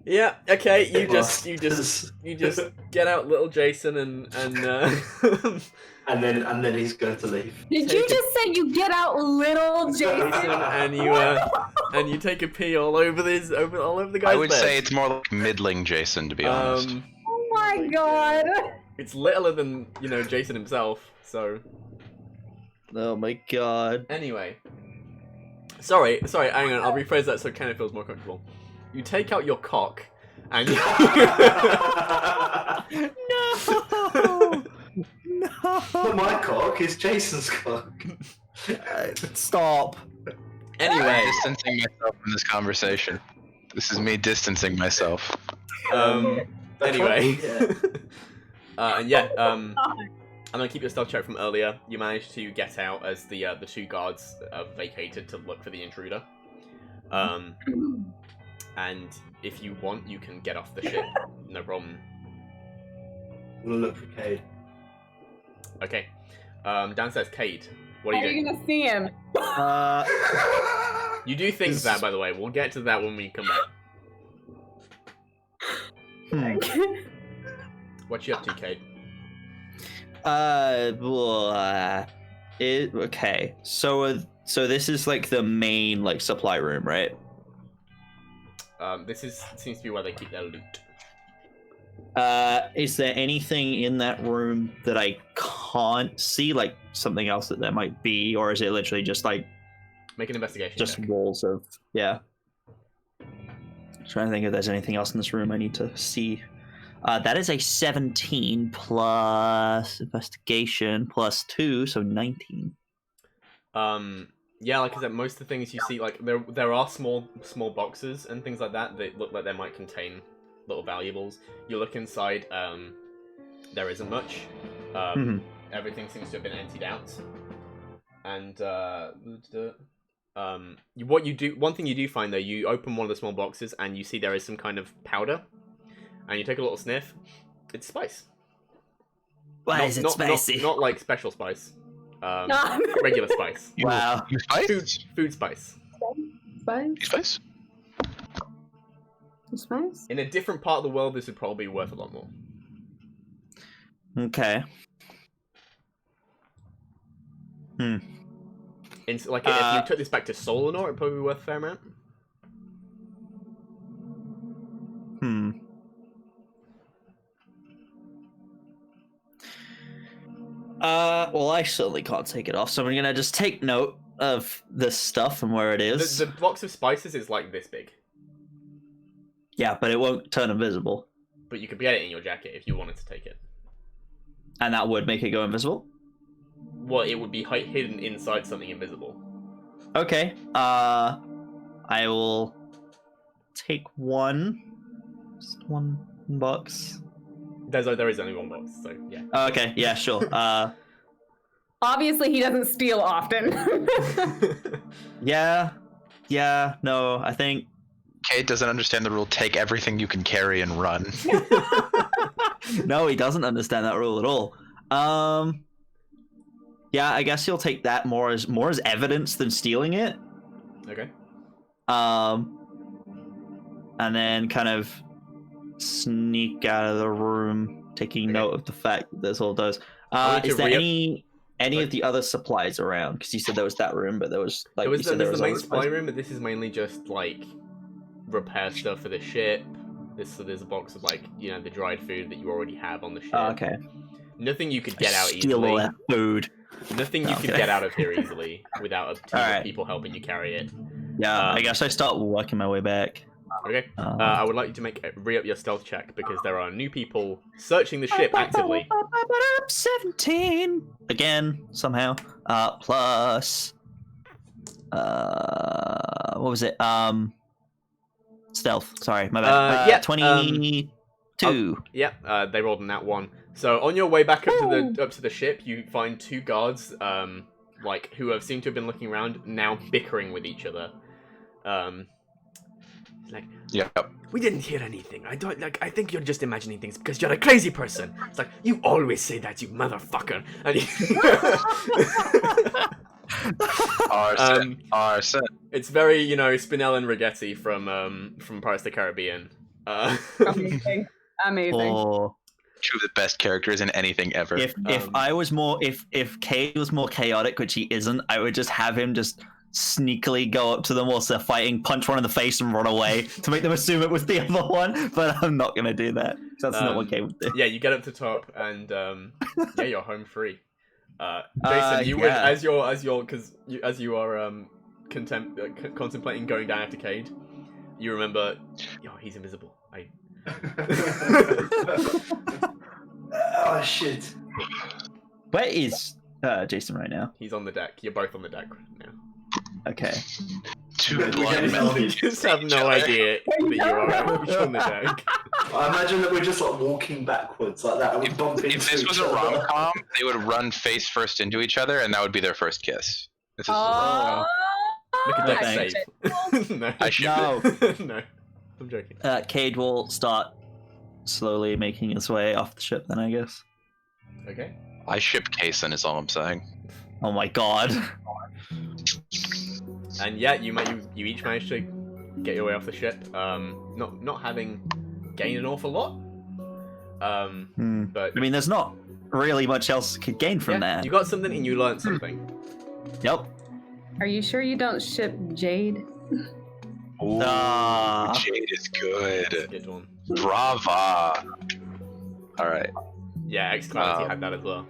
Yeah. Okay. You just get out little Jason and and then he's going to leave. Did you just say you get out little Jason? and you take a pee all over the guy's bed? I would say it's more like middling Jason, to be honest. Oh my god. It's littler than, Jason himself, so... Oh my god. Anyway. Sorry, hang on, I'll rephrase that so it kind of feels more comfortable. You take out your cock, and you... No! Not my cock, it's Jason's cock. Stop. Anyway. Distancing myself from this conversation. This is me distancing myself. Anyway. Yeah. I'm gonna keep your stealth check from earlier. You managed to get out as the two guards vacated to look for the intruder. And if you want, you can get off the ship. No problem. I'm gonna look for Cayde. Okay. Dan says, Cayde, what are you doing? How are you gonna see him? You do think that, by the way. We'll get to that when we come back. What you up to, Cayde? Okay. So this is like the main like supply room, right? This seems to be where they keep their loot. Is there anything in that room that I can't see, like something else that there might be, or is it literally just like make an investigation just check. walls of trying to think if there's anything else in this room I need to see. That is a 17 plus investigation plus 2, so 19. Yeah, like I said, most of the things you see, like there are small boxes and things like that that look like they might contain little valuables. You look inside, there isn't much. Everything seems to have been emptied out. And one thing you do find though, you open one of the small boxes and you see there is some kind of powder, and you take a little sniff. It's spice. Why is it spicy? Not like special spice. Regular spice. Wow. Food spice. Spice? Spice? In a different part of the world, this would probably be worth a lot more. Okay. If you took this back to Solanor, it'd probably be worth a fair amount. Well, I certainly can't take it off, so I'm gonna just take note of this stuff and where it is. The box of spices is like this big. Yeah, but it won't turn invisible. But you could get it in your jacket if you wanted to take it. And that would make it go invisible? Well, it would be hidden inside something invisible. Okay. I will take one. Just one box. There is only one box, so yeah. Okay, yeah, sure. Obviously, he doesn't steal often. Yeah, no, I think... Cayde doesn't understand the rule, take everything you can carry and run. No, he doesn't understand that rule at all. Yeah, I guess he'll take that more as evidence than stealing it. Okay. And then kind of sneak out of the room, taking note of the fact that this all does. Is there any of the other supplies around? Because you said there was that room, but there was like there's the main supply room, but this is mainly just like repair stuff for the ship. So there's a box of like the dried food that you already have on the ship. Okay. Nothing you could get out Steal easily. all that food. Nothing you could get out of here easily without a team of people helping you carry it. Yeah, I guess I start working my way back. Okay. I would like you to re-up your stealth check because there are new people searching the ship actively. 17 again somehow. Plus what was it? Stealth. Sorry, my bad. 22. They rolled on that one. So on your way back up to the ship, you find two guards, who have seemed to have been looking around, now bickering with each other. We didn't hear anything. I think you're just imagining things because you're a crazy person. It's like, you always say that, you motherfucker. And Arson. It's very, Spinell and Rigetti from Pirates of the Caribbean. Amazing. Oh. Two of the best characters in anything ever. If Cayde was more chaotic, which he isn't, I would just have him just sneakily go up to them whilst they're fighting, punch one in the face and run away to make them assume it was the other one, but I'm not going to do that. That's not what Cayde would do. Yeah, you get up to top and you're home free. Jason, you would, as you are contemplating going down after Cayde, you remember, he's invisible. Oh shit. Where is Jason right now? He's on the deck. You're both on the deck now. Okay. Two blind men. You just have no idea that you're on the deck. I imagine that we're just like walking backwards like that. And we bump into If this was a rom-com, they would run face first into each other, and that would be their first kiss. This is Look at that Thanks. save. No. I should. No. I'm joking. Cayde will start slowly making his way off the ship then, I guess. Okay. I ship Kaysen is all I'm saying. Oh my god. And yeah, you each managed to get your way off the ship. Not having gained an awful lot. But I mean, there's not really much else to gain from there. You got something and you learned something. Yep. Are you sure you don't ship Jade? Ooh, Ah. Jade is good. That's a good one. Brava. All right. Yeah, X Clarity had that as well.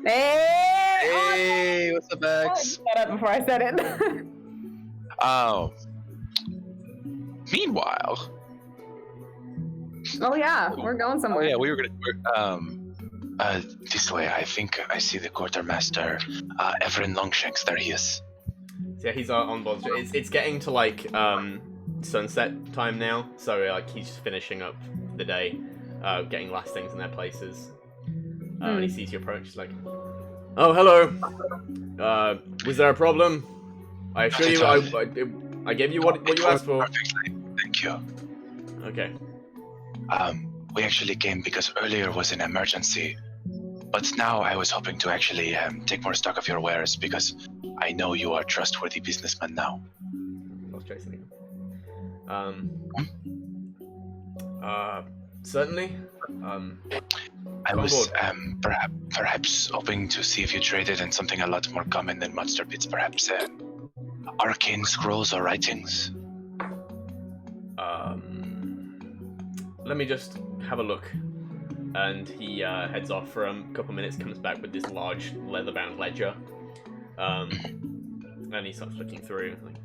Hey! Hey, what's up, X? Shut up before I said it. Oh. Meanwhile. Oh yeah, we're going Oh somewhere. yeah, we were gonna. This way. I think I see the quartermaster, Everin Longshanks. There he is. So yeah, he's on board. It's getting to like sunset time now, so like he's finishing up the day, getting last things in their places. And he sees you approach. He's like, "Oh, hello. Was there a problem? I assure you, I gave you what you asked for." Perfectly. Thank you. Okay. We actually came because earlier was an emergency, but now I was hoping to actually take more stock of your wares because I know you are a trustworthy businessman now. Lost Jason again. Certainly. I Come was on perhaps hoping to see if you traded in something a lot more common than monster pits, perhaps arcane scrolls or writings. Let me just have a look. And he heads off for a couple minutes, comes back with this large leather-bound ledger. And he starts looking through. Like,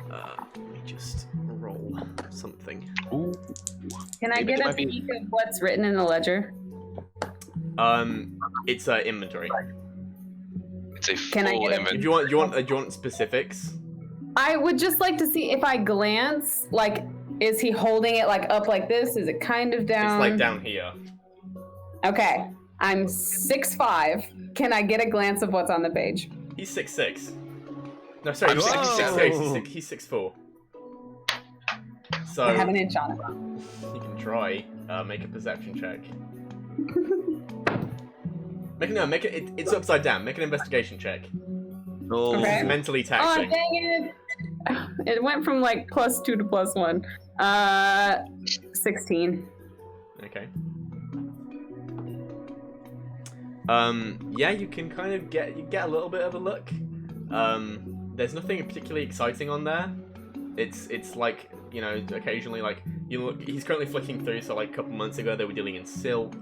let me just roll something. Ooh. Can I Maybe get it a might be- peek of what's written in the ledger? It's inventory. It's a Can I full get a- inventory. If you want specifics? I would just like to see if I glance, like, is he holding it like up like this? Is it kind of down? It's like down here. Okay, I'm 6'5". Can I get a glance of what's on the page? He's 6'6". No, sorry, I'm he's 6'6". 6'6". He's 6'4". So I have an inch on it. you can try make a perception check. Make it. It's upside down. Make an investigation check. Oh. Okay. It's mentally Oh, taxing. dang it! It went from like +2 to +1. 16. Okay. Yeah, you can kind of get a little bit of a look. There's nothing particularly exciting on there. It's like, you know, occasionally like you look. He's currently flicking through. So like a couple months ago, they were dealing in silk.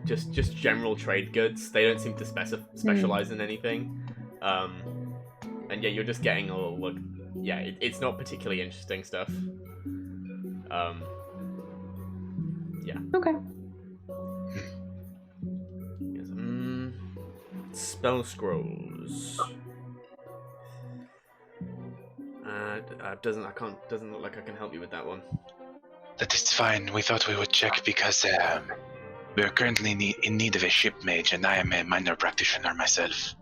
Just general trade goods. They don't seem to specialize in anything. And yeah, you're just getting a little look. Yeah, it's not particularly interesting stuff. Yeah. Okay. Yes, spell scrolls. Doesn't look like I can help you with that one. That is fine. We thought we would check because we are currently in need of a ship mage, and I am a minor practitioner myself.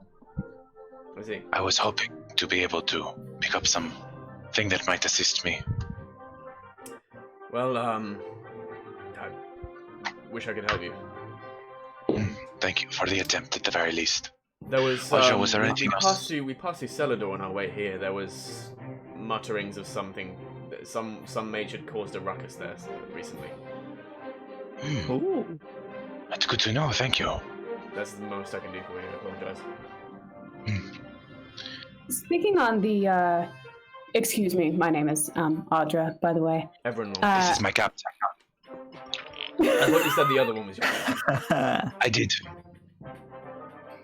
I see. I was hoping to be able to pick up something that might assist me. Well, I wish I could help you. Thank you for the attempt, at the very least. There was. Joe, was there we anything else? passed through Celador on our way here. There was mutterings of something. Some mage had caused a ruckus there recently. Ooh. That's good to know. Thank you. That's the most I can do for you. I apologize. Speaking on the, excuse me, my name is Audra, by the way. Everyone knows. This is my captain. I thought you said the other one was yours. I did.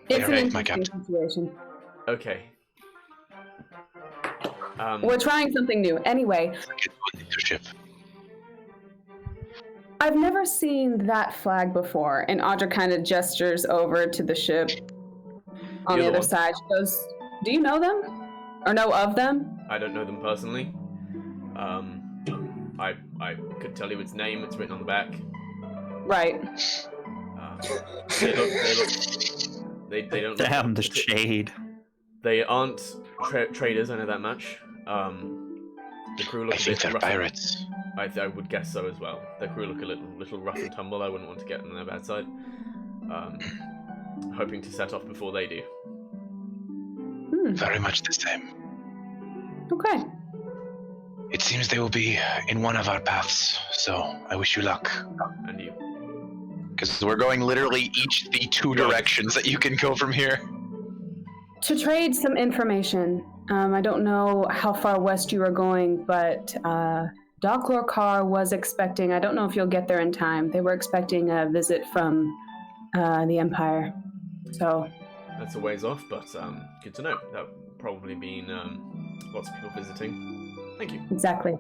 It's an Alright, my interesting situation. Okay. We're trying something new. Anyway, Get to leadership. I've never seen that flag before, and Audra kind of gestures over to the ship on the other side. She goes, "Do you know them? Or know of them?" I don't know them personally. I could tell you its name. It's written on the back. Right. They don't. Damn the shade. They aren't traders. I know that much. The crew look I a think bit they're rough. pirates. I would guess so as well. The crew look a little rough and tumble. I wouldn't want to get on their bad side. hoping to set off before they do. Very much the same. Okay. It seems they will be in one of our paths, so I wish you luck. And you. Because we're going literally each the two directions that you can go from here. To trade some information, I don't know how far west you are going, but Doclor Carr was expecting, I don't know if you'll get there in time, they were expecting a visit from the Empire. So That's a ways off, but good to know. That would probably been lots of people visiting. Thank you. exactly.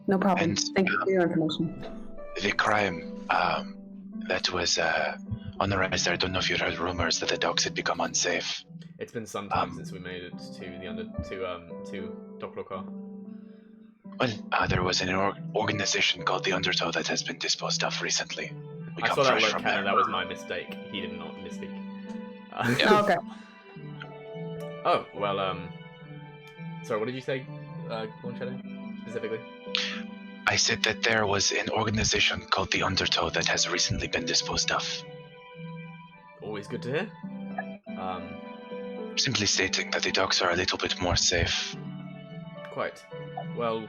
No problem. And, Thank you for your information. The crime that was on the rise there, I don't know if you heard rumors that the docks had become unsafe. It's been some time since we made it to Doctor Carr. Well, there was an organization called the Undertow that has been disposed of recently. We I come saw that fresh look, from Kenna. there. That was my mistake. He did not misspeak. Oh, okay. Oh, well, sorry, what did you say, Long Shadow, specifically? I said that there was an organization called the Undertow that has recently been disposed of. Always good to hear. Simply stating that the docks are a little bit more safe. Quite. Well,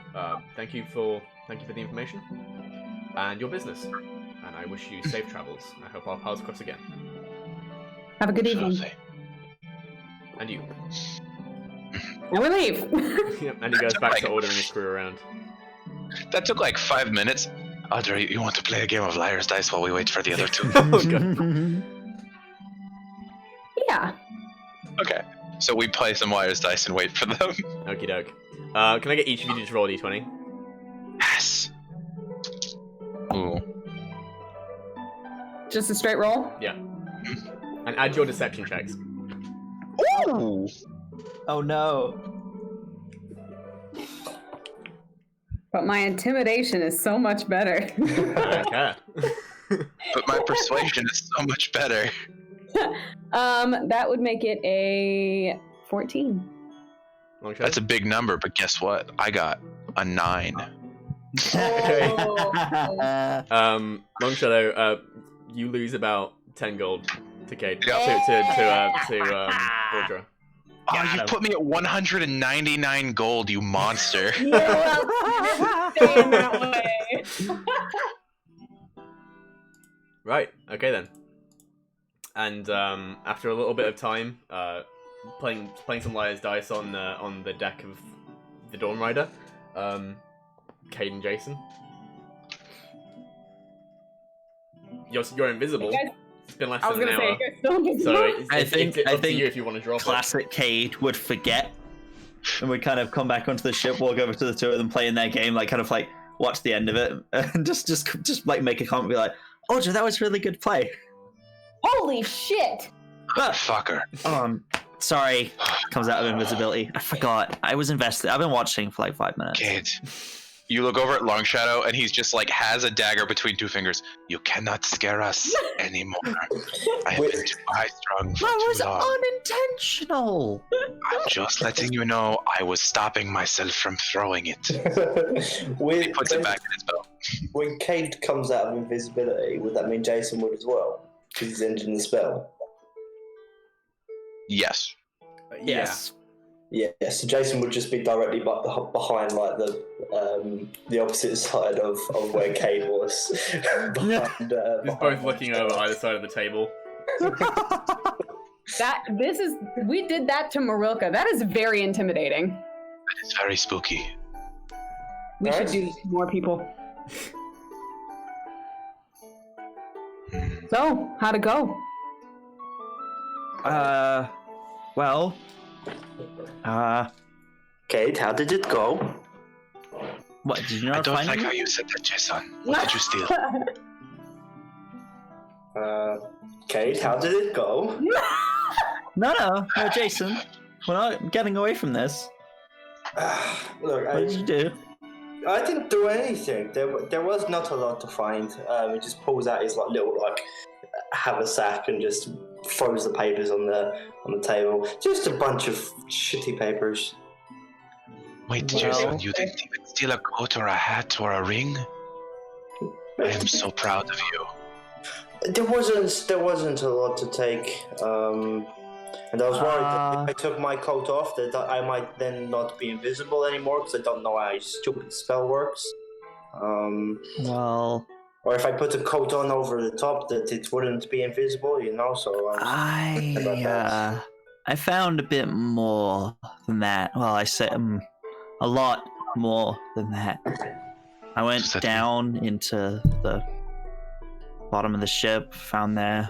thank you for the information and your business, and I wish you safe travels. I hope our paths cross again. Have a good evening. Lovely. And you. And we leave. Yep, and he goes back to ordering his crew around. That took like 5 minutes. Audrey, you want to play a game of liar's dice while we wait for the other two? Oh, God. Yeah. Okay. So we play some liar's dice and wait for them. Okie doke. Can I get each of you to just roll a d20? Yes. Ooh. Just a straight roll? Yeah. And add your deception checks. Ooh. Oh no. But my intimidation is so much better. I don't care. But my persuasion is so much better. That would make it a 14. Long Shadow? That's a big number, but guess what? I got a 9. Okay. Oh. Long Shadow, you lose about 10 gold to Cayde. Yeah. To Audra. Oh, you put me at 199 gold, you monster. Staying that way. Right, okay then. And after a little bit of time, playing some liar's dice on the deck of the Dawn Rider, Cayde and Jason, you're invisible. It's been less I was than an gonna hour, say, you're still invisible. so it's I up to think you if you want to drop classic Cayde would forget, and would kind of come back onto the ship, walk over to the two of them playing their game, like kind of like watch the end of it, and just like make a comment, be like, "Audra, that was really good play." Holy shit! Fucker. Sorry. Comes out of invisibility. I forgot. I was invested. I've been watching for like 5 minutes. Kid. You look over at Long Shadow, and he's just like has a dagger between two fingers. You cannot scare us anymore. I have been too high-strung for That was too long. unintentional. I'm just letting you know I was stopping myself from throwing it. He puts it back in his belt. When Cayde comes out of invisibility, would that mean Jason would as well? Because he's ending the spell. Yes. Yes. Yeah, so Jason would just be directly behind, like the opposite side of where Cayde was. He's both looking over either side of the table. We did that to Marilka. That is very intimidating. It's very spooky. We should do this to more people. So, how'd it go? Well, Cayde, how did it go? what did you I not don't find like me? how you said that, Jason. What did you steal? Cayde, how did it go? No, Jason. We're not getting away from this. Look, What did you do? I didn't do anything. There was not a lot to find. He just pulls out his little haversack and just throws the papers on the table. Just a bunch of shitty papers. Wait, Well- Jason, you didn't even steal a coat or a hat or a ring? I am so proud of you. There wasn't a lot to take, and I was worried that if I took my coat off, that I might then not be invisible anymore because I don't know how stupid spell works. Well, or if I put a coat on over the top, that it wouldn't be invisible, you know. So I found a bit more than that. Well, I said a lot more than that. I went down into the bottom of the ship, found their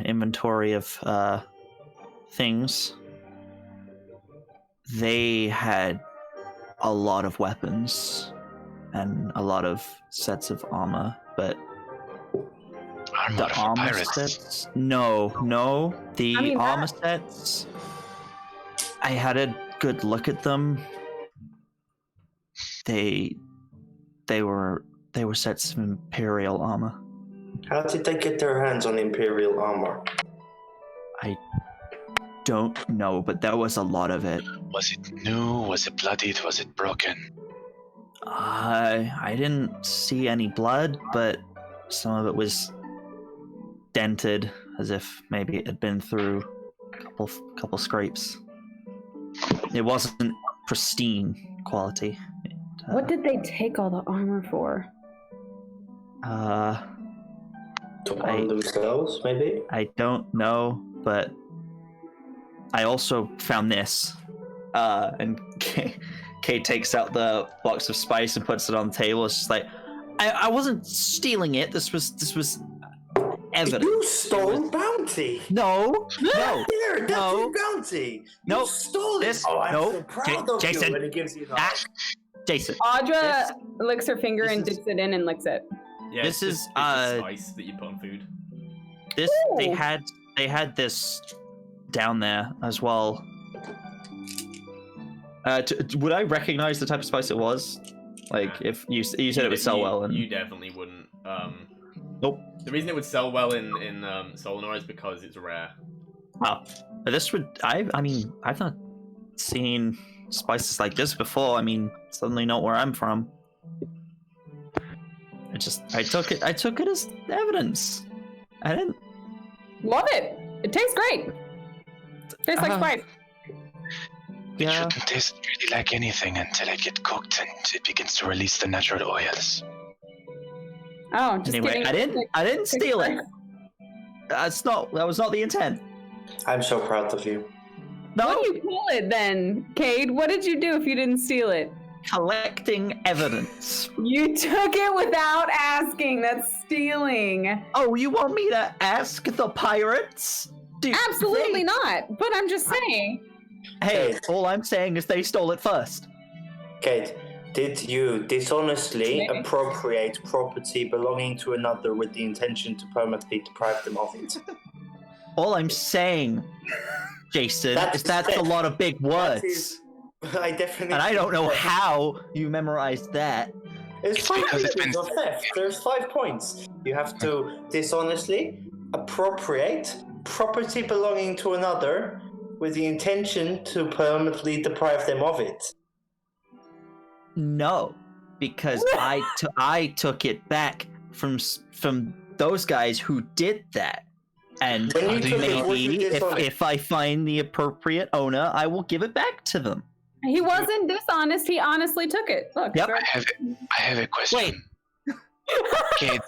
inventory of things. They had a lot of weapons and a lot of sets of armor, but Armor the for armor pirates. sets? No. The armor sets, I had a good look at them. They were sets of Imperial armor. how did they get their hands on Imperial armor? I don't know, but there was a lot of it. Was it new? Was it bloodied? Was it broken? I didn't see any blood, but some of it was dented, as if maybe it had been through a couple scrapes. It wasn't pristine quality. What did they take all the armor for? To arm themselves, maybe? I don't know, but I also found this. And Cayde takes out the box of spice and puts it on the table. It's just like, I wasn't stealing it. This was evidence. You stole bounty! No. Here, that's No. your bounty! Nope. You stole it! This- Oh, I'm nope. so proud of Jason. you when it gives you that. Jason. Audra This- licks her finger and this dips it in and licks it. Yeah, This it's is, just spice that you put on food. This they Ooh. had this down there as well. Would I recognize the type of spice it was? Like, if you said it would sell well, and you definitely wouldn't. Nope. The reason it would sell well in Solanor is because it's rare. But this would I mean I've not seen spices like this before. I mean, suddenly not where I'm from. I took it as evidence. I didn't. Love it. It tastes great. Tastes like spice. It Yeah. shouldn't taste really like anything until it gets cooked and it begins to release the natural oils. Oh, just Anyway, kidding. I didn't steal it. That was not the intent. I'm so proud of you. No. What do you call it then, Cayde? What did you do if you didn't steal it? Collecting evidence. You took it without asking. That's stealing. Oh, you want me to ask the pirates? Absolutely not. But I'm just saying. Hey, all I'm saying is they stole it first. Cayde, did you dishonestly Maybe. appropriate property belonging to another with the intention to permanently deprive them of it? All I'm saying, Jason, is that's a lot of big words. I definitely. And I don't know how you memorized that. It's 5 because it's points been- of theft. There's 5 points. You have to dishonestly appropriate property belonging to another with the intention to permanently deprive them of it. No, because I took it back from those guys who did that. And When you took it, was you maybe dishonest? if I find the appropriate owner, I will give it back to them. He wasn't dishonest. He honestly took it. Look. Yep. I have a question. Wait. Cayde,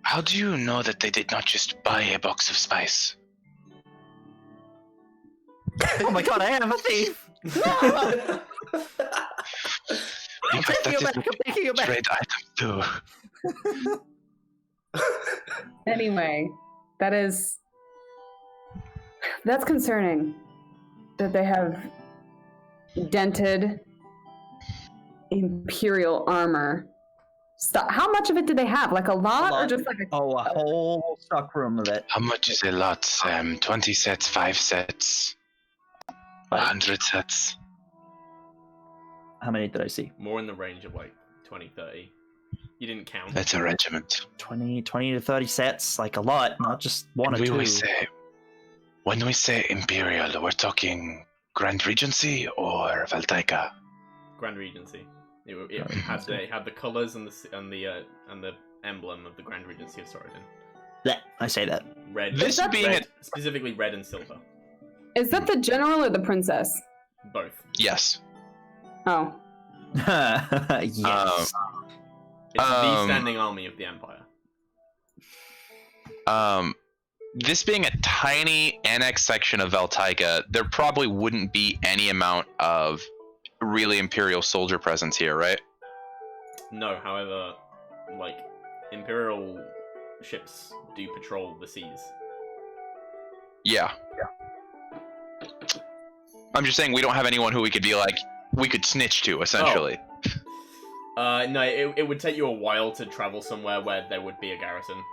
how do you know that they did not just buy a box of spice? Oh my god, I am a thief! Because taking it that back, I'm taking is it back. trade item too. Anyway, that's concerning that they have dented Imperial armor. How much of it did they have? Like a lot, or just like a... Oh, a whole stock room of it. How much is a lot? 20 sets, 5 sets, 100 sets. How many did I see? More in the range of like 20, 30. You didn't count. That's a regiment. 20 to 30 sets, like a lot, not just one or When two. when we say Imperial, we're talking Grand Regency or Valtaika? Grand Regency. It had the colours and the emblem of the Grand Regency of Sorodin. Yeah, I say that. Red. This being red, specifically red and silver. Is that the general or the princess? Both. Yes. Oh. Yes. It's the standing army of the Empire. This being a tiny annex section of Vel'Tyka, there probably wouldn't be any amount of really Imperial soldier presence here, right? No, however, like, Imperial ships do patrol the seas. Yeah. I'm just saying we don't have anyone who we could be like, we could snitch to, essentially. No, it would take you a while to travel somewhere where there would be a garrison.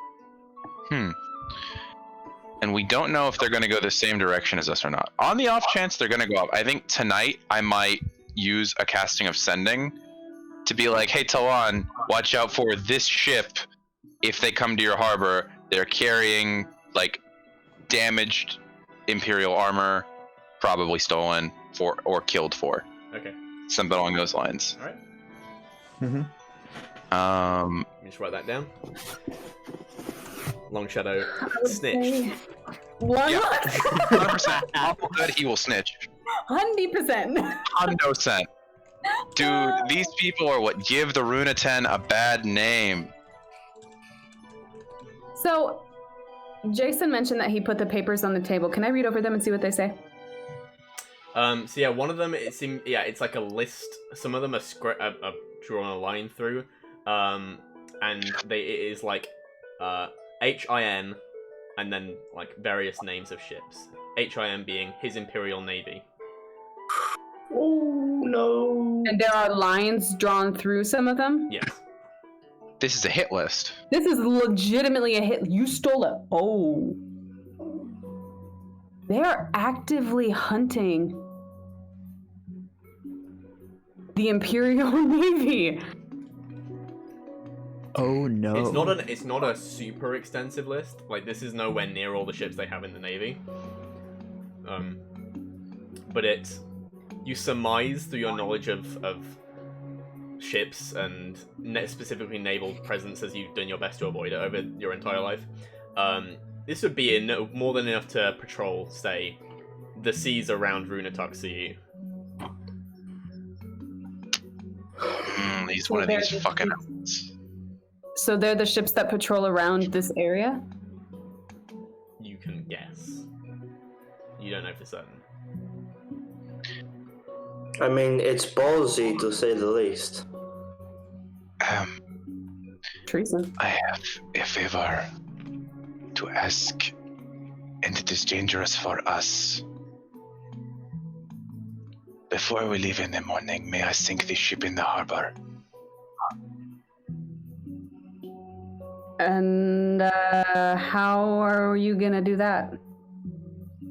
And we don't know if they're going to go the same direction as us or not. On the off chance they're going to go up, I think tonight I might use a casting of Sending to be like, hey, Talon, watch out for this ship. If they come to your harbor, they're carrying, like, damaged Imperial armor, probably stolen for or killed for. Okay. Something along those lines. Alright. Mhm. Let me just write that down. Long Shadow snitched. One Yeah. 100%. Awful good, he will snitch. 100%. 100%. Dude, these people are what give the Runa'Ten a bad name. So, Jason mentioned that he put the papers on the table. Can I read over them and see what they say? So yeah, one of them, it's like a list. Some of them are drawn a line through, and it is like HIN, and then like various names of ships. HIN being His Imperial Navy. Oh no! And there are lines drawn through some of them? Yes. This is a hit list. This is legitimately a hit. You stole it. Oh. They are actively hunting the Imperial Navy. Oh no. It's not a super extensive list. Like, this is nowhere near all the ships they have in the Navy. But you surmise through your knowledge of ships and specifically naval presence, as you've done your best to avoid it over your entire life. This would be more than enough to patrol, say, the seas around Runa'Tak'Suyu. He's one of these fucking outlets. So they're the ships that patrol around this area? You can guess. You don't know for certain. I mean, it's ballsy to say the least. Treason. I have a favor to ask, and it is dangerous for us. Before we leave in the morning, may I sink this ship in the harbor? And how are you gonna do that?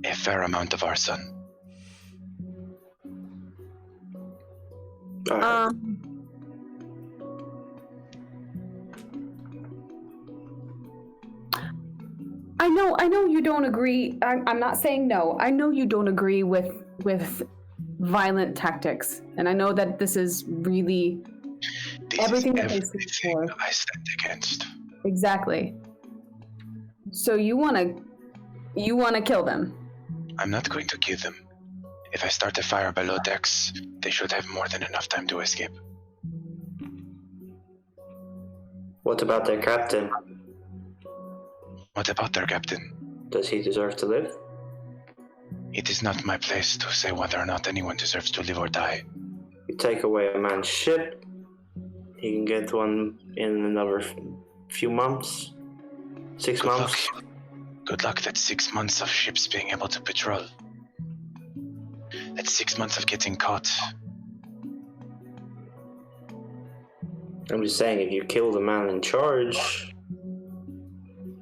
A fair amount of arson. I know you don't agree. I'm not saying no. I know you don't agree with violent tactics, and I know that this is really everything that they stood for. I stand against. Exactly. So you wanna kill them? I'm not going to kill them. If I start a fire below decks, they should have more than enough time to escape. What about their captain? What about their captain? Does he deserve to live? It is not my place to say whether or not anyone deserves to live or die. You take away a man's ship, he can get one in another few months. 6 months. Good luck. That's 6 months of ships being able to patrol. That's 6 months of getting caught. I'm just saying, if you kill the man in charge,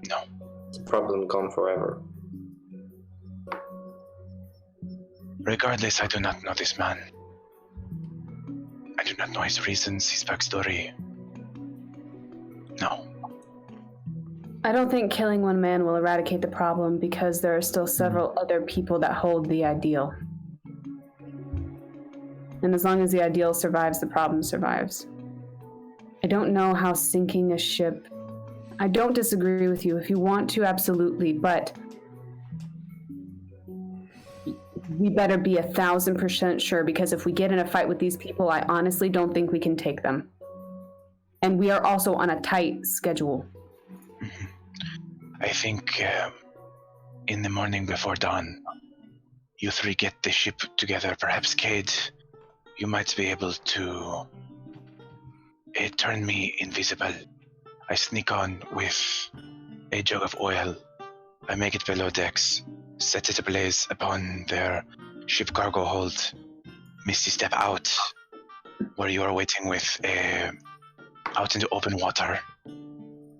No. it's a problem gone forever. Regardless, I do not know this man. I do not know his reasons, his backstory. No. I don't think killing one man will eradicate the problem because there are still several other people that hold the ideal. And as long as the ideal survives, the problem survives. I don't know how sinking a ship I don't disagree with you. If you want to, absolutely, but we better be 1,000% sure, because if we get in a fight with these people, I honestly don't think we can take them. And we are also on a tight schedule. I think in the morning before dawn, you three get the ship together. Perhaps, Cayde, you might be able to turn me invisible. I sneak on with a jug of oil. I make it below decks, set it ablaze upon their ship cargo hold. Misty step out, where you are waiting with out into open water.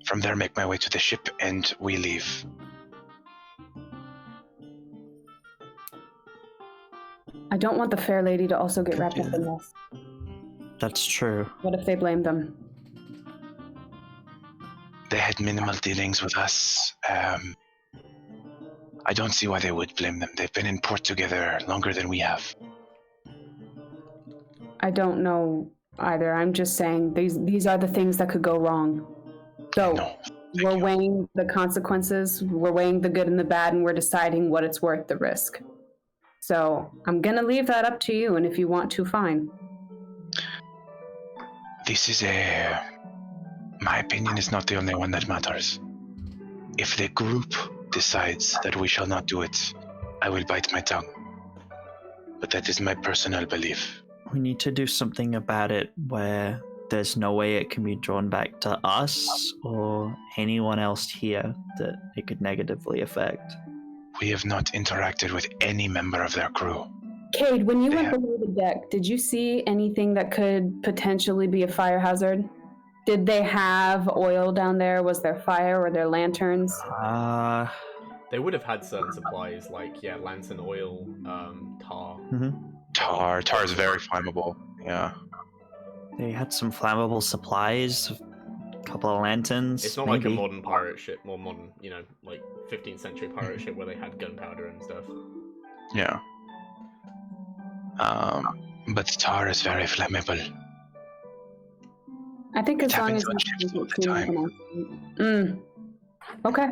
From there, make my way to the ship, and we leave. I don't want the fair lady to also get wrapped up in this. That's true. What if they blame them? They had minimal dealings with us. I don't see why they would blame them. They've been in port together longer than we have. I don't know either. I'm just saying these are the things that could go wrong. So No, we're weighing the consequences, we're weighing the good and the bad, and we're deciding what it's worth the risk. So I'm gonna leave that up to you, and if you want to, fine. this is my opinion is not the only one that matters. If the group decides that we shall not do it, I will bite my tongue. But that is my personal belief. We need to do something about it where there's no way it can be drawn back to us or anyone else here that it could negatively affect. We have not interacted with any member of their crew. Cayde, when you went below the deck, did you see anything that could potentially be a fire hazard? Did they have oil down there? Was there fire? Were there lanterns? They would have had certain supplies like, lantern oil, tar. Tar is very flammable. Yeah. They had some flammable supplies, a couple of lanterns. It's not maybe. like a modern pirate ship, more modern, like 15th century pirate ship where they had gunpowder and stuff. Yeah. But tar is very flammable. I think as It long as happens on ships all the time. Okay.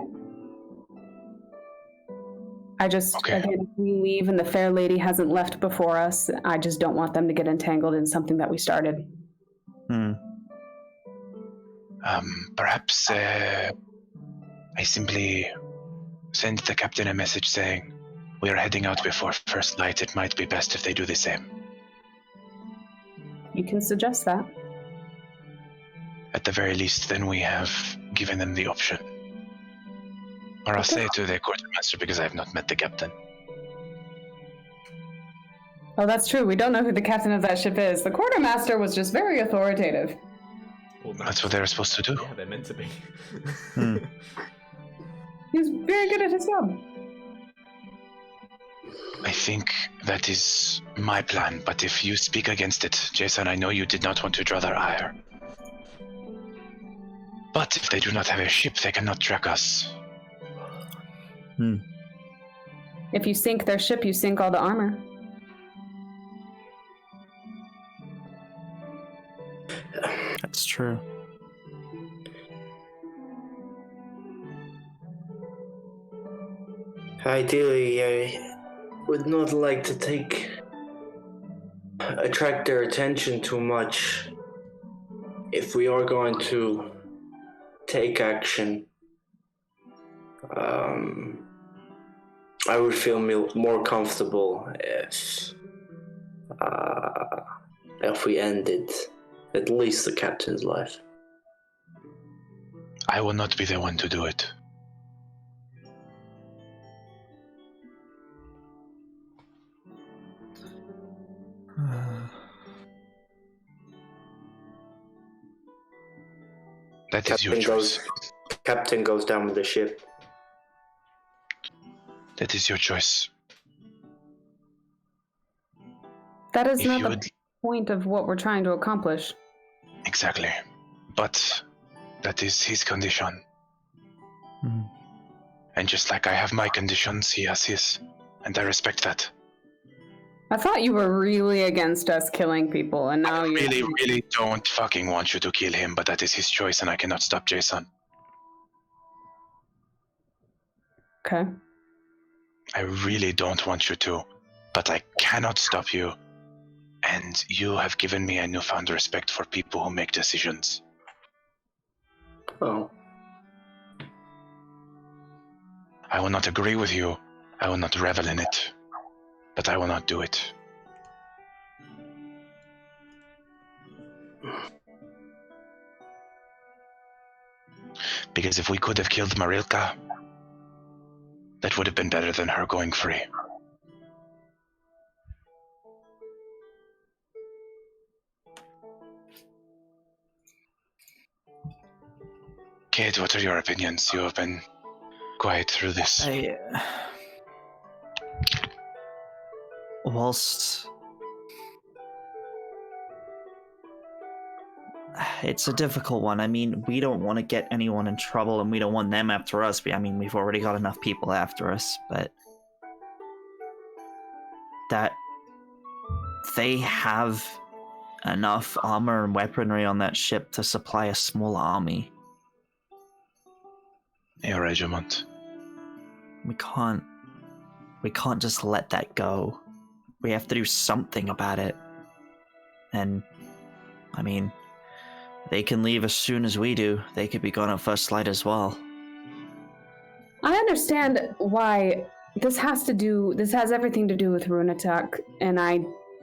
Again, if we leave and the fair lady hasn't left before us, I just don't want them to get entangled in something that we started. Perhaps I simply send the captain a message saying, we are heading out before first light. It might be best if they do the same. You can suggest that. At the very least, then we have given them the option. Or I'll say it to the quartermaster because I have not met the captain. Oh, that's true. We don't know who the captain of that ship is. The quartermaster was just very authoritative. Well, That's what they're supposed to do. Yeah, they're meant to be. He's very good at his job. I think that is my plan, but if you speak against it, Jason, I know you did not want to draw their ire. But if they do not have a ship, they cannot track us. If you sink their ship, you sink all the armor. That's true. Ideally, I would not like to attract their attention too much. If we are going to take action, I would feel more comfortable if we ended at least the captain's life. I will not be the one to do it. That is your choice. Captain goes down with the ship. That is your choice. That is If not you the would- point of what we're trying to accomplish. Exactly. But that is his condition. And just like I have my conditions, he has his. And I respect that. I thought you were really against us killing people, and now I you really don't fucking want you to kill him, but that is his choice and I cannot stop Jason. Okay. I really don't want you to, but I cannot stop you. And you have given me a newfound respect for people who make decisions. Oh. I will not agree with you. I will not revel in it. But I will not do it. Because if we could have killed Marilka, that would have been better than her going free. Cayde, what are your opinions? You have been quiet through this. Whilst it's a difficult one. I mean, we don't want to get anyone in trouble, and we don't want them after us. I mean, we've already got enough people after us, but that they have enough armor and weaponry on that ship to supply a small army. A regiment. We can't just let that go. We have to do something about it. And, I mean, they can leave as soon as we do. They could be gone at first light as well. I understand why this has everything to do with Runa'Tak and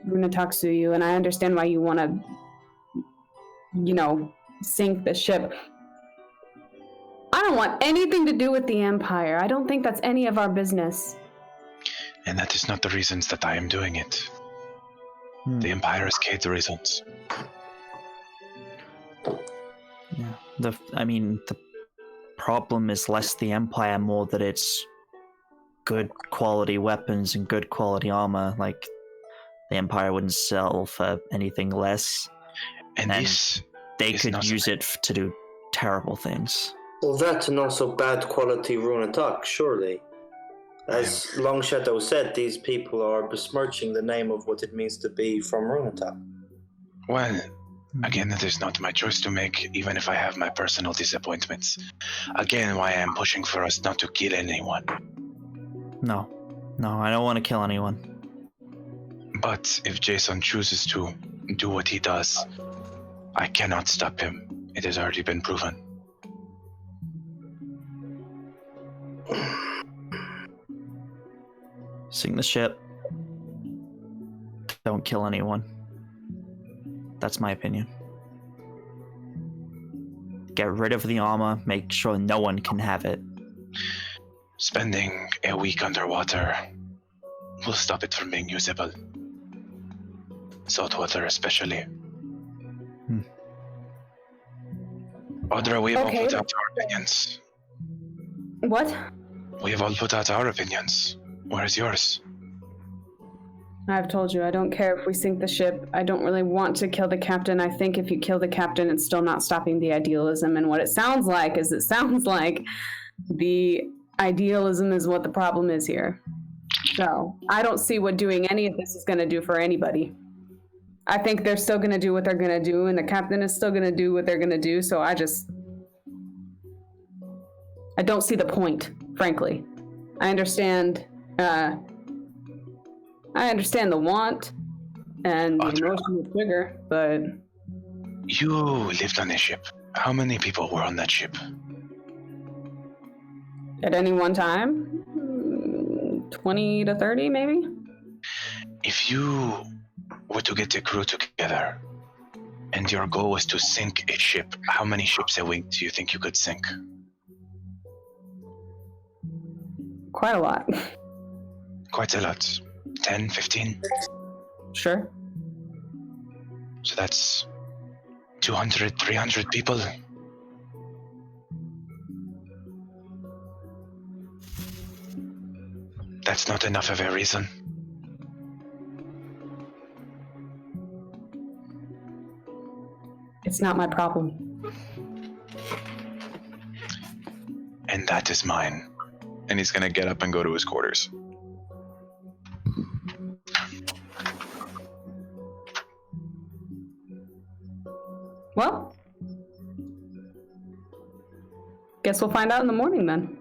Runa'Tak'Suyu, and I understand why you want to, sink the ship. I don't want anything to do with the Empire. I don't think that's any of our business. And that is not the reasons that I am doing it. The Empire is Cayde's reasons. Yeah. The problem is less the Empire, more that it's good quality weapons and good quality armor. Like, the Empire wouldn't sell for anything less. And this they could use it to do terrible things. Well, that and also bad quality Runa'Tak, surely. As Long Shadow said, these people are besmirching the name of what it means to be from Runa'Tak. Well, again, it is not my choice to make, even if I have my personal disappointments. Again, why I am pushing for us not to kill anyone. No, I don't want to kill anyone. But if Jason chooses to do what he does, I cannot stop him. It has already been proven. Sink the ship. Don't kill anyone. That's my opinion. Get rid of the armor, make sure no one can have it. Spending a week underwater will stop it from being usable. Saltwater especially. Audra, we have all put out our opinions. What? We have all put out our opinions. Where is yours? I've told you, I don't care if we sink the ship. I don't really want to kill the captain. I think if you kill the captain, it's still not stopping the idealism. And what it sounds like the idealism is what the problem is here. So I don't see what doing any of this is going to do for anybody. I think they're still going to do what they're going to do, and the captain is still going to do what they're going to do. So I don't see the point, frankly. I understand the want and the emotional trigger, but... You lived on a ship. How many people were on that ship? At any one time? 20 to 30, maybe? If you were to get a crew together, and your goal was to sink a ship, how many ships a week do you think you could sink? Quite a lot. Quite a lot. 10, 15? Sure. So that's 200, 300 people. That's not enough of a reason. It's not my problem. And that is mine. And he's gonna get up and go to his quarters. Well, guess we'll find out in the morning then.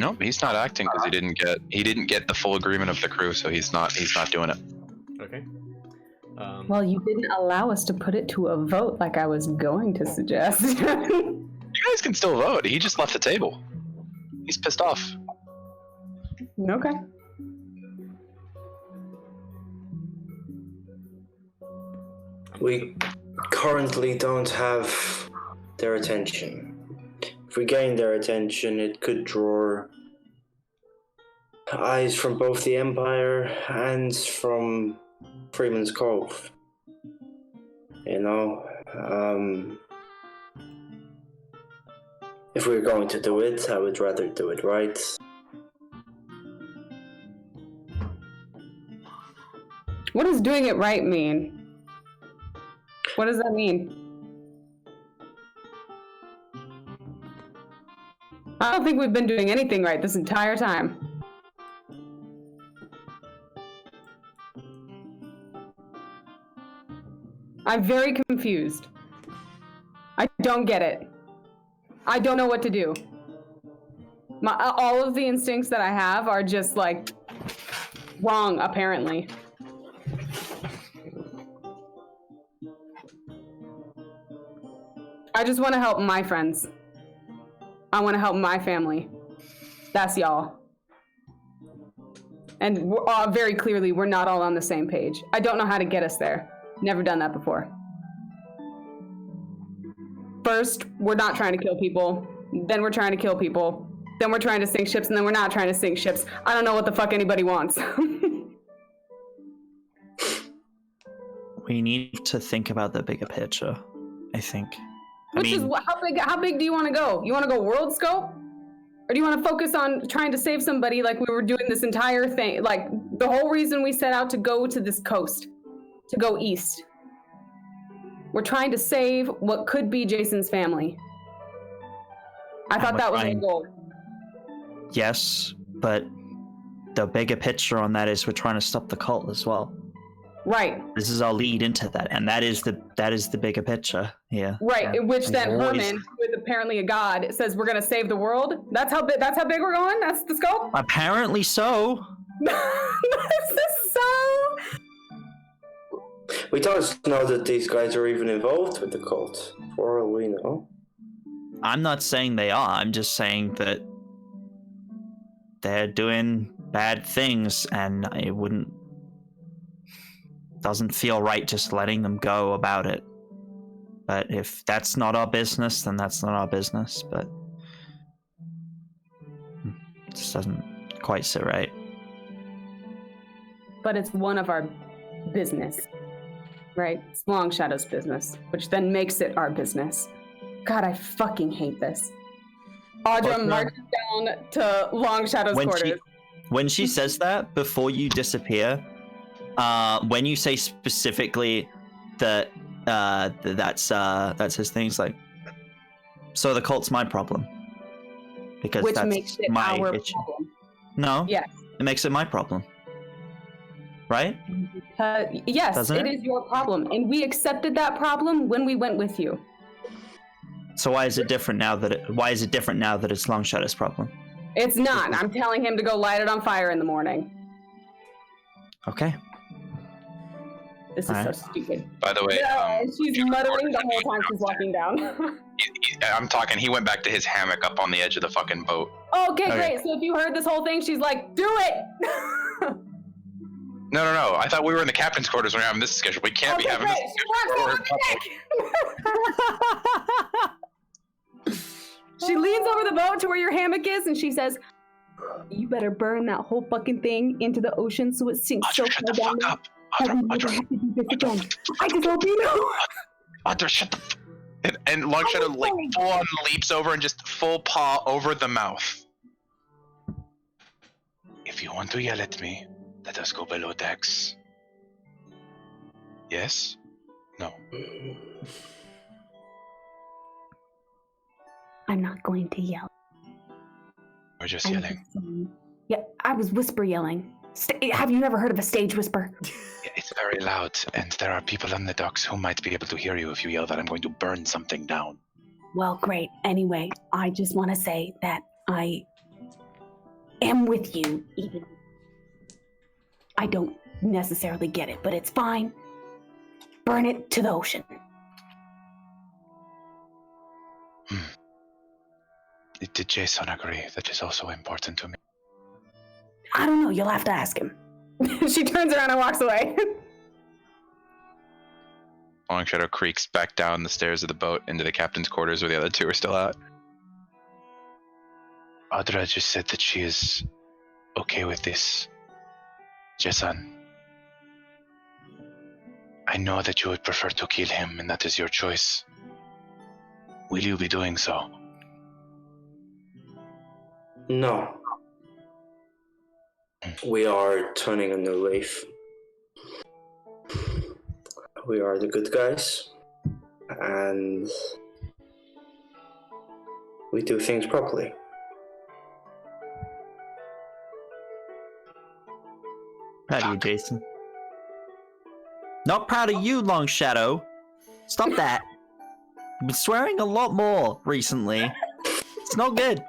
No, he's not acting because he didn't get the full agreement of the crew, so he's not doing it. Okay. Well, you didn't allow us to put it to a vote like I was going to suggest. You guys can still vote. He just left the table. He's pissed off. Okay. We currently don't have their attention. If we gain their attention, it could draw eyes from both the Empire and from Freeman's Cove. You know, if we're going to do it, I would rather do it right. What does doing it right mean? What does that mean? I don't think we've been doing anything right this entire time. I'm very confused. I don't get it. I don't know what to do. All of the instincts that I have are just like wrong, apparently. I just want to help my friends. I want to help my family. That's y'all. And very clearly, we're not all on the same page. I don't know how to get us there. Never done that before. First, we're not trying to kill people. Then we're trying to kill people. Then we're trying to sink ships, and then we're not trying to sink ships. I don't know what the fuck anybody wants. We need to think about the bigger picture, I think. How big do you want to go? You want to go world scope? Or do you want to focus on trying to save somebody like we were doing this entire thing? Like, the whole reason we set out to go to this coast, to go east. We're trying to save what could be Jason's family. I thought that was our goal. Yes, but the bigger picture on that is we're trying to stop the cult as well. Right. This is our lead into that, and that is the bigger picture here. Right, Yeah. which then Always... Herman, who is apparently a god, says we're gonna save the world. That's how big we're going? That's the scope? Apparently so. This is so... We don't know that these guys are even involved with the cult, for all we know. I'm not saying they are, I'm just saying that they're doing bad things, and it doesn't feel right just letting them go about it. But if that's not our business, then that's not our business, but it just doesn't quite sit right. But it's one of our business, right? It's Long Shadow's business, which then makes it our business. God, I fucking hate this. Audra marches down to Long Shadow's quarters. When she says that, before you disappear, when you say specifically that that's his thing, it's like, so the cult's my problem. Because which that's makes it my our issue. problem. No. Yes. It makes it my problem. Right? Yes, Doesn't it is your problem. And we accepted that problem when we went with you. So why is it different now that it's Long Shadow's problem? It's not. I'm telling him to go light it on fire in the morning. Okay. This is so stupid. By the way, she's muttering the whole time she's walking down. I'm talking. He went back to his hammock up on the edge of the fucking boat. Okay, great. So if you heard this whole thing, she's like, "Do it." No. I thought we were in the captain's quarters when we were having this discussion. We can't be having this discussion. She leans over the boat to where your hammock is, and she says, "You better burn that whole fucking thing into the ocean so it sinks so far down." Shut the fuck up. Audra, I just hope you know. Audra, shut the fuck up. And Long Shadow like full on leaps over and just full paw over the mouth. If you want to yell at me, let us go below decks. Yes? No. I'm not going to yell. We're just yelling. Yeah, I was whisper yelling. Have you never heard of a stage whisper? Yeah, it's very loud, and there are people on the docks who might be able to hear you if you yell that I'm going to burn something down. Well, great. Anyway, I just want to say that I am with you, even. I don't necessarily get it, but it's fine. Burn it to the ocean. Did Jason agree? That is also important to me. I don't know. You'll have to ask him. She turns around and walks away. Long Shadow creaks back down the stairs of the boat into the captain's quarters where the other two are still out. Audra just said that she is okay with this. Jason, I know that you would prefer to kill him, and that is your choice. Will you be doing so? No. We are turning a new leaf. We are the good guys, and we do things properly. Proud of you, Jason. Not proud of you, Long Shadow. Stop that. You've been swearing a lot more recently. It's not good.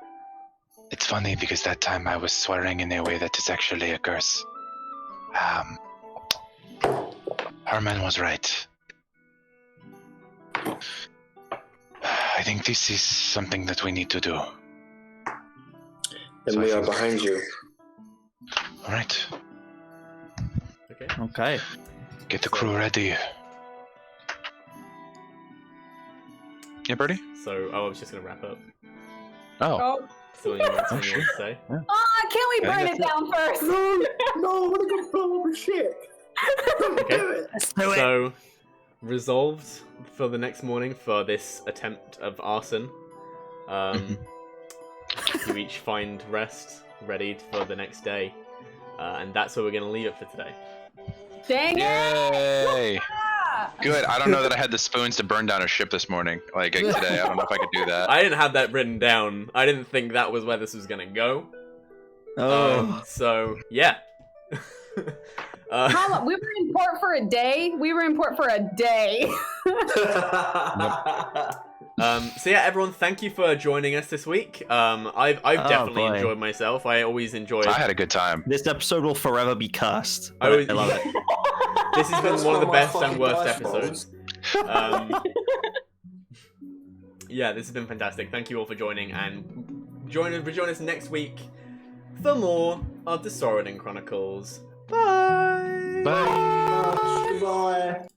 It's funny because that time I was swearing in a way that is actually a curse. Herman was right. I think this is something that we need to do. And So we I are think- behind you. All right, Okay. Okay. get the crew ready. Yeah, Birdie? So, I was just gonna wrap up. Oh. Oh, So, anything else you want sure. to say? can we I burn think it down first? No, we're gonna blow up a ship. Okay. Let's do it. So, resolved for the next morning for this attempt of arson. You each find rest ready for the next day. And that's where we're going to leave it for today. Dang it! Yay! Ah! Good. I don't know that I had the spoons to burn down a ship this morning. Like today, I don't know if I could do that. I didn't have that written down. I didn't think that was where this was going to go. Oh. So, yeah. How long? We were in port for a day. So yeah, everyone, thank you for joining us this week. I've definitely boy. enjoyed myself. I always enjoy. I had a good time. This episode will forever be cursed. I always- I love it. This has been That's one of the my best and fucking worst dice rolls. episodes. Yeah, this has been fantastic. Thank you all for joining, and rejoin us next week for more of the Sorodin Chronicles. Bye. Bye. Goodbye.